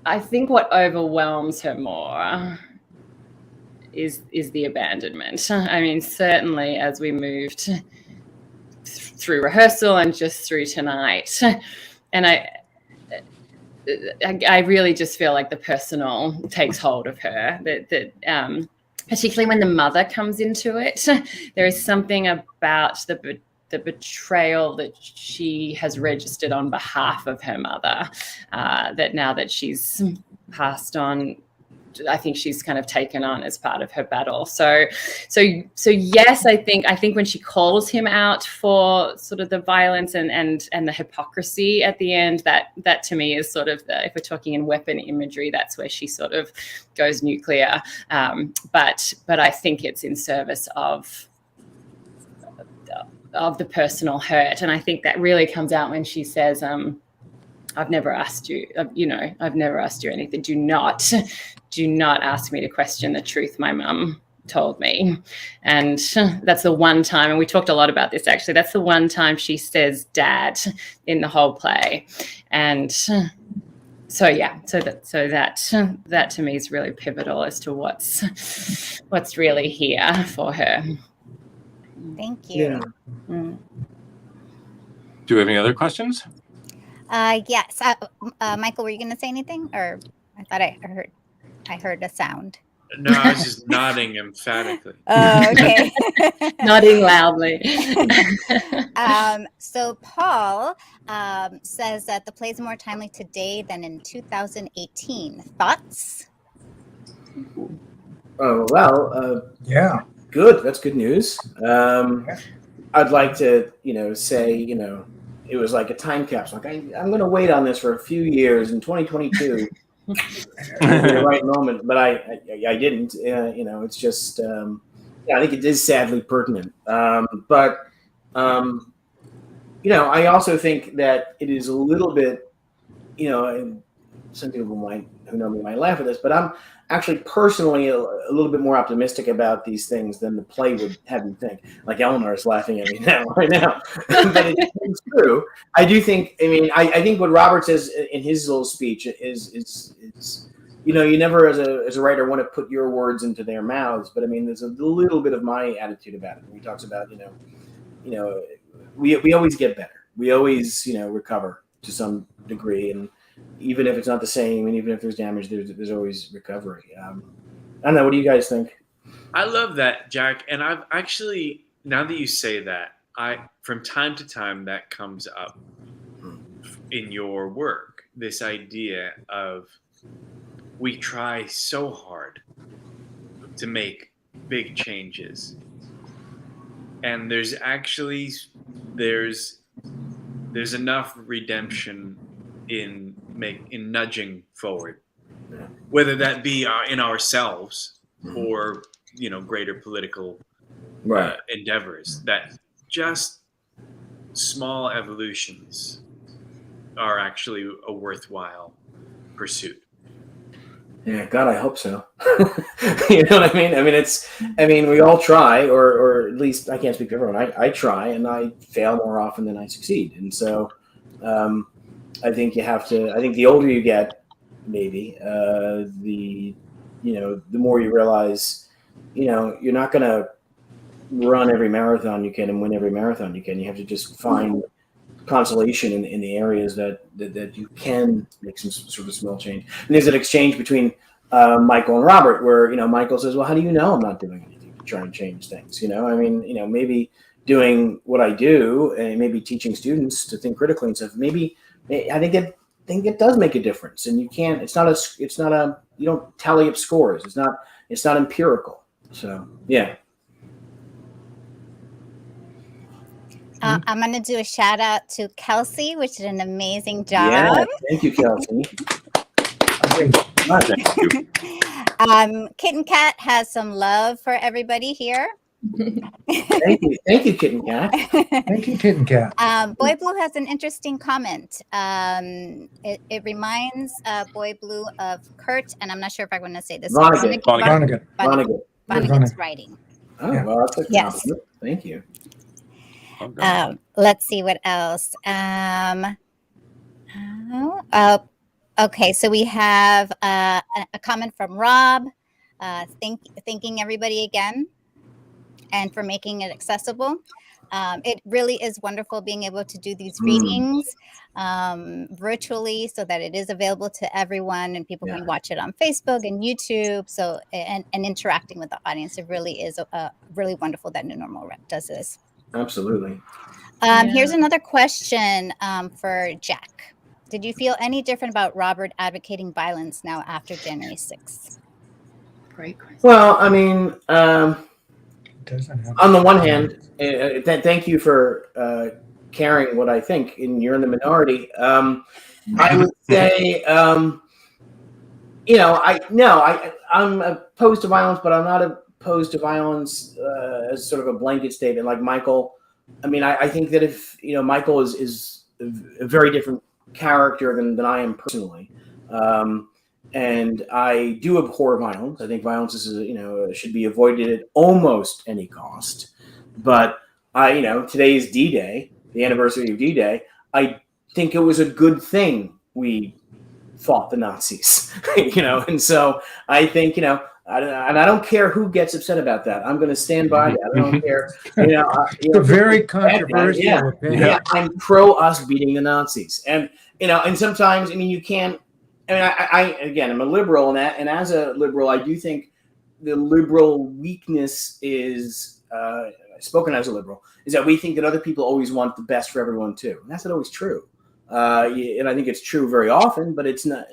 I think what overwhelms her more is the abandonment. I mean, certainly as we moved through rehearsal and just through tonight, and I really just feel like the personal takes hold of her, that particularly when the mother comes into it, there is something about the betrayal that she has registered on behalf of her mother, that now that she's passed on, I think she's kind of taken on as part of her battle. So yes, I think when she calls him out for sort of the violence and the hypocrisy at the end, that to me is sort of if we're talking in weapon imagery, that's where she sort of goes nuclear. But I think it's in service of the personal hurt, and I think that really comes out when she says, I've never asked you, I've never asked you anything. Do not ask me to question the truth my mum told me. And that's the one time, and we talked a lot about this actually, that's the one time she says dad in the whole play. And so that to me is really pivotal as to what's really here for her. Thank you. Do we have any other questions? Yes. Michael, were you going to say anything? Or I thought I heard a sound. No, I was just nodding emphatically. Oh, okay. Nodding loudly. So Paul says that the play is more timely today than in 2018. Thoughts? Oh, well, Yeah. good. That's good news. I'd like to, say, it was like a time capsule. Like I'm going to wait on this for a few years in 2022. The right moment, but I didn't. It's just I think it is sadly pertinent. But I also think that it is a little bit, and some people who know me might laugh at this, but I'm actually personally a little bit more optimistic about these things than the play would have you think. Like Eleanor is laughing at me right now, but it's true. I do think. I mean, I think what Robert says in his little speech is you never as a writer want to put your words into their mouths, but I mean, there's a little bit of my attitude about it. He talks about we always get better. We always recover to some degree, and even if it's not the same, and even if there's damage, there's always recovery. I don't know. What do you guys think? I love that, Jack. And I've actually, now that you say that, from time to time that comes up in your work, this idea of we try so hard to make big changes. And there's enough redemption in nudging forward, whether that be in ourselves or greater political endeavors, that just small evolutions are actually a worthwhile pursuit. Yeah, God, I hope so. You know what I mean? I mean, we all try, or at least I can't speak for everyone. I try, and I fail more often than I succeed, and so. I think you have to. I think the older you get, maybe the more you realize, you're not going to run every marathon you can and win every marathon you can. You have to just find consolation in the areas that you can make some sort of small change. And there's an exchange between Michael and Robert, where Michael says, "Well, how do you know I'm not doing anything to try and change things?" Maybe doing what I do and maybe teaching students to think critically and stuff. Maybe I think it does make a difference, and you can't. It's not a. You don't tally up scores. It's not empirical. So yeah. I'm going to do a shout out to Kelsey, which did an amazing job. Yeah, thank you, Kelsey. Thank you. Kitten Cat has some love for everybody here. Thank you, Kitten Cat. Thank you, Kitten Cat. Boy Blue has an interesting comment. It reminds Boy Blue of Kurt, and I'm not sure if I'm going to say this. Vonnegut's writing. Oh, yeah. Well, that's a yes. compliment. Thank you. Let's see what else. Okay, so we have a comment from Rob. thanking everybody again and for making it accessible. It really is wonderful being able to do these readings virtually so that it is available to everyone and people can watch it on Facebook and YouTube. So, and interacting with the audience. It really is really wonderful that New Normal does this. Absolutely. Here's another question for Jack. Did you feel any different about Robert advocating violence now after January 6th? Great question. Well, I mean, on the one hand, thank you for caring what I think, and you're in the minority. I would say, I'm opposed to violence, but I'm not opposed to violence as sort of a blanket statement. Like Michael, I mean, I think that if Michael is a very different character than I am personally. And I do abhor violence. I think violence is, should be avoided at almost any cost. But today's D-Day, the anniversary of D-Day, I think it was a good thing we fought the Nazis, and so I think, and I don't care who gets upset about that. I'm going to stand by that. I don't care. It's a very controversial opinion. Yeah, I'm pro us beating the Nazis. And, and sometimes, you can't, I'm a liberal, and as a liberal, I do think the liberal weakness is, spoken as a liberal, is that we think that other people always want the best for everyone too. And that's not always true. And I think it's true very often, but it's not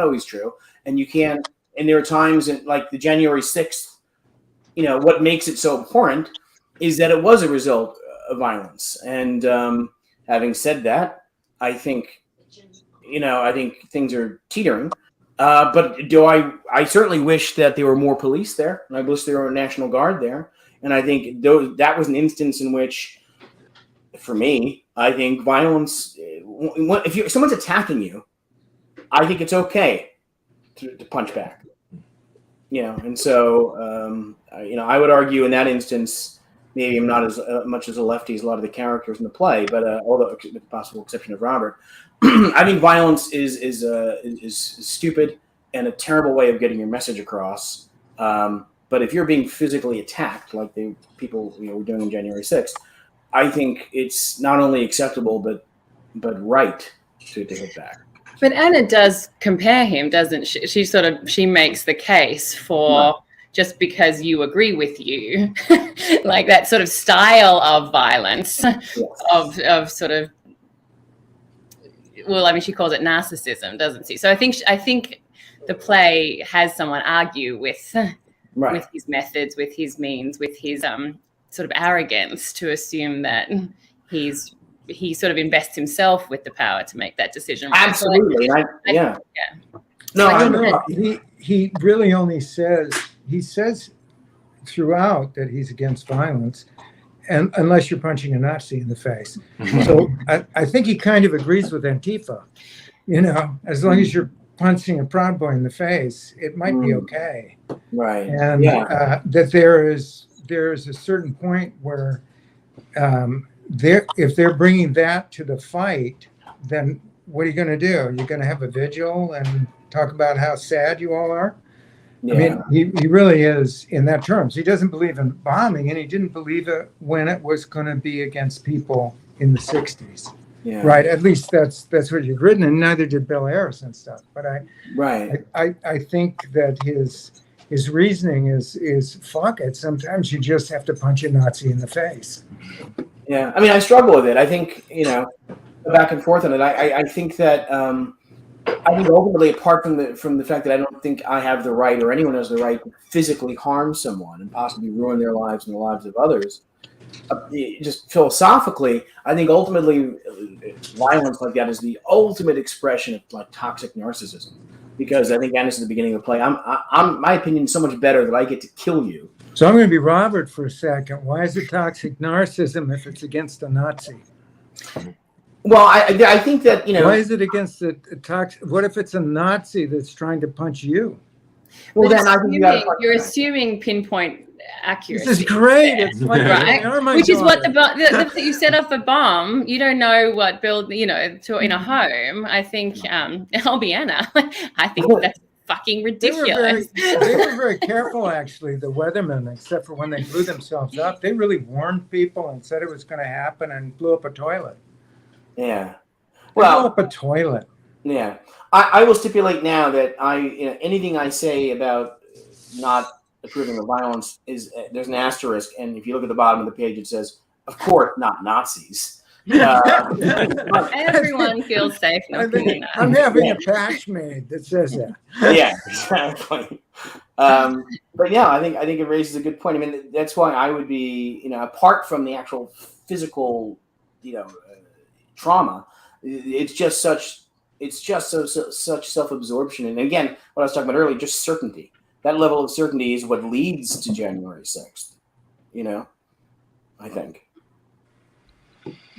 always true. And you can't, and there are times like the January 6th, what makes it so abhorrent is that it was a result of violence. And having said that, I think things are teetering. But I certainly wish that there were more police there, and I wish there were a National Guard there. And I think that was an instance in which, for me, I think violence, if someone's attacking you, I think it's okay to punch back. And so, I would argue in that instance, maybe I'm not as much as a lefty as a lot of the characters in the play, but although with the possible exception of Robert, I think violence is stupid and a terrible way of getting your message across. But if you're being physically attacked, like the people were doing on January 6th, I think it's not only acceptable but right to hit back. But Anna does compare him, doesn't she? She makes the case for just because you agree with you, like that sort of style of violence, of sort of. Well, she calls it narcissism, doesn't she? So I think the play has someone argue with his methods, with his means, with his sort of arrogance to assume that he sort of invests himself with the power to make that decision. Absolutely. He really only says throughout that he's against violence, and unless you're punching a Nazi in the face. So I think he kind of agrees with Antifa. As long as you're punching a Proud Boy in the face, it might be okay. Right. And that there is a certain point where if they're bringing that to the fight, then what are you going to do? You're going to have a vigil and talk about how sad you all are? Yeah. He really is in that terms. He doesn't believe in bombing, and he didn't believe it when it was going to be against people in the 60s. Yeah. Right. At least that's what you've written, and neither did Bill Harris and stuff. But I think that his reasoning is fuck it. Sometimes you just have to punch a Nazi in the face. Yeah. I struggle with it. I think, back and forth on it. I think that I think ultimately, apart from the fact that I don't think I have the right or anyone has the right to physically harm someone and possibly ruin their lives and the lives of others, just philosophically, I think ultimately violence like that is the ultimate expression of like toxic narcissism. Because I think, and this is the beginning of the play, I'm my opinion is so much better that I get to kill you. So I'm going to be Robert for a second. Why is it toxic narcissism if it's against a Nazi? Well, I think that, Why is it against the toxic? What if it's a Nazi that's trying to punch you? Well, then you're assuming pinpoint accuracy. This is great. It's like which is what you set off a bomb. You don't know what build, in a home. I think I'll be Anna. I think that's fucking They were very, ridiculous. they were very careful, actually, the weathermen, except for when they blew themselves up. They really warned people and said it was going to happen and blew up a toilet. Yeah. They Well, blew up a toilet. yeah. I will stipulate now that anything I say about not approving of violence is there's an asterisk, and if you look at the bottom of the page, it says, "Of course, not Nazis." Everyone feels safe I not think doing that. I'm having a patch made that says that. Yeah, exactly. But yeah, I think it raises a good point. I mean, that's why I would be, apart from the actual physical, trauma, it's just such self-absorption. And again, what I was talking about earlier, just certainty. That level of certainty is what leads to January 6th. I think.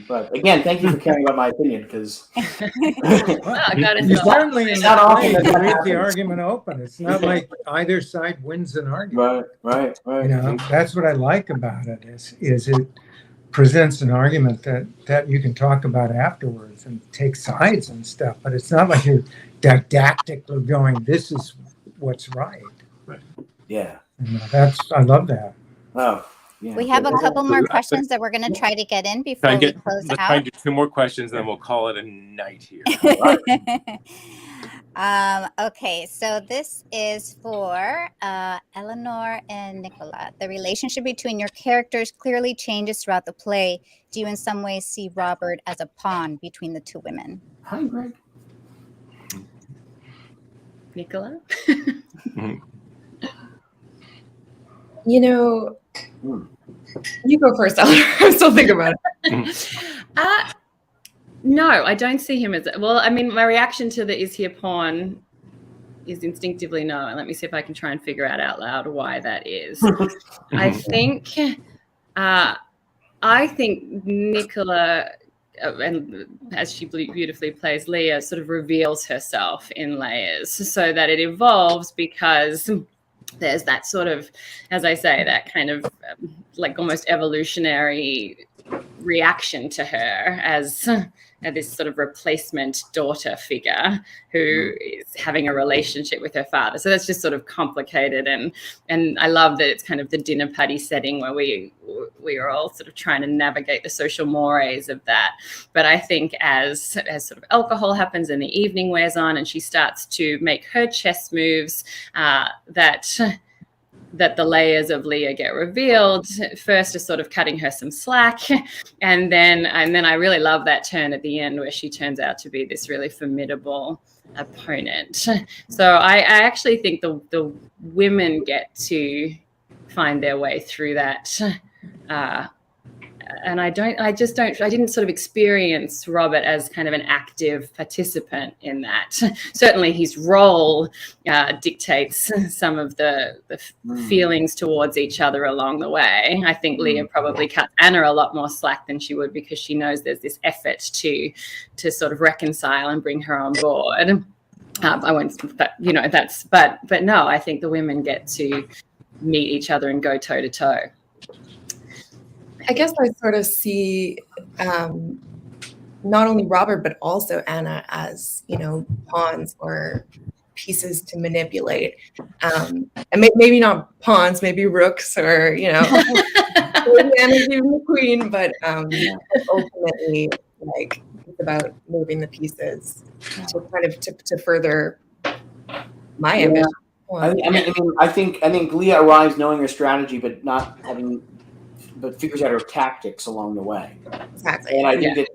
But again, thank you for caring about my opinion, because I got it. You certainly It's not often that leave the happens. argument open. It's not like either side wins an argument. Right. That's what I like about it is it presents an argument that you can talk about afterwards and take sides and stuff. But it's not like you're didactically going, "This is what's right." Yeah. I love that. Oh. Yeah. We have a couple more questions that we're going to try to get in before we close Let's try and out. do 2 more questions, then we'll call it a night here. Okay, so this is for Eleanor and Nicola. The relationship between your characters clearly changes throughout the play. Do you in some ways see Robert as a pawn between the two women? Hi, Greg. Nicola? You go first, Eleanor. I'm still thinking about it. No, I don't see him as well. I mean, my reaction to the "is he a pawn" is instinctively no. And let me see if I can try and figure out loud why that is. I think Nicola, and as she beautifully plays Leah, sort of reveals herself in layers, so that it evolves, because there's that sort of, as I say, that kind of like almost evolutionary reaction to her as this sort of replacement daughter figure who is having a relationship with her father. So that's just sort of complicated, and I love that it's kind of the dinner party setting where we are all sort of trying to navigate the social mores of that. But I think as sort of alcohol happens and the evening wears on and she starts to make her chess moves, that the layers of Leah get revealed. First is sort of cutting her some slack, and then I really love that turn at the end where she turns out to be this really formidable opponent. So I actually think the women get to find their way through that. And I didn't sort of experience Robert as kind of an active participant in that. Certainly his role dictates some of the feelings towards each other along the way. I think Leah probably cuts Anna a lot more slack than she would, because she knows there's this effort to sort of reconcile and bring her on board. I won't, but no, I think the women get to meet each other and go toe to toe. I guess I sort of see not only Robert, but also Anna as, pawns or pieces to manipulate. And maybe not pawns, maybe rooks, or, maybe Anna's even the queen, but ultimately, like, it's about moving the pieces to kind of to further my ambition. I think Leah arrives knowing her strategy, but figures out her tactics along the way. Exactly. And I think that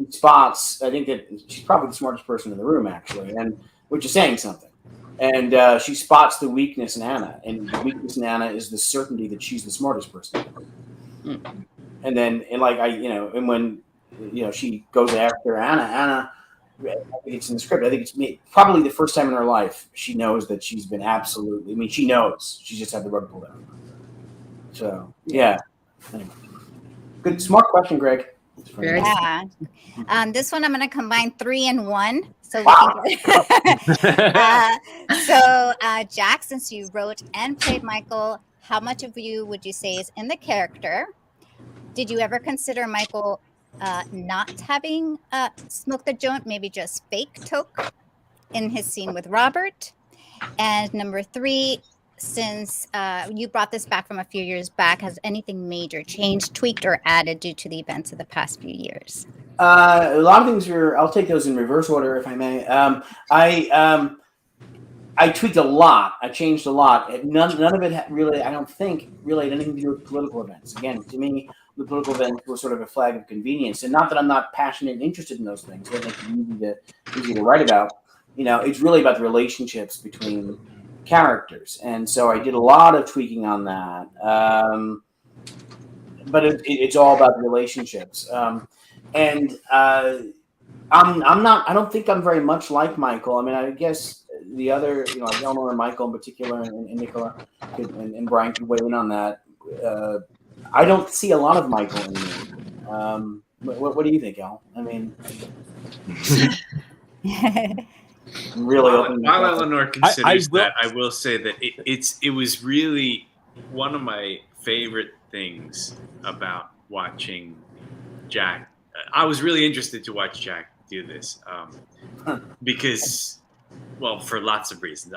she's probably the smartest person in the room, actually, and which is saying something. And she spots the weakness in Anna, and the weakness in Anna is the certainty that she's the smartest person. And then, and when she goes after Anna, I think it's in the script. I think it's probably the first time in her life she knows that she's been absolutely. I mean, she knows she's just had the rug pulled out. So yeah. Anyway. Good, smart question, Greg. Yeah. This one I'm going to combine 3 and 1. So, Jack, since you wrote and played Michael, how much of you would you say is in the character? Did you ever consider Michael not having smoked the joint, maybe just fake toke in his scene with Robert? And number 3, since you brought this back from a few years back, has anything major changed, tweaked, or added due to the events of the past few years? A lot of things I'll take those in reverse order, if I may. I tweaked a lot. I changed a lot. None of it really, I don't think, really had anything to do with political events. Again, to me, the political events were sort of a flag of convenience. And not that I'm not passionate and interested in those things. I think it's easy to write about. It's really about the relationships between characters. And so I did a lot of tweaking on that. But it's all about the relationships. I don't think I'm very much like Michael. I mean, I guess the other, Eleanor and Michael in particular, and Nicola and Brian can weigh in on that. I don't see a lot of Michael in me. What do you think, Al? I mean, I'm really open. While Eleanor considers that, I will say that it was really one of my favorite things about watching Jack. I was really interested to watch Jack do this because, well, for lots of reasons.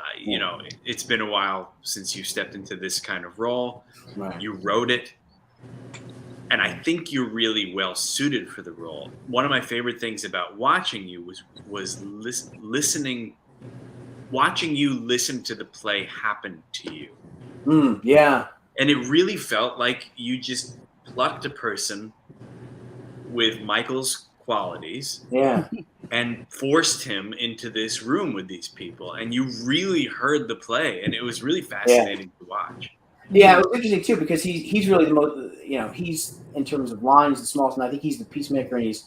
It's been a while since you stepped into this kind of role. Right. You wrote it, and I think you're really well suited for the role. One of my favorite things about watching you was watching you listen to the play happen to you. Yeah. And it really felt like you just plucked a person with Michael's qualities, and forced him into this room with these people, and you really heard the play, and it was really fascinating to watch. Yeah, it was interesting too because he's really the most, he's in terms of lines the smallest, and I think he's the peacemaker, and he's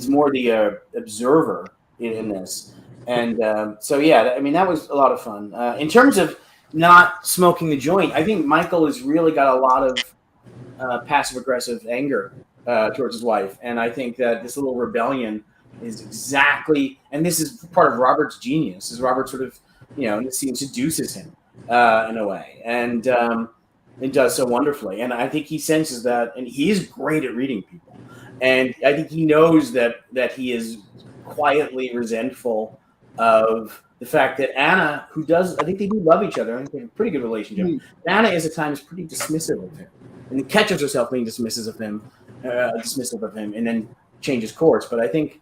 more the observer in this, and so yeah, I mean that was a lot of fun. In terms of not smoking the joint, I think Michael has really got a lot of passive aggressive anger towards his wife, and I think that this little rebellion is exactly, and this is part of Robert's genius, is Robert sort of, in the scene seduces him in a way, and it does so wonderfully, and I think he senses that, and he is great at reading people, and I think he knows that he is quietly resentful of the fact that Anna, I think they do love each other, I think they have a pretty good relationship. Anna is at times pretty dismissive of him, and catches herself being dismissive of him, and then changes course. But I think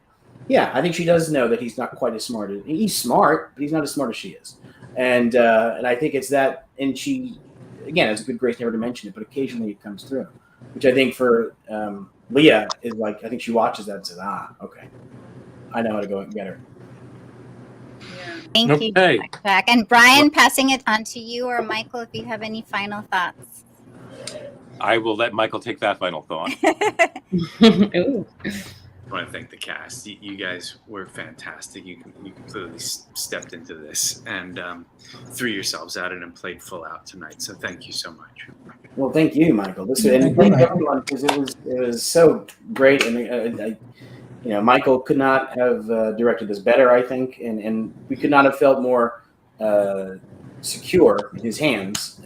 she does know that he's not quite as smart. He's smart, but he's not as smart as she is. And I think it's that. And she, again, has a good grace never to mention it, but occasionally it comes through, which I think for Leah is like, I think she watches that and says, okay, I know how to go and get her. Thank you, Jack. And Brian, passing it on to you, or Michael, if you have any final thoughts. I will let Michael take that final thought. I want to thank the cast. You guys were fantastic. You completely stepped into this and threw yourselves at it and played full out tonight. So thank you so much. Well, thank you, Michael. And thank everyone, because it was so great. And Michael could not have directed this better, I think, and we could not have felt more secure in his hands.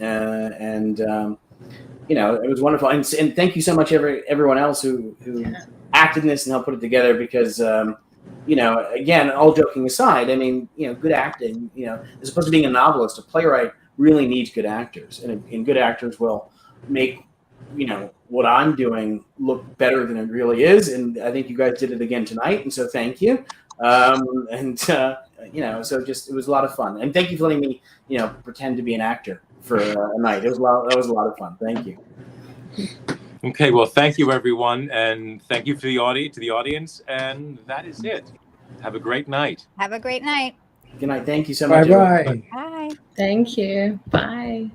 It was wonderful, and thank you so much, everyone else who acted in this and helped put it together. Because again, all joking aside, I mean, good acting. As opposed to being a novelist, a playwright really needs good actors, and good actors will make what I'm doing look better than it really is. And I think you guys did it again tonight, and so thank you. So just, it was a lot of fun, and thank you for letting me pretend to be an actor for a night. That was a lot of fun. Thank you. Okay, well, thank you, everyone, and thank you to the audience, and that is it. Have a great night. Have a great night. Good night. Thank you so much. Bye-bye. Bye. Thank you. Bye.